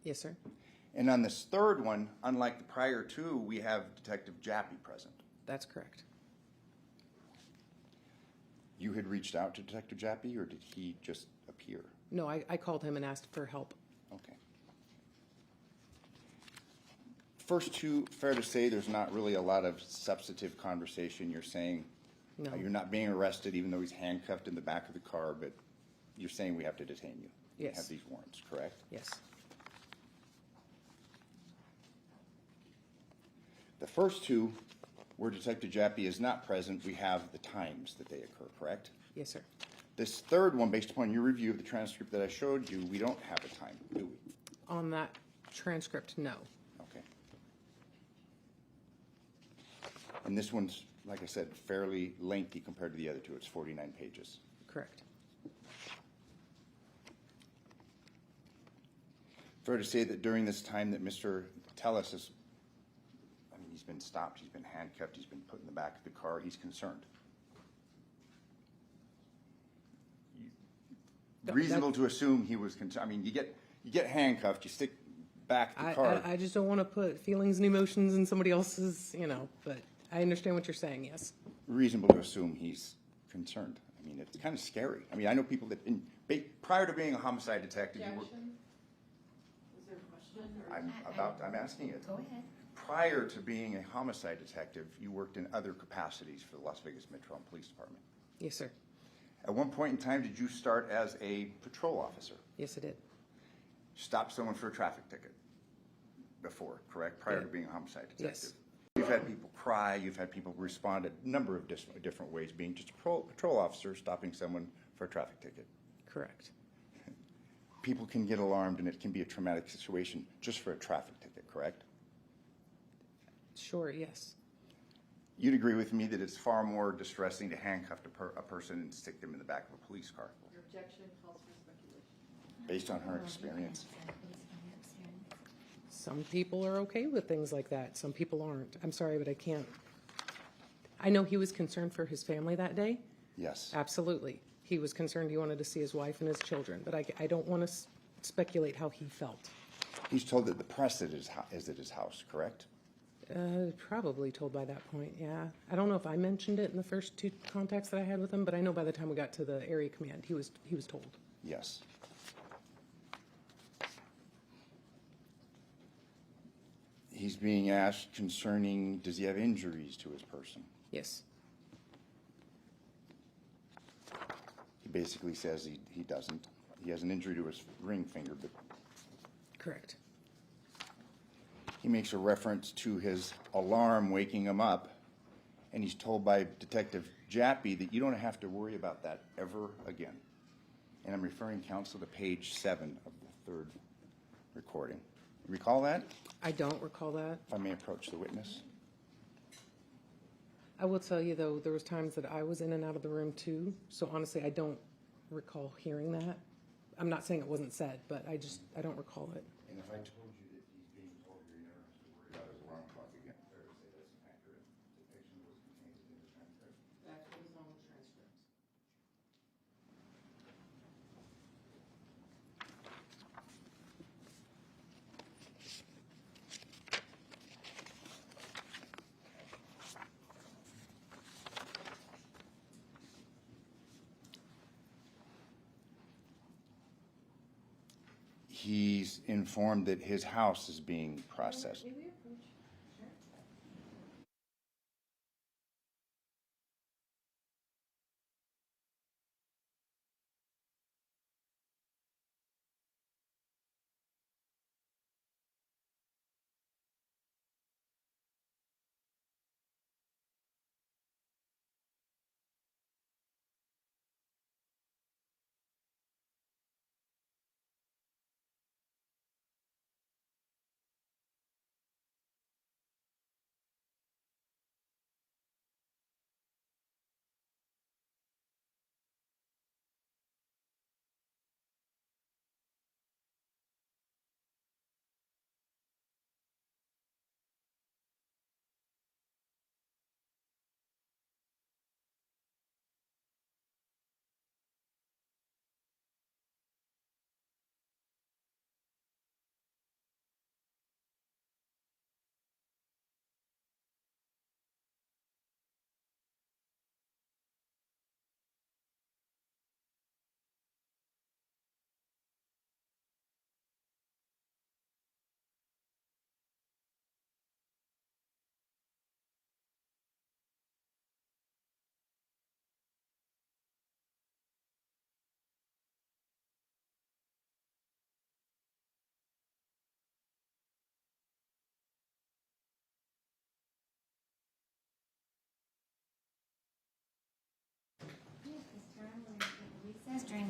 Yes, sir. And on this third one, unlike the prior 2, we have Detective Jappy present. That's correct. You had reached out to Detective Jappy, or did he just appear? No, I called him and asked for help. Okay. First 2, fair to say there's not really a lot of substantive conversation. You're saying Now, No. you're not being arrested even though he's handcuffed in the back of the car, but you're saying we have to detain you. You Yes. have these warrants, correct? Yes. The first two, where Detective Jappy is not present, we have the times that they occur, correct? Yes, sir. This third one, based upon your review of the transcript that I showed you, we don't have a time, do we? On that transcript, no. Okay. And this one's, like I said, fairly lengthy compared to the other two. It's 49 pages. Correct. Fair to say that during this time that Mr. Tellis is, I mean, he's been stopped, he's been handcuffed, he's been put in the back of the car, he's concerned. Reasonable to assume he was concerned. I mean, you get handcuffed, you stick back the car. I just don't want to put feelings and emotions in somebody else's, but I understand what you're saying, yes. Reasonable to assume he's concerned. I mean, it's kind of scary. I mean, I know people that, prior to being a homicide detective, you were. Is there a question? I'm asking it. Go ahead. Prior to being a homicide detective, you worked in other capacities for the Las Vegas Metropolitan Police Department. Yes, sir. At one point in time, did you start as a patrol officer? Yes, I did. Stopped someone for a traffic ticket before, correct? Prior to Yeah. being a homicide detective. Yes. You've had people cry, you've had people respond a number of different ways, being just a patrol officer stopping someone for a traffic ticket. Correct. People can get alarmed and it can be a traumatic situation just for a traffic ticket, correct? Sure, yes. You'd agree with me that it's far more distressing to handcuff a person and stick them in the back of a police car, Your objection calls for speculation. based on her experience. Some people are okay with things like that. Some people aren't. I'm sorry, but I can't. I know he was concerned for his family that day. Yes. Absolutely. He was concerned. He wanted to see his wife and his children. But I don't want to speculate how he felt. He's told that the press is at his house, correct? Probably told by that point, yeah. I don't know if I mentioned it in the first two contacts that I had with him, but I know by the time we got to the area command, he was told. Yes. He's being asked concerning, does he have injuries to his person? Yes. He basically says he doesn't. He has an injury to his ring finger, but Correct. he makes a reference to his alarm waking him up, and he's told by Detective Jappy that you don't have to worry about that ever again. And I'm referring, counsel, to page 7 of the third recording. Recall that? I don't recall that. If I may approach the witness. I will tell you, though, there was times that I was in and out of the room, too. So honestly, I don't recall hearing that. I'm not saying it wasn't said, but I don't recall it. And if I told you that he's being told here, you never have to worry about his alarm clock again. Fair to say that's an accurate depiction of what's contained within the transcript. That's what is on the transcript. He's informed that his house is being processed.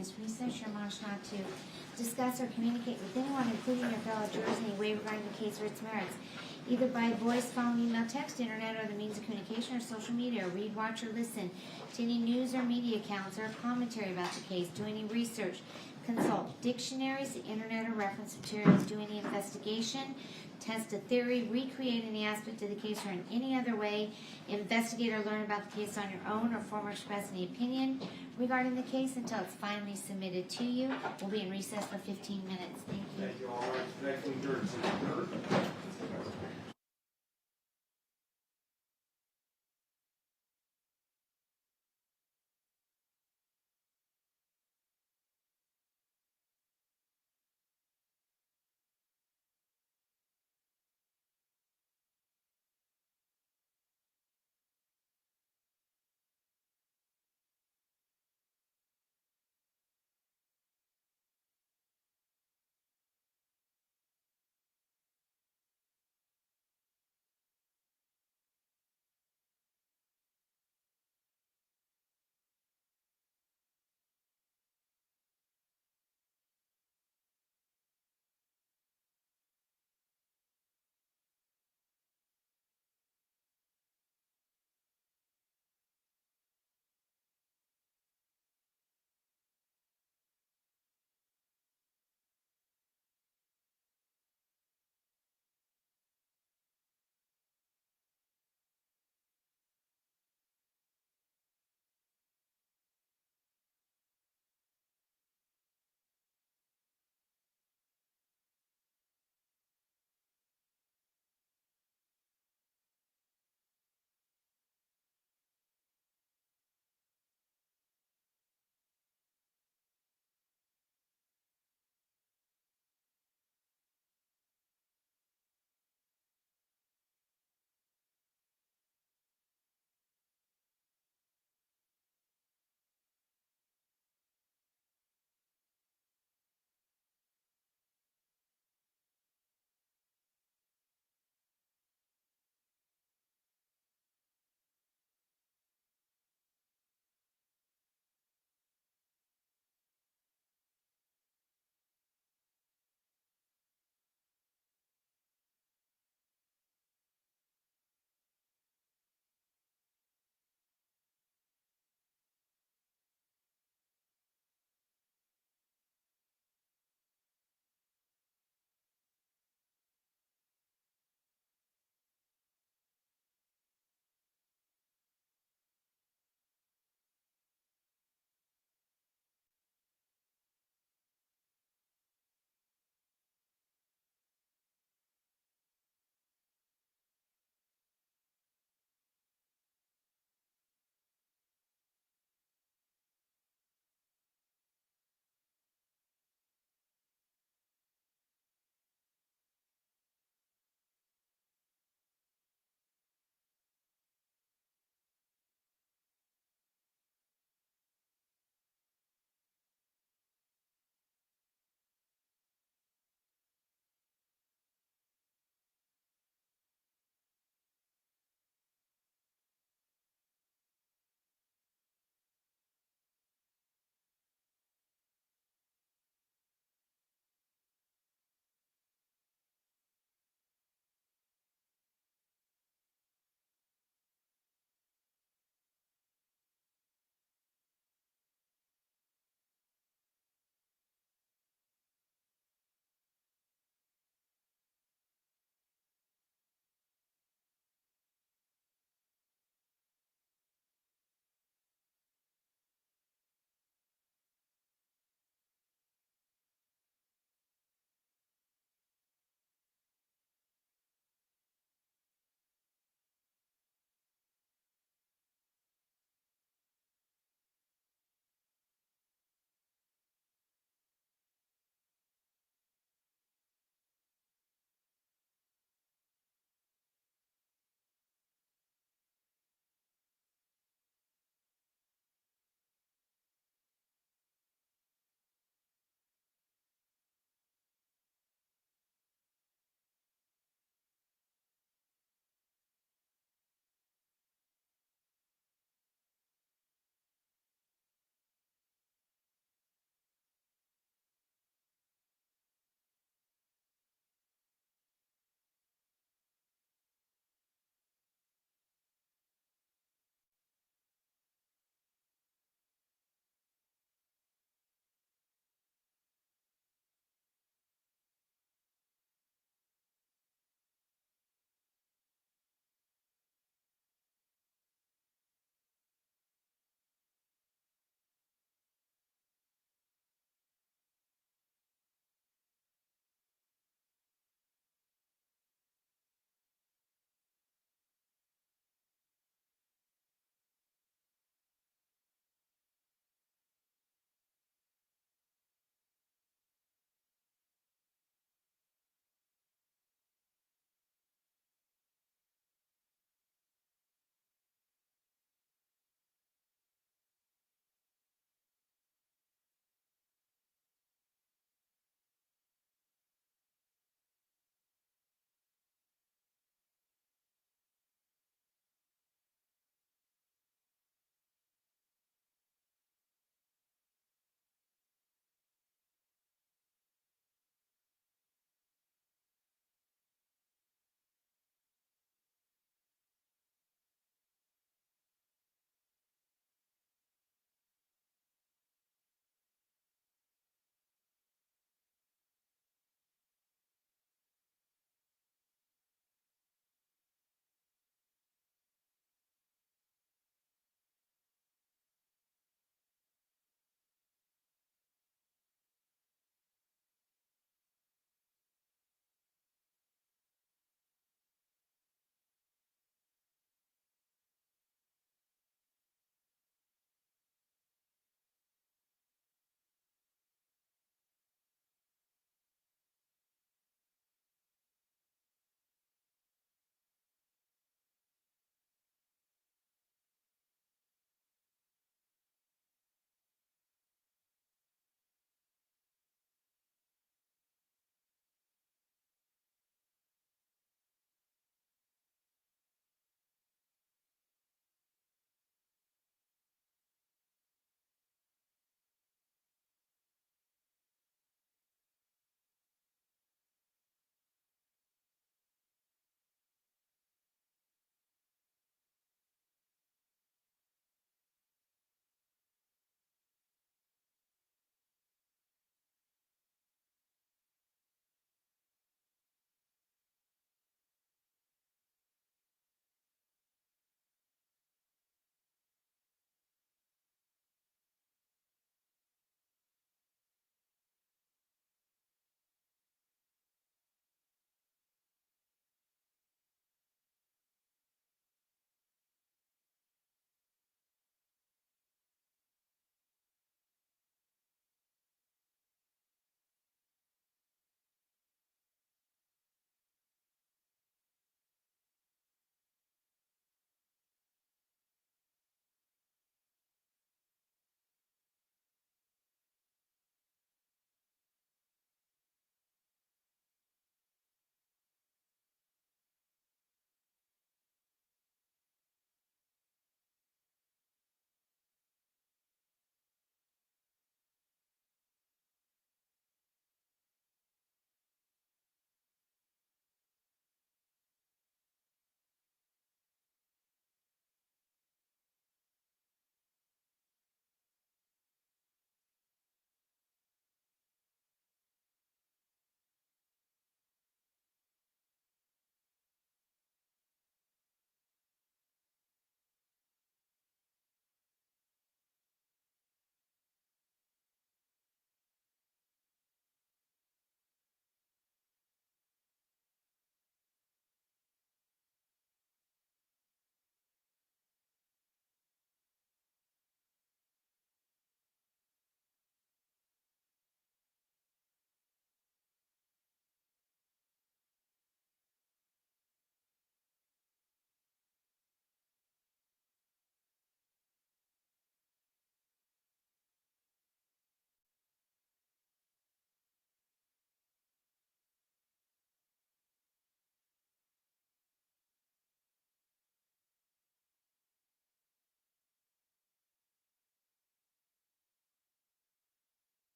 this recess, you're admonished not to discuss or communicate with anyone, including your fellow jurors, in any way regarding the case or its merits, either by voice, phone, email, text, internet, or the means of communication or social media, or read, watch, or listen to any news or media accounts or commentary about the case, do any research, consult dictionaries, the internet, or reference materials, do any investigation, test a theory, recreate any aspect of the case, or in any other way investigate or learn about the case on your own, or form or express any opinion regarding the case until it's finally submitted to you. We'll be in recess for 15 minutes. Thank you. Thank you all. Next adjourned.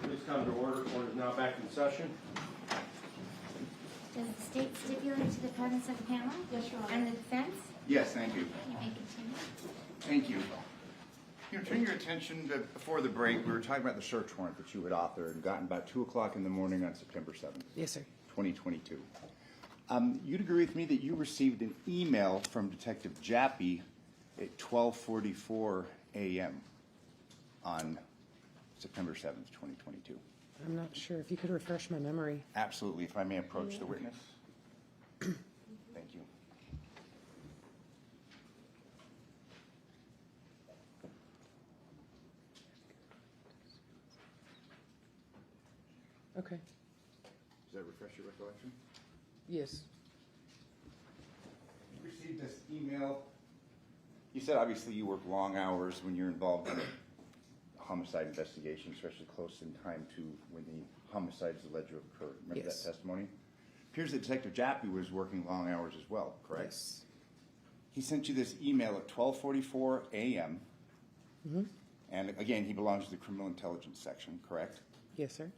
Please come to order. Court is now back in session. Does the state stipulate to the presence of the panel? Yes, Your Honor. And the defense? Yes, thank you. You may continue. Thank you. You know, turn your attention to, before the break, we were talking about the search warrant that you had authored and gotten about 2 o'clock in the morning on September 7th. Yes, sir. 2022. You'd agree with me that you received an email from Detective Jappy at 12:44 a.m. on September 7th, 2022. I'm not sure if you could refresh my memory. Absolutely. If I may approach the witness. Thank you. Okay. Does that refresh your recollection? Yes. You received this email. You said obviously you work long hours when you're involved in a homicide investigation, especially close in time to when the homicide is alleged to have occurred. Remember Yes. that testimony? Appears that Detective Jappy was working long hours as well, correct? Yes. He sent you this email at 12:44 a.m. Mm-hmm. And again, he belongs to the criminal intelligence section, correct? Yes, sir.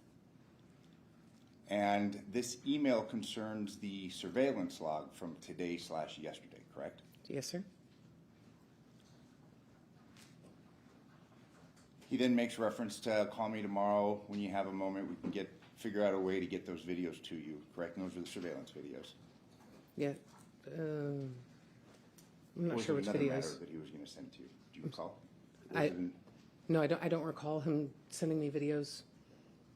And this email concerns the surveillance log from today/yesterday, correct? Yes, sir. He then makes reference to call me tomorrow when you have a moment. We can figure out a way to get those videos to you, correct? And those are the surveillance videos. Yeah. I'm Or not was sure it which another matter videos. that he was going to send to you? Do you recall? No, I don't recall him sending me videos.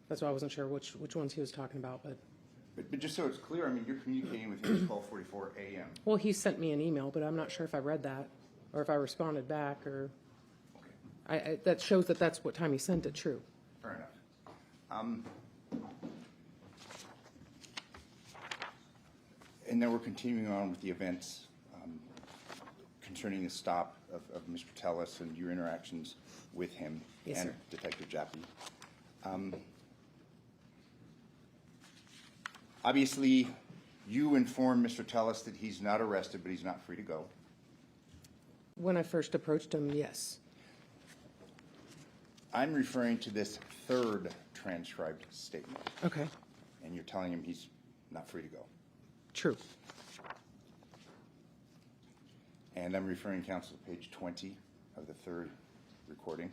That's why I wasn't sure which ones he was talking about. But just so it's clear, I mean, you're communicating with him at 12:44 a.m. Well, he sent me an email, but I'm not sure if I read that or if I responded back or. That shows that that's what time he sent it. True. Fair enough. And then we're continuing on with the events concerning the stop of Mr. Tellis and your interactions with him Yes, and sir. Detective Jappy. Obviously, you informed Mr. Tellis that he's not arrested, but he's not free to go. When I first approached him, yes. I'm referring to this third transcribed statement. Okay. And you're telling him he's not free to go. True. And I'm referring, counsel, to page 20 of the third recording.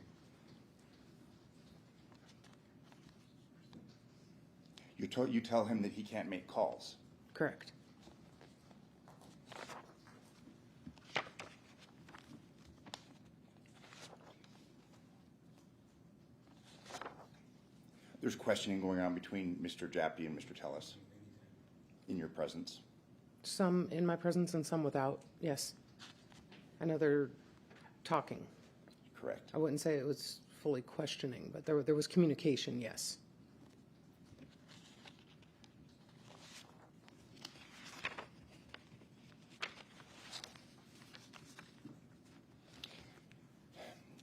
You tell him that he can't make calls. Correct. There's questioning going on between Mr. Jappy and Mr. Tellis in your presence. Some in my presence and some without. Yes. I know they're talking. Correct. I wouldn't say it was fully questioning, but there was communication, yes.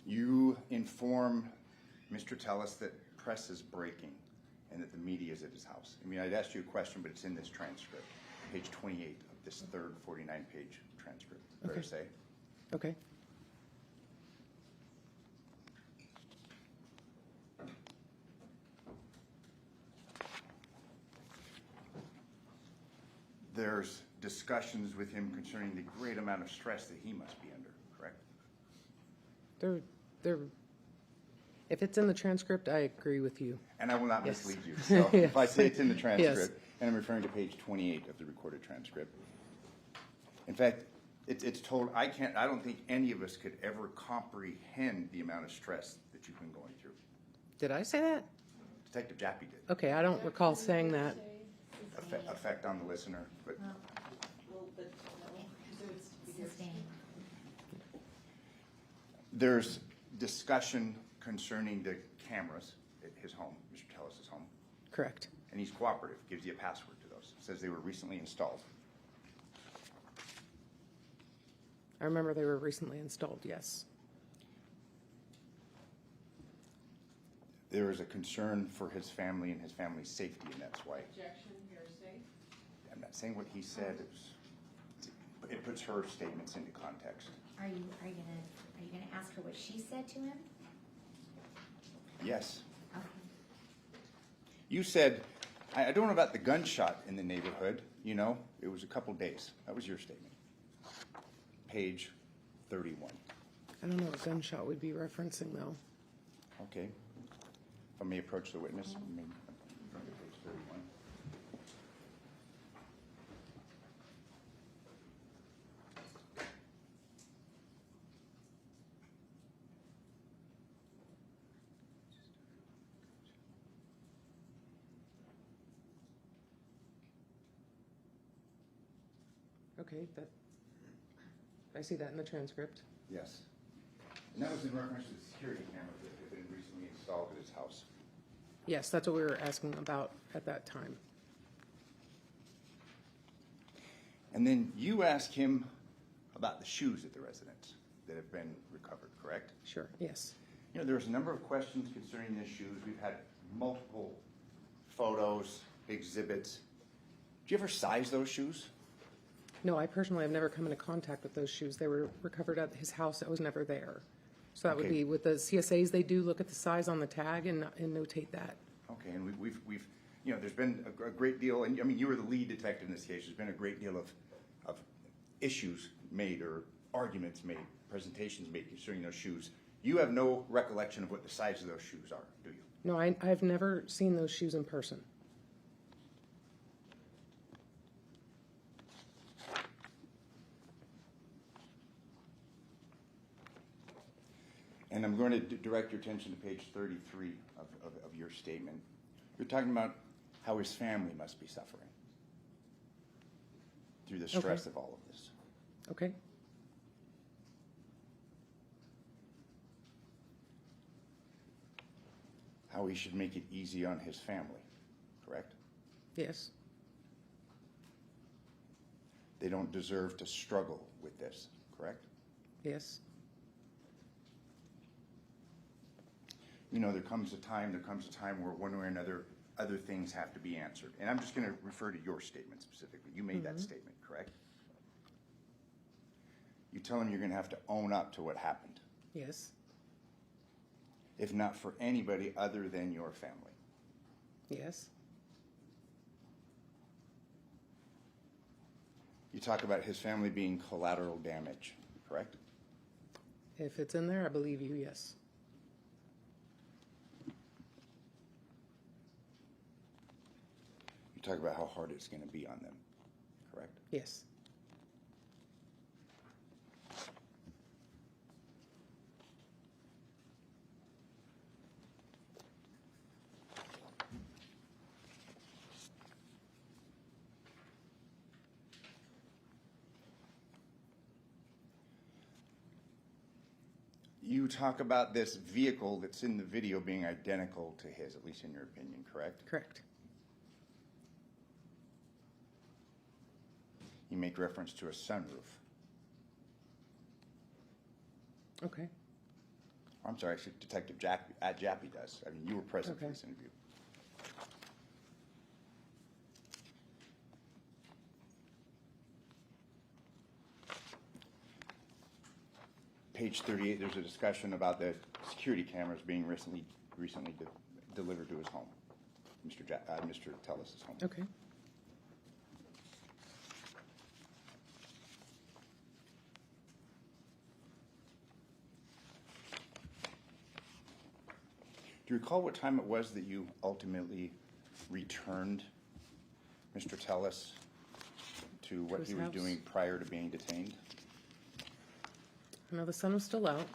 You inform Mr. Tellis that press is breaking and that the media is at his house. I mean, I'd asked you a question, but it's in this transcript, page 28 of this third 49-page transcript. Fair to say? Okay. There's discussions with him concerning the great amount of stress that he must be under, correct? If it's in the transcript, I agree with you. And I will not Yes. mislead you. So if I say it's in the Yes. transcript, and I'm referring to page 28 of the recorded transcript. In fact, it's told, I don't think any of us could ever comprehend the amount of stress that you've been going through. Did I say that? Detective Jappy did. Okay, I don't recall saying that. Effect on the listener, but Well, but sustained. There's discussion concerning the cameras at his home, Mr. Tellis's home, Correct. and he's cooperative, gives you a password to those, says they were recently installed. I remember they were recently installed, yes. There is a concern for his family and his family's safety, and that's why. Objection, hearsay. I'm not saying what he said. It puts her statements into context. Are you gonna ask her what she said to him? Yes. Okay. You said, I don't know about the gunshot in the neighborhood, you know, it was a couple days. That was your statement. Page 31. I don't know what gunshot we'd be referencing, though. Okay. If I may approach the witness, I mean, from page 31. Okay, I see that in the transcript. Yes. And that was in reference to the security cameras that had been recently installed at his house. Yes, that's what we were asking about at that time. And then you asked him about the shoes at the residence that have been recovered, correct? Sure, yes. You know, there's a number of questions concerning the shoes. We've had multiple photos, exhibits. Did you ever size those shoes? No, I personally have never come into contact with those shoes. They were recovered at his house. I was never there. So that would Okay. be with the CSAs, they do look at the size on the tag and notate that. Okay, and we've you know, there's been a great deal, and I mean, you were the lead detective in this case. There's been a great deal of issues made or arguments made, presentations made concerning those shoes. You have no recollection of what the size of those shoes are, do you? No, I've never seen those shoes in person. And I'm going to direct your attention to page 33 of your statement. You're talking about how his family must be suffering through the stress of all of this. Okay. How he should make it easy on his family, correct? Yes. They don't deserve to struggle with this, correct? Yes. You know, there comes a time where one way or another, other things have to be answered. And I'm just going to refer to your statement specifically. You made that statement, correct? You tell him you're going to have to own up to what happened, Yes. if not for anybody other than your family. Yes. You talk about his family being collateral damage, correct? If it's in there, I believe you, yes. You talk about how hard it's going to be on them, correct? Yes. You talk about this vehicle that's in the video being identical to his, at least in your opinion, correct? Correct. You make reference to a sunroof. Okay. I'm sorry, actually, Detective Jappy does. I mean, you were present for this interview. Page 38, there's a discussion about the security cameras being recently delivered to his home, Mr. Tellis's home. Okay. Do you recall what time it was that you ultimately returned Mr. Tellis to what his he was house? doing prior to being detained? I know the sun was still out.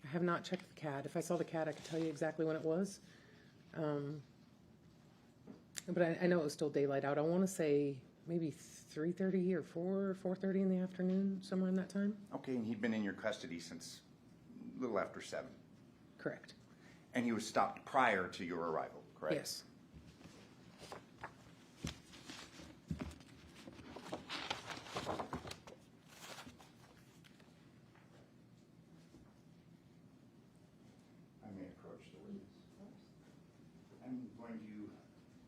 I have not checked the CAD. If I saw the CAD, I could tell you exactly when it was. But I know it was still daylight out. I want to say maybe 3:30 or 4:30 in the afternoon, somewhere in that time. Okay, and he'd been in your custody since a little after 7. Correct. And he was stopped prior to your arrival, correct? Yes. I may approach the witness. I'm going to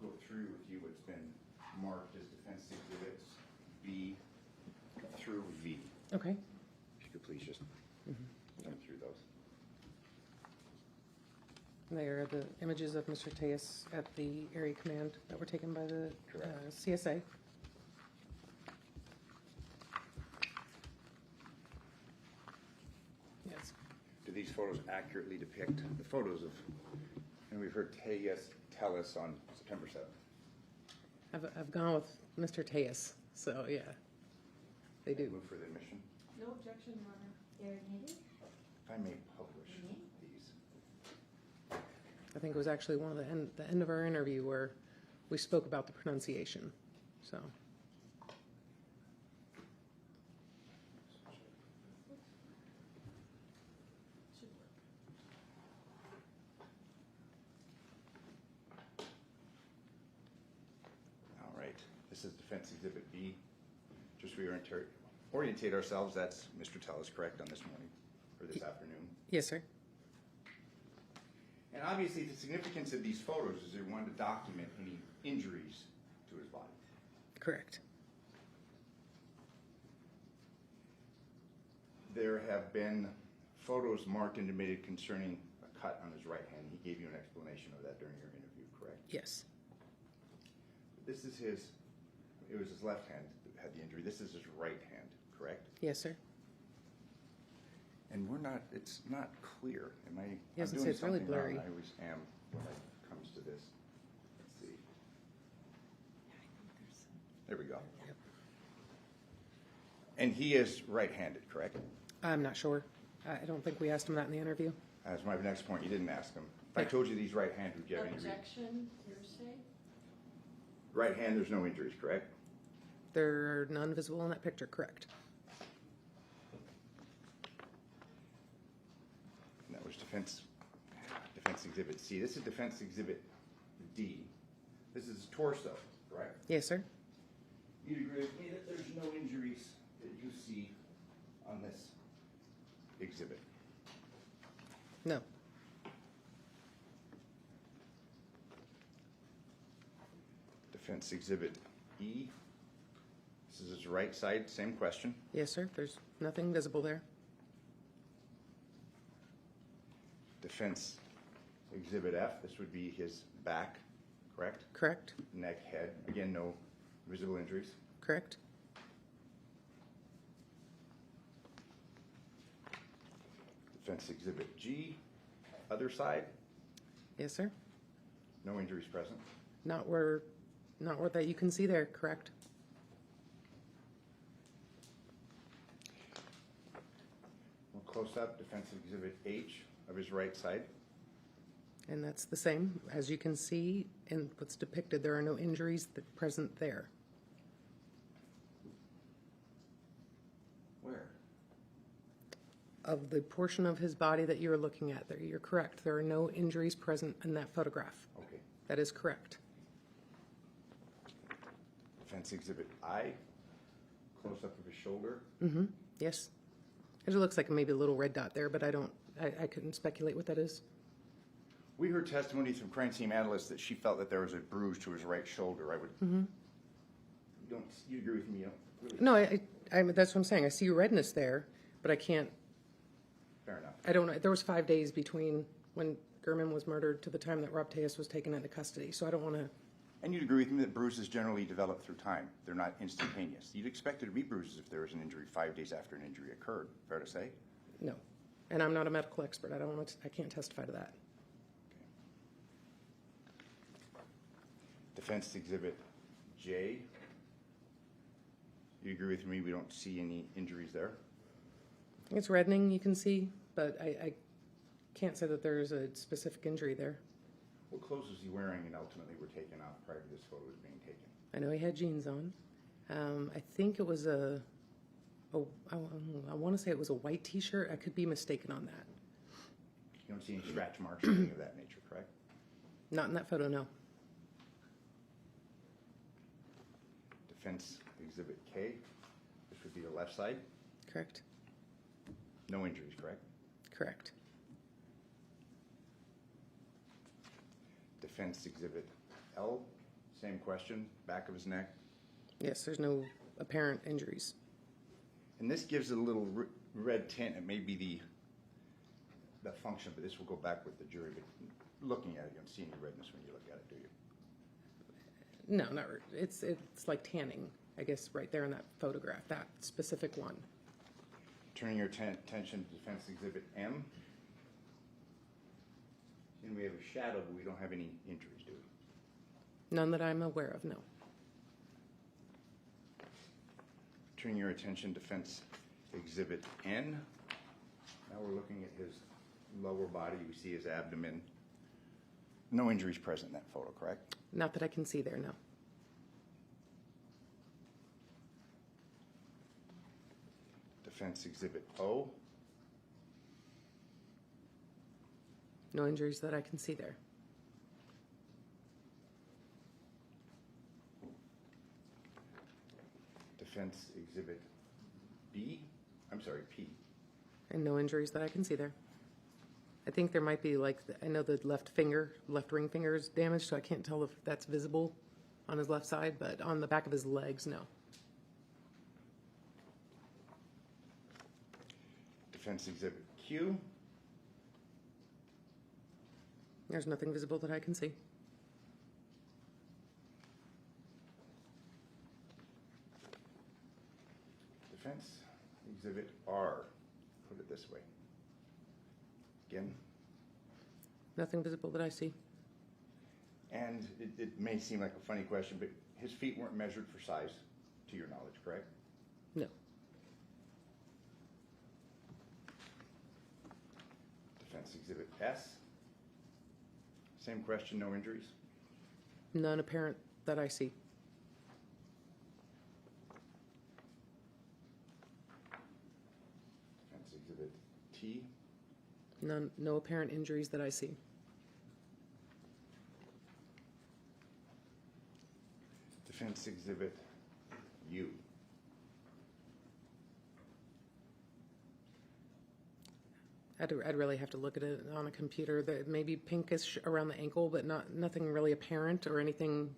go through with you what's been marked as defense exhibits B through V. Okay. If you could please just run through those. They are the images of Mr. Tejas at the area command that were taken by the CSA. Yes. Do these photos accurately depict the photos of, and we've heard Tejas tell us on September 7th. I've gone with Mr. Tejas, so yeah, they do. Move for the admission. No objection, Your Honor. They're admitted? If I may publish these. I think it was actually one of the end of our interview where we spoke about the pronunciation, so. All right, this is defense exhibit B. Just orientate ourselves, that's Mr. Tellis, correct, on this morning, or this afternoon? Yes, sir. And obviously, the significance of these photos is they wanted to document any injuries to his body. Correct. There have been photos marked and admitted concerning a cut on his right hand. He gave you an explanation of that during your interview, correct? Yes. This is it was his left hand that had the injury. This is his right hand, correct? Yes, sir. And it's not clear. He doesn't say it's really blurry. I always am when it comes to this. Let's see. There we go. Yep. And he is right-handed, correct? I'm not sure. I don't think we asked him that in the interview. That's my next point. You didn't ask him. If I told you he's right-handed, would you have any reason? Objection, hearsay. Right hand, there's no injuries, correct? There are none visible in that picture, correct? And that was defense exhibit C. This is defense exhibit D. This is his torso, correct? Yes, sir. You'd agree with me that there's no injuries that you see on this exhibit? No. Defense exhibit E. This is his right side, same question. Yes, sir. There's nothing visible there. Defense exhibit F. This would be his back, correct? Correct. Neck, head. Again, no visible injuries. Correct. Defense exhibit G. Other side. Yes, sir. No injuries present. Not where that you can see there, correct? We'll close up defense exhibit H of his right side. And that's the same. As you can see in what's depicted, there are no injuries present there. Where? Of the portion of his body that you're looking at there, you're correct. There are no injuries present in that photograph. Okay. That is correct. Defense exhibit I. Close up of his shoulder. Mm-hmm. Yes. It looks like maybe a little red dot there, but I couldn't speculate what that is. We heard testimony from crime scene analysts that she felt that there was a bruise to his right shoulder. I would. Mm-hmm. You agree with me? You don't really. No, that's what I'm saying. I see redness there, but I can't. Fair enough. I don't know. There was 5 days between when Gurman was murdered to the time that Rob Tejas was taken into custody, so I don't want to. And you'd agree with me that bruises generally develop through time. They're not instantaneous. You'd expect there to be bruises if there was an injury 5 days after an injury occurred. Fair to say? No, and I'm not a medical expert. I can't testify to that. Defense exhibit J. You agree with me? We don't see any injuries there. It's reddening, you can see, but I can't say that there's a specific injury there. What clothes was he wearing and ultimately were taken off prior to this photo was being taken? I know he had jeans on, I think it was I want to say it was a white T-shirt. I could be mistaken on that. You don't see any scratch marks or anything of that nature, correct? Not in that photo, no. Defense Exhibit K, this would be the left side. Correct. No injuries, correct? Correct. Defense Exhibit L, same question, back of his neck. Yes, there's no apparent injuries. And this gives it a little red tint. It may be the function, but this will go back with the jury. But looking at it, you don't see any redness when you look at it, do you? No, not it's like tanning, I guess, right there in that photograph, that specific one. Turning your attention to Defense Exhibit M. And we have a shadow, but we don't have any injuries, do we? None that I'm aware of, no. Turning your attention to Defense Exhibit N. Now we're looking at his lower body. You see his abdomen. No injuries present in that photo, correct? Not that I can see there, no. Defense Exhibit O. No injuries that I can see there. Defense Exhibit B. I'm sorry, P. And no injuries that I can see there. I think there might be I know the left ring finger is damaged, so I can't tell if that's visible on his left side, but on the back of his legs, no. Defense Exhibit Q. There's nothing visible that I can see. Defense Exhibit R. Put it this way. Again. Nothing visible that I see. And it may seem like a funny question, but his feet weren't measured for size, to your knowledge, correct? No. Defense Exhibit S. Same question, no injuries? None apparent that I see. Defense Exhibit T. None, no apparent injuries that I see. Defense Exhibit U. I'd really have to look at it on a computer. That may be pinkish around the ankle, but nothing really apparent or anything,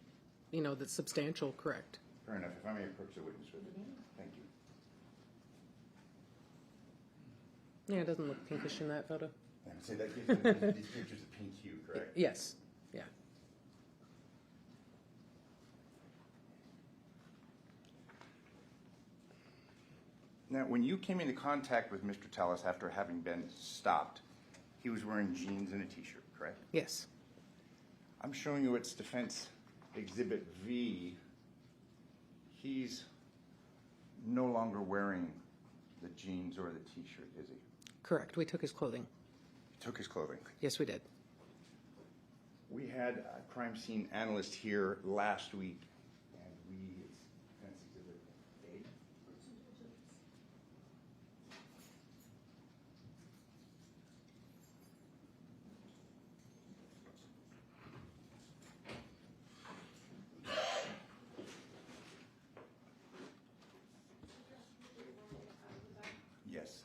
that's substantial. Correct. Fair enough. If I may approach the witness with it. Thank you. Yeah, it doesn't look pinkish in that photo. I would say that gives these pictures a pink hue, correct? Yes. Yeah. Now, when you came into contact with Mr. Tellis after having been stopped, he was wearing jeans and a t-shirt, correct? Yes. I'm showing you it's Defense Exhibit V. He's no longer wearing the jeans or the t-shirt, is he? Correct. We took his clothing. Took his clothing. Yes, we did. We had a crime scene analyst here last week, and Defense Exhibit A. Yes.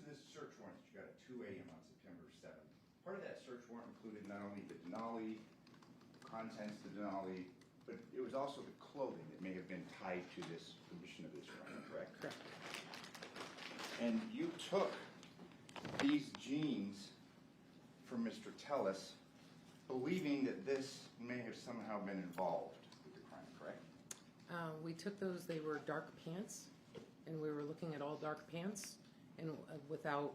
this search warrant that you got at 2 a.m. on September 7th, part of that search warrant included not only the Denali, contents of the Denali, but it was also the clothing that may have been tied to this commission of this crime, correct? Correct. And you took these jeans from Mr. Tellis, believing that this may have somehow been involved with the crime, correct? We took those, they were dark pants, and we were looking at all dark pants, and without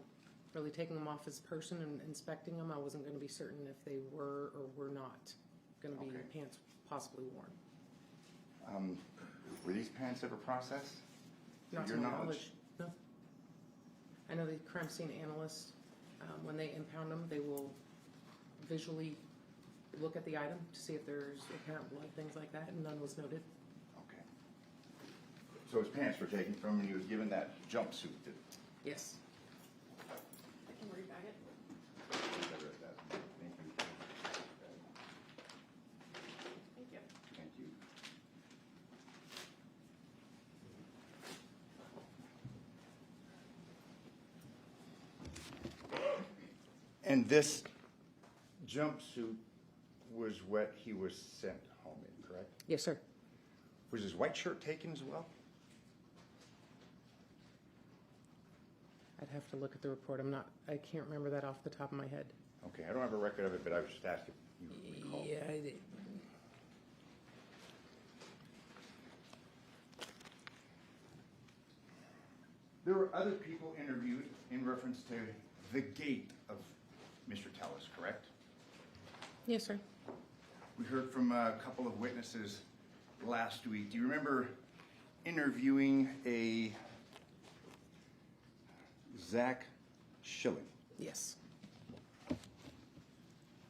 really taking them off as a person and inspecting them, I wasn't going to be certain if they were or were not going to be pants possibly worn. Were these pants ever processed? Not your to my knowledge? No. I know the crime scene analysts, when they impound them, they will visually look at the item to see if there's apparent blood, things like that, and none was noted. Okay. So his pants were taken from him, and he was given that jumpsuit that... Yes. I can read back it. I read that. Thank you. Thank you. Thank you. And this jumpsuit was what he was sent home in, correct? Yes, sir. Was his white shirt taken as well? I'd have to look at the report. I can't remember that off the top of my head. Okay, I don't have a record of it, but I was just asking if you recall. Yeah, I did. There were other people interviewed in reference to the gait of Mr. Tellis, correct? Yes, sir. We heard from a couple of witnesses last week. Do you remember interviewing a Zach Schilling? Yes.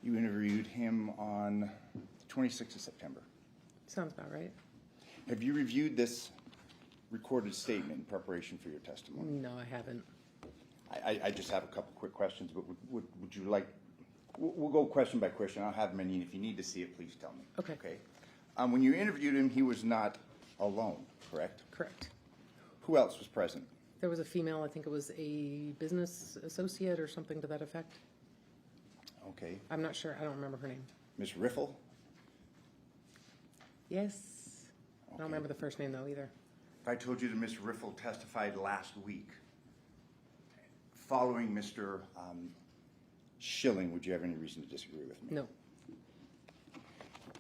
You interviewed him on the 26th of September. Sounds about right. Have you reviewed this recorded statement in preparation for your testimony? No, I haven't. I just have a couple quick questions, but would you like, we'll go question by question. I'll have many, and if you need to see it, please tell me. Okay. Okay. When you interviewed him, he was not alone, correct? Correct. Who else was present? There was a female, I think it was a business associate or something to that effect. Okay. I'm not sure. I don't remember her name. Miss Riffle? Yes. I don't remember the first name, though, either. If I told you that Miss Riffle testified last week, following Mr. Schilling, would you have any reason to disagree with me? No.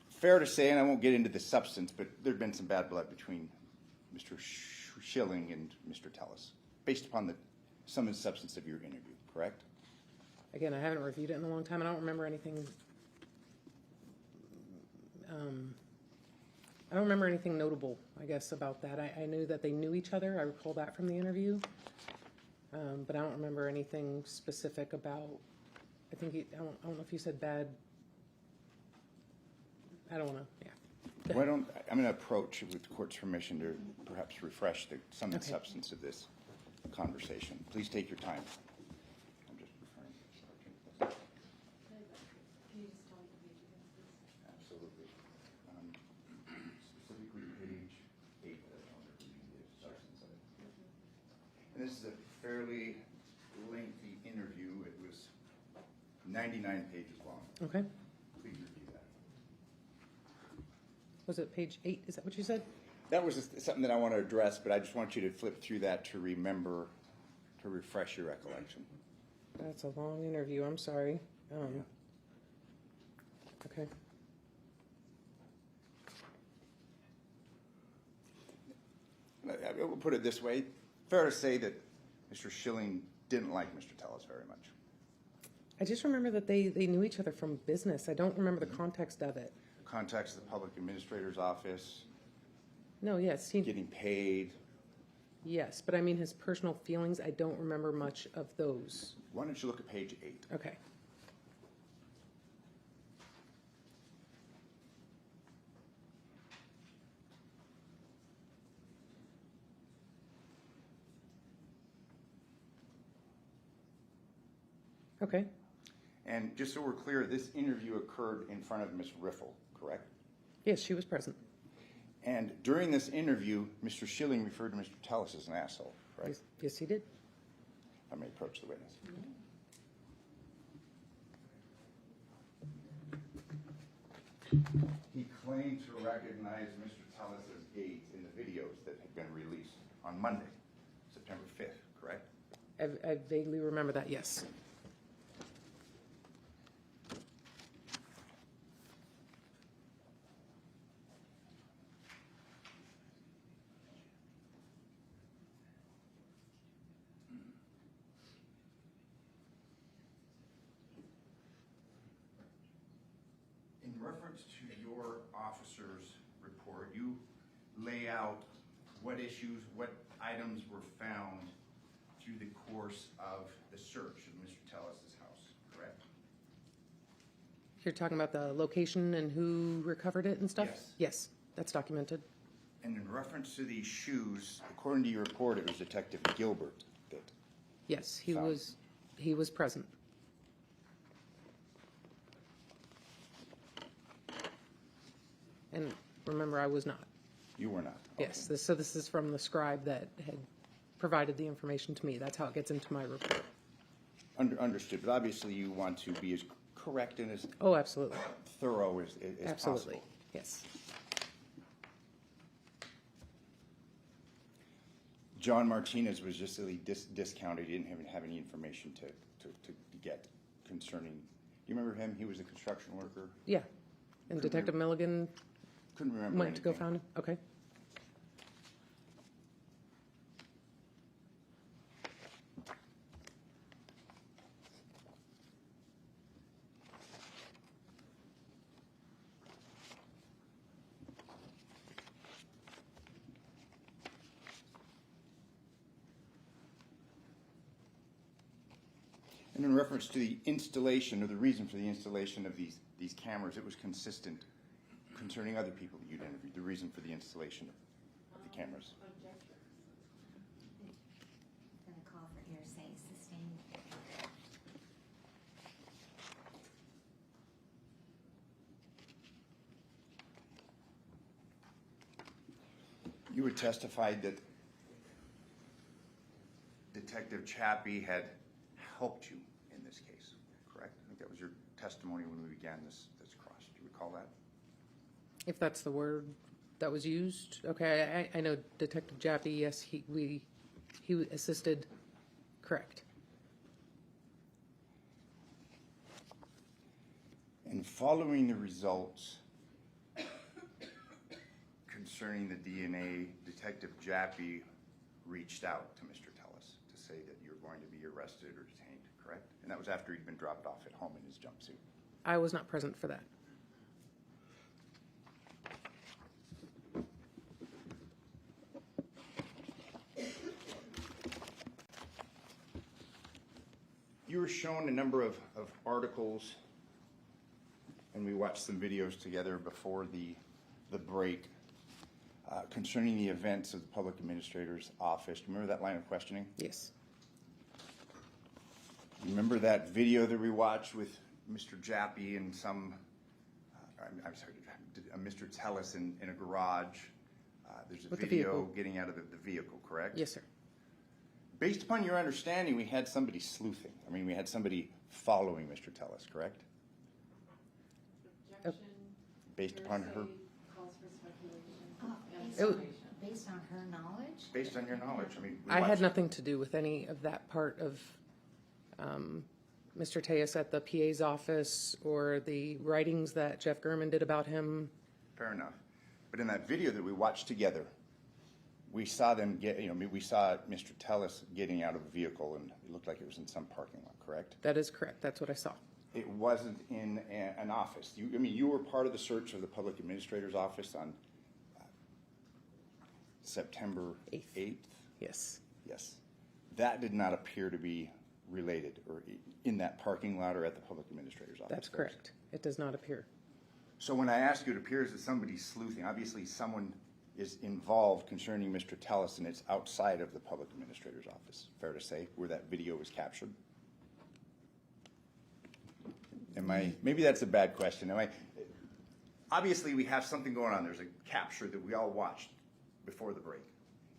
Fair to say, and I won't get into the substance, but there'd been some bad blood between Mr. Schilling and Mr. Tellis, based upon some of the substance of your interview, correct? Again, I haven't reviewed it in a long time. I don't remember anything. I don't remember anything notable, I guess, about that. I knew that they knew each other. I recall that from the interview. But I don't remember anything specific about, I don't know if you said bad. I don't know, yeah. Why don't, I'm going to approach with the court's permission to perhaps refresh some of the substance of this conversation. Please take your time. I'm just referring to the sergeant. Can you just tell me the page again, please? Absolutely. Specifically page 8 of the substance of it. And this is a fairly lengthy interview. It was 99 pages long. Okay. Please review that. Was it page 8? Is that what you said? That was just something that I want to address, but I just want you to flip through that to remember, to refresh your recollection. That's a long interview. I'm sorry. Okay. I will put it this way. Fair to say that Mr. Schilling didn't like Mr. Tellis very much. I just remember that they knew each other from business. I don't remember the context of it. Contacts the public administrator's office, No, yes. getting paid. Yes, but I mean his personal feelings, I don't remember much of those. Why don't you look at page 8? Okay. Okay. And just so we're clear, this interview occurred in front of Ms. Riffle, correct? Yes, she was present. And during this interview, Mr. Schilling referred to Mr. Tellis as an asshole, right? Yes, he did. I may approach the witness. He claimed to recognize Mr. Tellis's gait in the videos that had been released on Monday, September 5th, correct? I vaguely remember that, yes. In reference to your officer's report, you lay out what issues, what items were found through the course of the search of Mr. Tellis's house, correct? You're talking about the location and who recovered it and stuff? Yes. Yes, that's documented. And in reference to these shoes, according to your report, it was Detective Gilbert that Yes, he Found. was present. And remember, I was not. you were not. Yes, so this is from the scribe that had provided the information to me. That's how it gets into my report. Understood, but obviously you want to be as correct and as Oh, absolutely. thorough as Absolutely, possible. yes. John Martinez was just really discounted. He didn't have any information to get concerning. Do you remember him? He was a construction worker. Yeah, and Detective Milligan Couldn't remember went to go anything. found him? Okay. And in reference to the installation or the reason for the installation of these cameras, it was consistent concerning other people that you'd interviewed, the reason for the installation of the cameras. Gonna call for hearsay, sustained. You had testified that Detective Chappie had helped you in this case, correct? I think that was your testimony when we began this cross. Do you recall that? If that's the word that was used, okay, I know Detective Jaffe, yes, he assisted, correct. And following the results concerning the DNA, Detective Jaffe reached out to Mr. Tellis to say that you're going to be arrested or detained, correct? And that was after he'd been dropped off at home in his jumpsuit. I was not present for that. You were shown a number of articles, and we watched some videos together before the break concerning the events of the Public Administrator's Office. Do you remember that line of questioning? Yes. You remember that video that we watched with Mr. Jaffe and Mr. Tellis in a garage? There's a With the video vehicle. getting out of the vehicle, correct? Yes, sir. Based upon your understanding, we had somebody sleuthing. I mean, we had somebody following Mr. Tellis, correct? Objection. Based upon her, Calls for speculation. Based on- based on her knowledge? based on your knowledge. I mean, we I had watched- nothing to do with any of that part of Mr. Tejas at the PA's office or the writings that Jeff Gurman did about him. Fair enough. But in that video that we watched together, we saw them we saw Mr. Tellis getting out of a vehicle, and it looked like it was in some parking lot, correct? That is correct. That's what I saw. It wasn't in an office. You were part of the search of the Public Administrator's Office on September 8th? Yes. Yes. That did not appear to be related or in that parking lot or at the Public Administrator's Office. That's correct. It does not appear. So when I ask you, it appears that somebody's sleuthing. Obviously, someone is involved concerning Mr. Tellis, and it's outside of the Public Administrator's Office, fair to say, where that video was captured? Maybe that's a bad question. Obviously, we have something going on. There's a capture that we all watched before the break,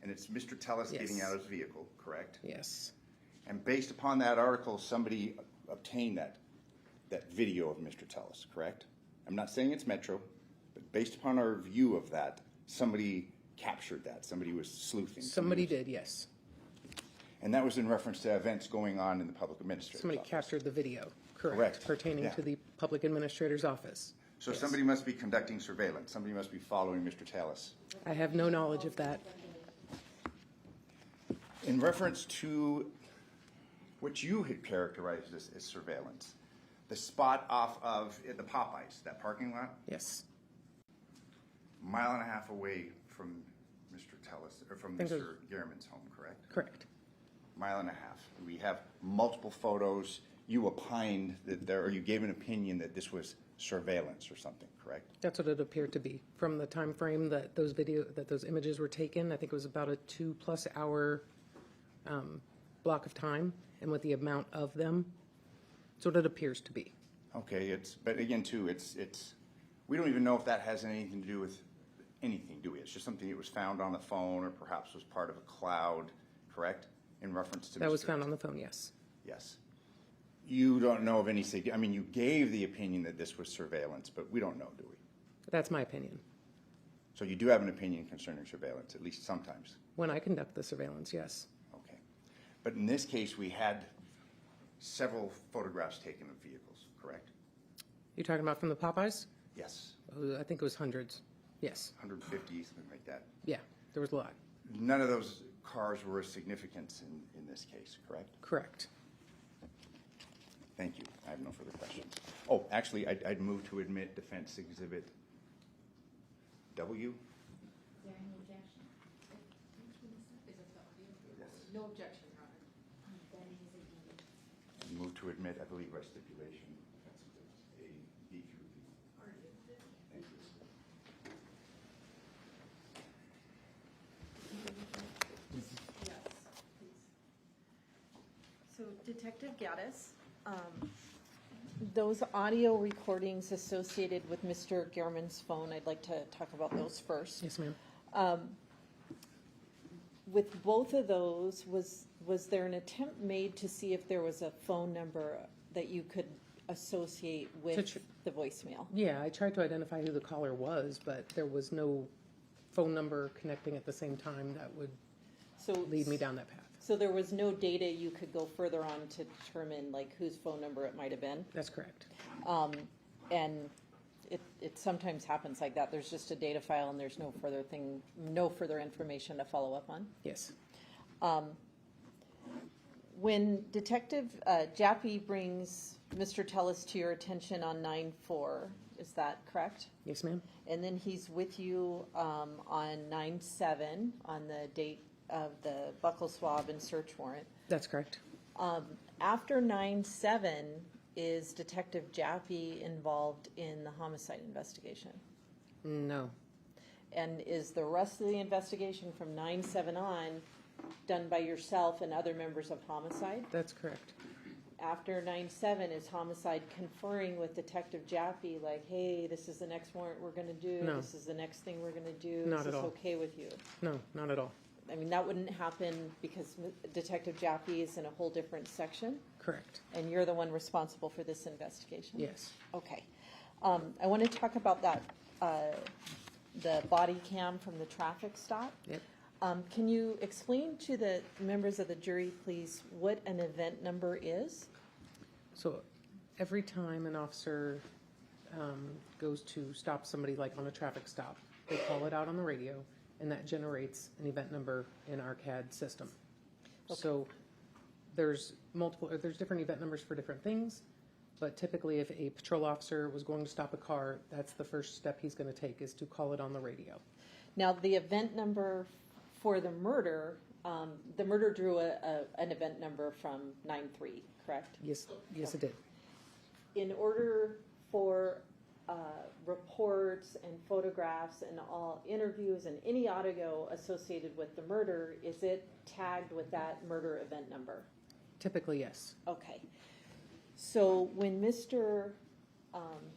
and it's Mr. Tellis Yes. getting out of his vehicle, correct? Yes. And based upon that article, somebody obtained that video of Mr. Tellis, correct? I'm not saying it's Metro, but based upon our view of that, somebody captured that. Somebody was sleuthing. Somebody did, yes. And that was in reference to events going on in the public administrator's Somebody office. captured the video, correct, Correct. pertaining Yeah. to the public administrator's office. So Yes. somebody must be conducting surveillance. Somebody must be following Mr. Tellis. I have no knowledge of that. In reference to what you had characterized as surveillance, the spot off of the Popeyes, that parking lot, Yes. mile and a half away from Mr. Tellis, or from think it Mr. Gehrman's home, correct? Correct. Mile and a half. We have multiple photos. You opined that or you gave an opinion that this was surveillance or something, correct? That's what it appeared to be. From the time frame that those images were taken, I think it was about a 2+ hour block of time, and with the amount of them, that's what it appears to be. Okay, but again, too, we don't even know if that has anything to do with anything, do we? It's just something that was found on the phone or perhaps was part of a cloud, correct? In reference to That was Mr. found on the phone, yes. Yes. You don't know of any, I mean, you gave the opinion that this was surveillance, but we don't know, do we? That's my opinion. So you do have an opinion concerning surveillance, at least sometimes. When I conduct the surveillance, yes. Okay. But in this case, we had several photographs taken of vehicles, correct? You're talking about from the Popeyes? Yes. I think it was hundreds. Yes. 150, something like that. Yeah, there was a lot. None of those cars were of significance in this case, correct? Correct. Thank you. I have no further questions. Oh, actually, I'd move to admit Defense Exhibit W. Is there any objection? No objection, Your Honor. Then it is admitted. Move to admit, I believe, by stipulation, Defense Exhibits A, B through D. Thank you. Yes, please. So Detective Gaddis, Those audio recordings associated with Mr. Gehrman's phone, I'd like to talk about those first. Yes, ma'am. With both of those, was there an attempt made to see if there was a phone number that you could associate with the voicemail? Yeah, I tried to identify who the caller was, but there was no phone number connecting at the same time that would lead me down that path. So there was no data you could go further on to determine like whose phone number it might have been? That's correct. And it sometimes happens like that. There's just a data file and there's no further information to follow up on? Yes. When Detective Jaffe brings Mr. Tellis to your attention on 9/4, is that correct? Yes, ma'am. And then he's with you on 9/7 on the date of the buckle swab and search warrant. That's correct. After 9/7, is Detective Jaffe involved in the homicide investigation? No. And is the rest of the investigation from 9/7 on done by yourself and other members of homicide? That's correct. After 9/7, is homicide conferring with Detective Jaffe, like, hey, this is the next warrant we're going to do, No. this is the next thing we're going to do, Not is at this all. okay with you? No, not at all. I mean, that wouldn't happen because Detective Jaffe is in a whole different section, Correct. and you're the one responsible for this investigation? Yes. Okay. I want to talk about that, the body cam from the traffic stop. Yep. Can you explain to the members of the jury, please, what an event number is? So every time an officer goes to stop somebody like on a traffic stop, they call it out on the radio, and that generates an event number in our CAD system. Okay. So there's different event numbers for different things, but typically if a patrol officer was going to stop a car, that's the first step he's going to take is to call it on the radio. Now, the event number for the murder drew an event number from 9/3, correct? Yes, it did. In order for reports and photographs and all interviews and any audio associated with the murder, is it tagged with that murder event number? Typically, yes. Okay. So when Mr.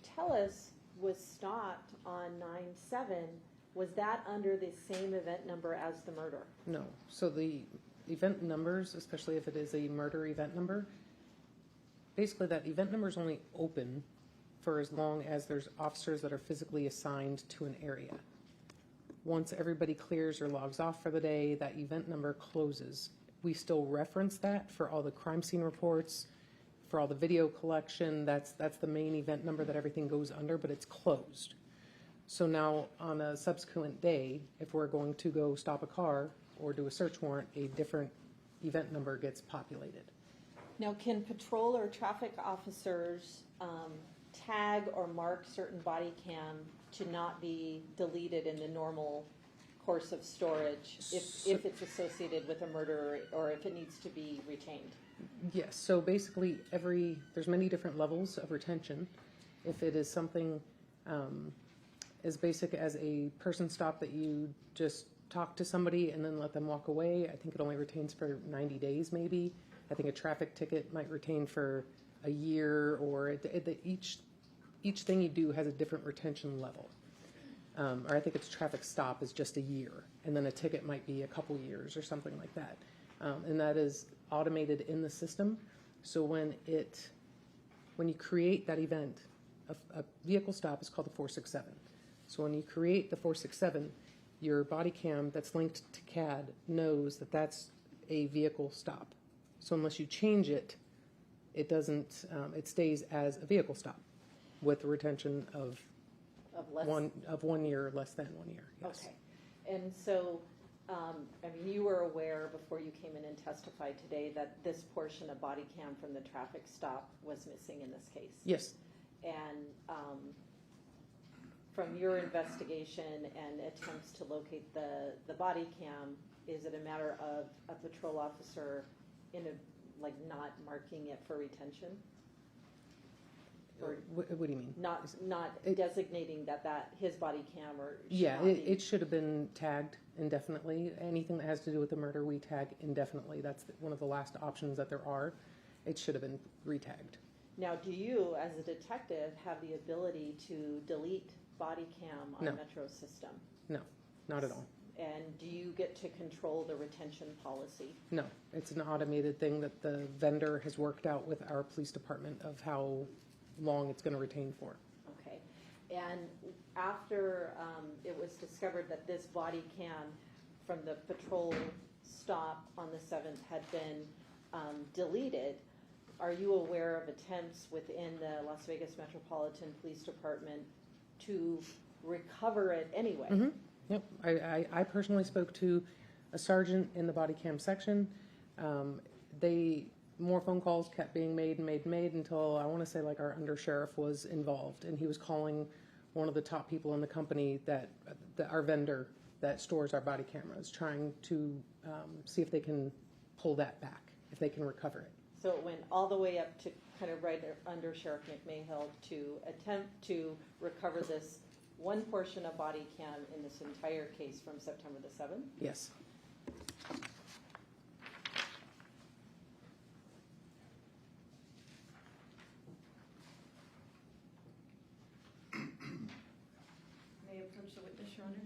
Tellis was stopped on 9/7, was that under the same event number as the murder? No. So the event numbers, especially if it is a murder event number, basically that event number is only open for as long as there's officers that are physically assigned to an area. Once everybody clears or logs off for the day, that event number closes. We still reference that for all the crime scene reports, for all the video collection. That's the main event number that everything goes under, but it's closed. So now on a subsequent day, if we're going to go stop a car or do a search warrant, a different event number gets populated. Now, can patrol or traffic officers tag or mark certain body cam to not be deleted in the normal course of storage if it's associated with a murder or if it needs to be retained? Yes, so basically there's many different levels of retention. If it is something as basic as a person stop that you just talk to somebody and then let them walk away, I think it only retains for 90 days maybe. I think a traffic ticket might retain for a year, or each thing you do has a different retention level. Or I think it's traffic stop is just a year, and then a ticket might be a couple years or something like that. And that is automated in the system. So when you create that event, a vehicle stop is called the 467. So when you create the 467, your body cam that's linked to CAD knows that that's a vehicle stop. So unless you change it, it doesn't. It stays as a vehicle stop with a retention of less? 1 year, less than 1 year. Yes. Okay. And so, you were aware before you came in and testified today that this portion of body cam from the traffic stop was missing in this case? Yes. And from your investigation and attempts to locate the body cam, is it a matter of a patrol officer not marking it for retention? Or what do you mean? not designating that his body cam or should Yeah, not be? it should have been tagged indefinitely. Anything that has to do with the murder, we tag indefinitely. That's one of the last options that there are. It should have been retagged. Now, do you, as a detective, have the ability to delete body cam on No. Metro's system? No, not at all. And do you get to control the retention policy? No, it's an automated thing that the vendor has worked out with our police department of how long it's going to retain for. Okay. And after it was discovered that this body cam from the patrol stop on the 7th had been deleted, are you aware of attempts within the Las Vegas Metropolitan Police Department to recover it anyway? Mm-hmm. Yep. I personally spoke to a sergeant in the body cam section. More phone calls kept being made until I want to say like our undersheriff was involved, and he was calling one of the top people in the company that our vendor that stores our body cameras, trying to see if they can pull that back, if they can recover it. So it went all the way up to kind of right under Sheriff McMahill to attempt to recover this one portion of body cam in this entire case from September the 7th? Yes. May I approach the witness, Your Honor?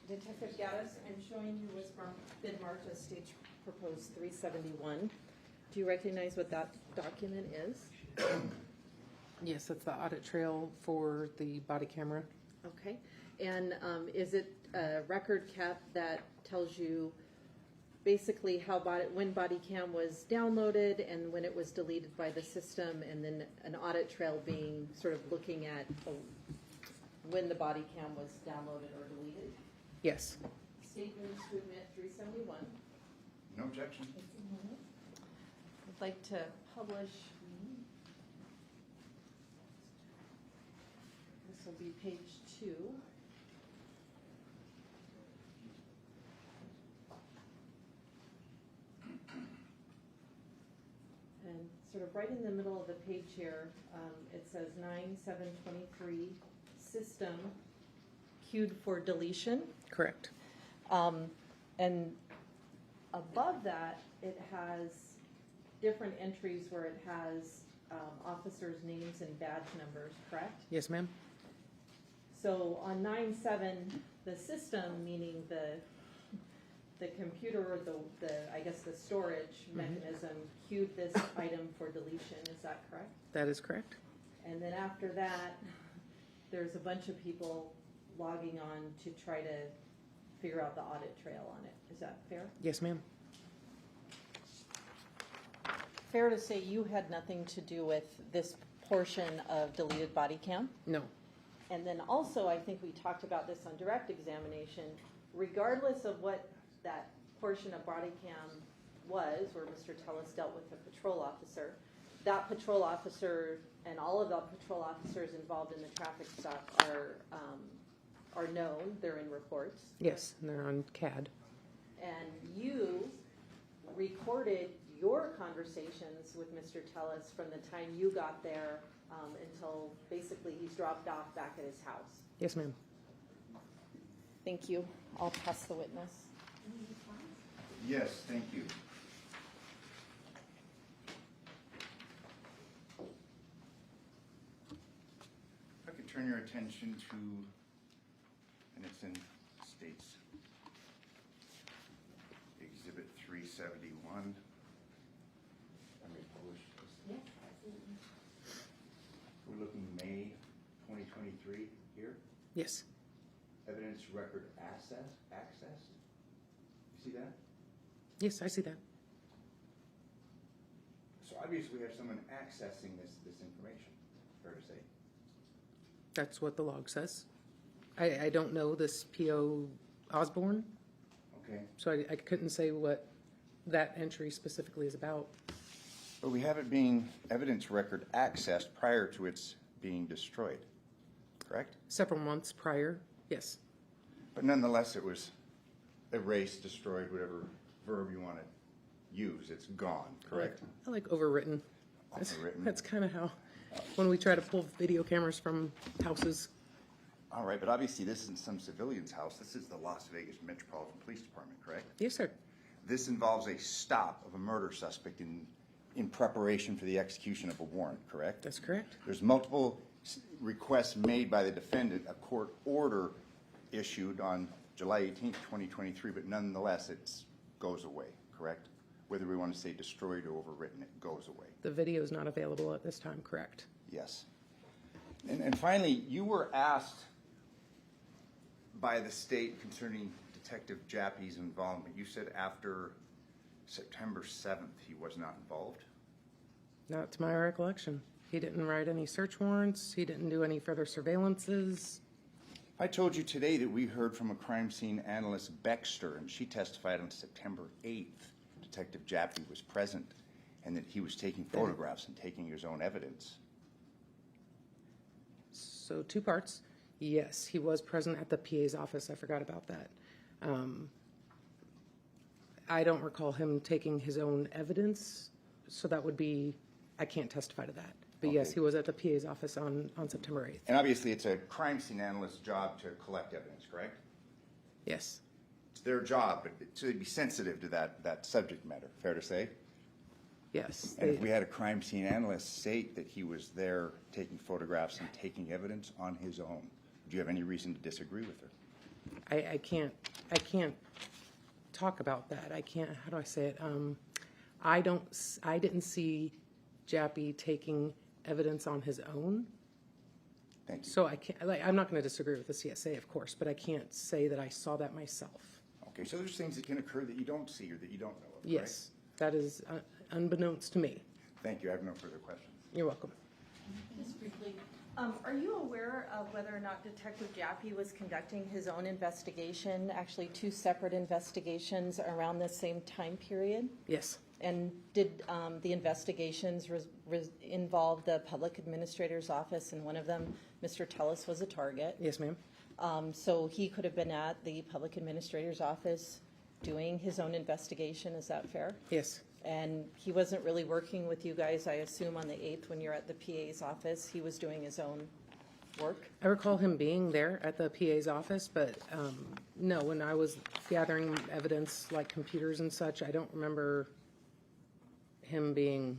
Detective Gaddis, I'm showing you what's been marked as stage proposed 371. Do you recognize what that document is? Yes, that's the audit trail for the body camera. Okay. And is it a record kept that tells you basically when body cam was downloaded and when it was deleted by the system, and then an audit trail being sort of looking at when the body cam was downloaded or deleted? Yes. Statement to admit 371. No objection. I'd like to publish. This will be page 2. And sort of right in the middle of the page here, it says 9/7/23 system queued for deletion. Correct. And above that, it has different entries where it has officers' names and badge numbers, correct? Yes, ma'am. So on 9/7, the system, meaning the the computer, I guess the storage mechanism queued this item for deletion, is that correct? That is correct. And then after that, there's a bunch of people logging on to try to figure out the audit trail on it. Is that fair? Yes, ma'am. Fair to say you had nothing to do with this portion of deleted body cam? No. And then also, I think we talked about this on direct examination, regardless of what that portion of body cam was, where Mr. Tellis dealt with a patrol officer, that patrol officer and all of the patrol officers involved in the traffic stop are known, they're in reports. Yes, and they're on CAD. And you recorded your conversations with Mr. Tellis from the time you got there until basically he's dropped off back at his house. Yes, ma'am. Thank you. I'll pass the witness. Yes, thank you. If I could turn your attention to, and it's in States Exhibit 371. We're looking May 2023 here. Yes. Evidence record access. You see that? Yes, I see that. So obviously we have someone accessing this information, fair to say. That's what the log says. I don't know this P.O. Osborne, Okay. so I couldn't say what that entry specifically is about. But we have it being evidence record accessed prior to its being destroyed, correct? Several months prior, yes. But nonetheless, it was erased, destroyed, whatever verb you want to use. It's gone, correct? I like overwritten. Overwritten. That's kind of how, when we try to pull video cameras from houses. All right, but obviously this isn't some civilian's house. This is the Las Vegas Metropolitan Police Department, correct? Yes, sir. This involves a stop of a murder suspect in preparation for the execution of a warrant, correct? That's correct. There's multiple requests made by the defendant, a court order issued on July 18th, 2023, but nonetheless it goes away, correct? Whether we want to say destroyed or overwritten, it goes away. The video is not available at this time, correct? Yes. And finally, you were asked by the state concerning Detective Jappy's involvement. You said after September 7th he was not involved? Not to my recollection. He didn't write any search warrants. He didn't do any further surveillances. I told you today that we heard from a crime scene analyst, Baxter, and she testified on September 8th. Detective Jappy was present and that he was taking photographs and taking his own evidence. So 2 parts. Yes, he was present at the PA's office. I forgot about that. I don't recall him taking his own evidence, so that would be, I can't testify to that. But yes, Okay. he was at the PA's office on September 8th. And obviously it's a crime scene analyst's job to collect evidence, correct? Yes. It's their job, but to be sensitive to that subject matter, fair to say? Yes. And if we had a crime scene analyst state that he was there taking photographs and taking evidence on his own, do you have any reason to disagree with her? I can't talk about that. I can't, how do I say it? I didn't see Jappy taking evidence on his own. Thank you. So I can't, I'm not going to disagree with the CSA, of course, but I can't say that I saw that myself. Okay, so there's things that can occur that you don't see or that you don't know of, Yes, that is unbeknownst to me. right? Thank you. I have no further questions. You're welcome. Just briefly, are you aware of whether or not Detective Jappy was conducting his own investigation, actually 2 separate investigations around the same time period? Yes. And did the investigations involve the public administrator's office, and one of them, Mr. Tellis, was a target? Yes, ma'am. So he could have been at the public administrator's office doing his own investigation, is that fair? Yes. And he wasn't really working with you guys, I assume, on the 8th when you're at the PA's office. He was doing his own work? I recall him being there at the PA's office, but no, when I was gathering evidence like computers and such, I don't remember him being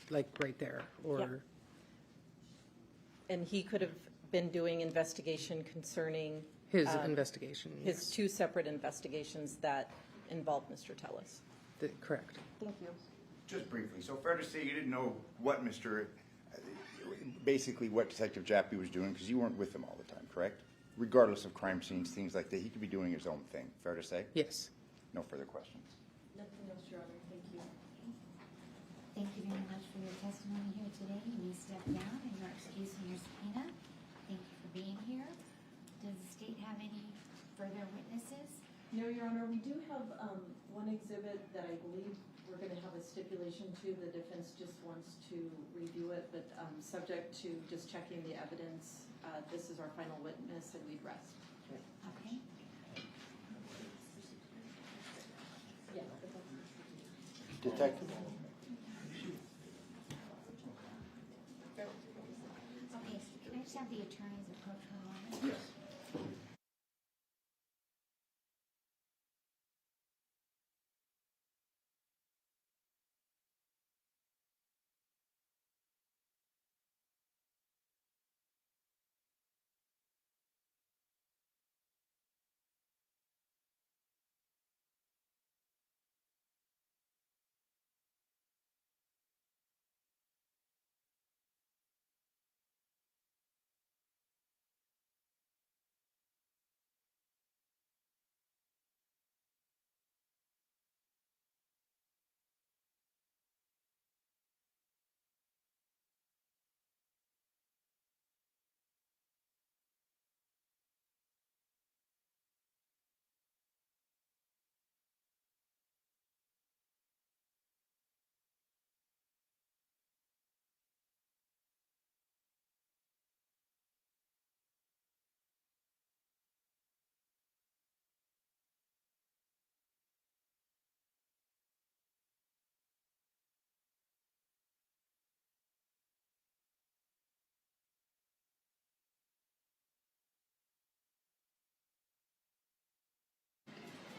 like right there or. Yeah. And he could have been doing investigation concerning His investigation, his yes. 2 separate investigations that involved Mr. Tellis. Correct. Thank you. Just briefly, so fair to say you didn't know what basically what Detective Jappy was doing, because you weren't with him all the time, correct? Regardless of crime scenes, things like that, he could be doing his own thing, fair to say? Yes. No further questions. Nothing else, Your Honor, thank you. Thank you very much for your testimony here today. You may step down and your excuse and your subpoena. Thank you for being here. Does the state have any further witnesses? No, Your Honor, we do have one exhibit that I believe we're going to have a stipulation to. The defense just wants to review it, but subject to just checking the evidence, this is our final witness and we'd rest. Okay. Yeah. Detective? Okay, can I just have the attorneys approach for a moment? Yes.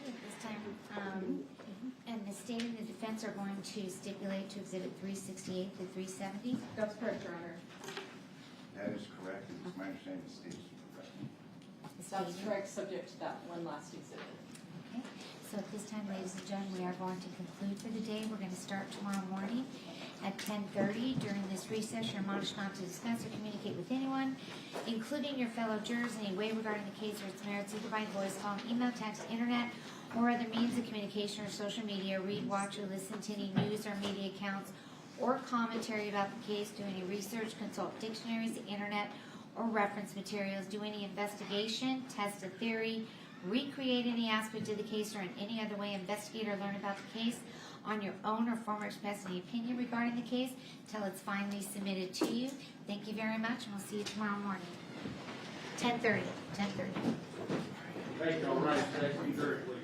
This time, and the state and the defense are going to stipulate to exhibit 368 to 370. That's correct, Your Honor. That is correct, and it's my understanding the state is correct. That's correct, subject to that one last exhibit. Okay, so at this time, ladies and gentlemen, we are going to conclude for the day. We're going to start tomorrow morning at 10:30. During this recess, you're admonished not to discuss or communicate with anyone, including your fellow jurors, in any way regarding the case or its merits, either by voice, phone, email, text, internet, or other means of communication or social media. Read, watch, or listen to any news or media accounts or commentary about the case. Do any research, consult dictionaries, the internet, or reference materials. Do any investigation, test a theory, recreate any aspect of the case, or in any other way investigate or learn about the case on your own, or form or express any opinion regarding the case until it's finally submitted to you. Thank you very much, and we'll see you tomorrow morning. 10:30. 10:30. Thank you, all right, thank you very please.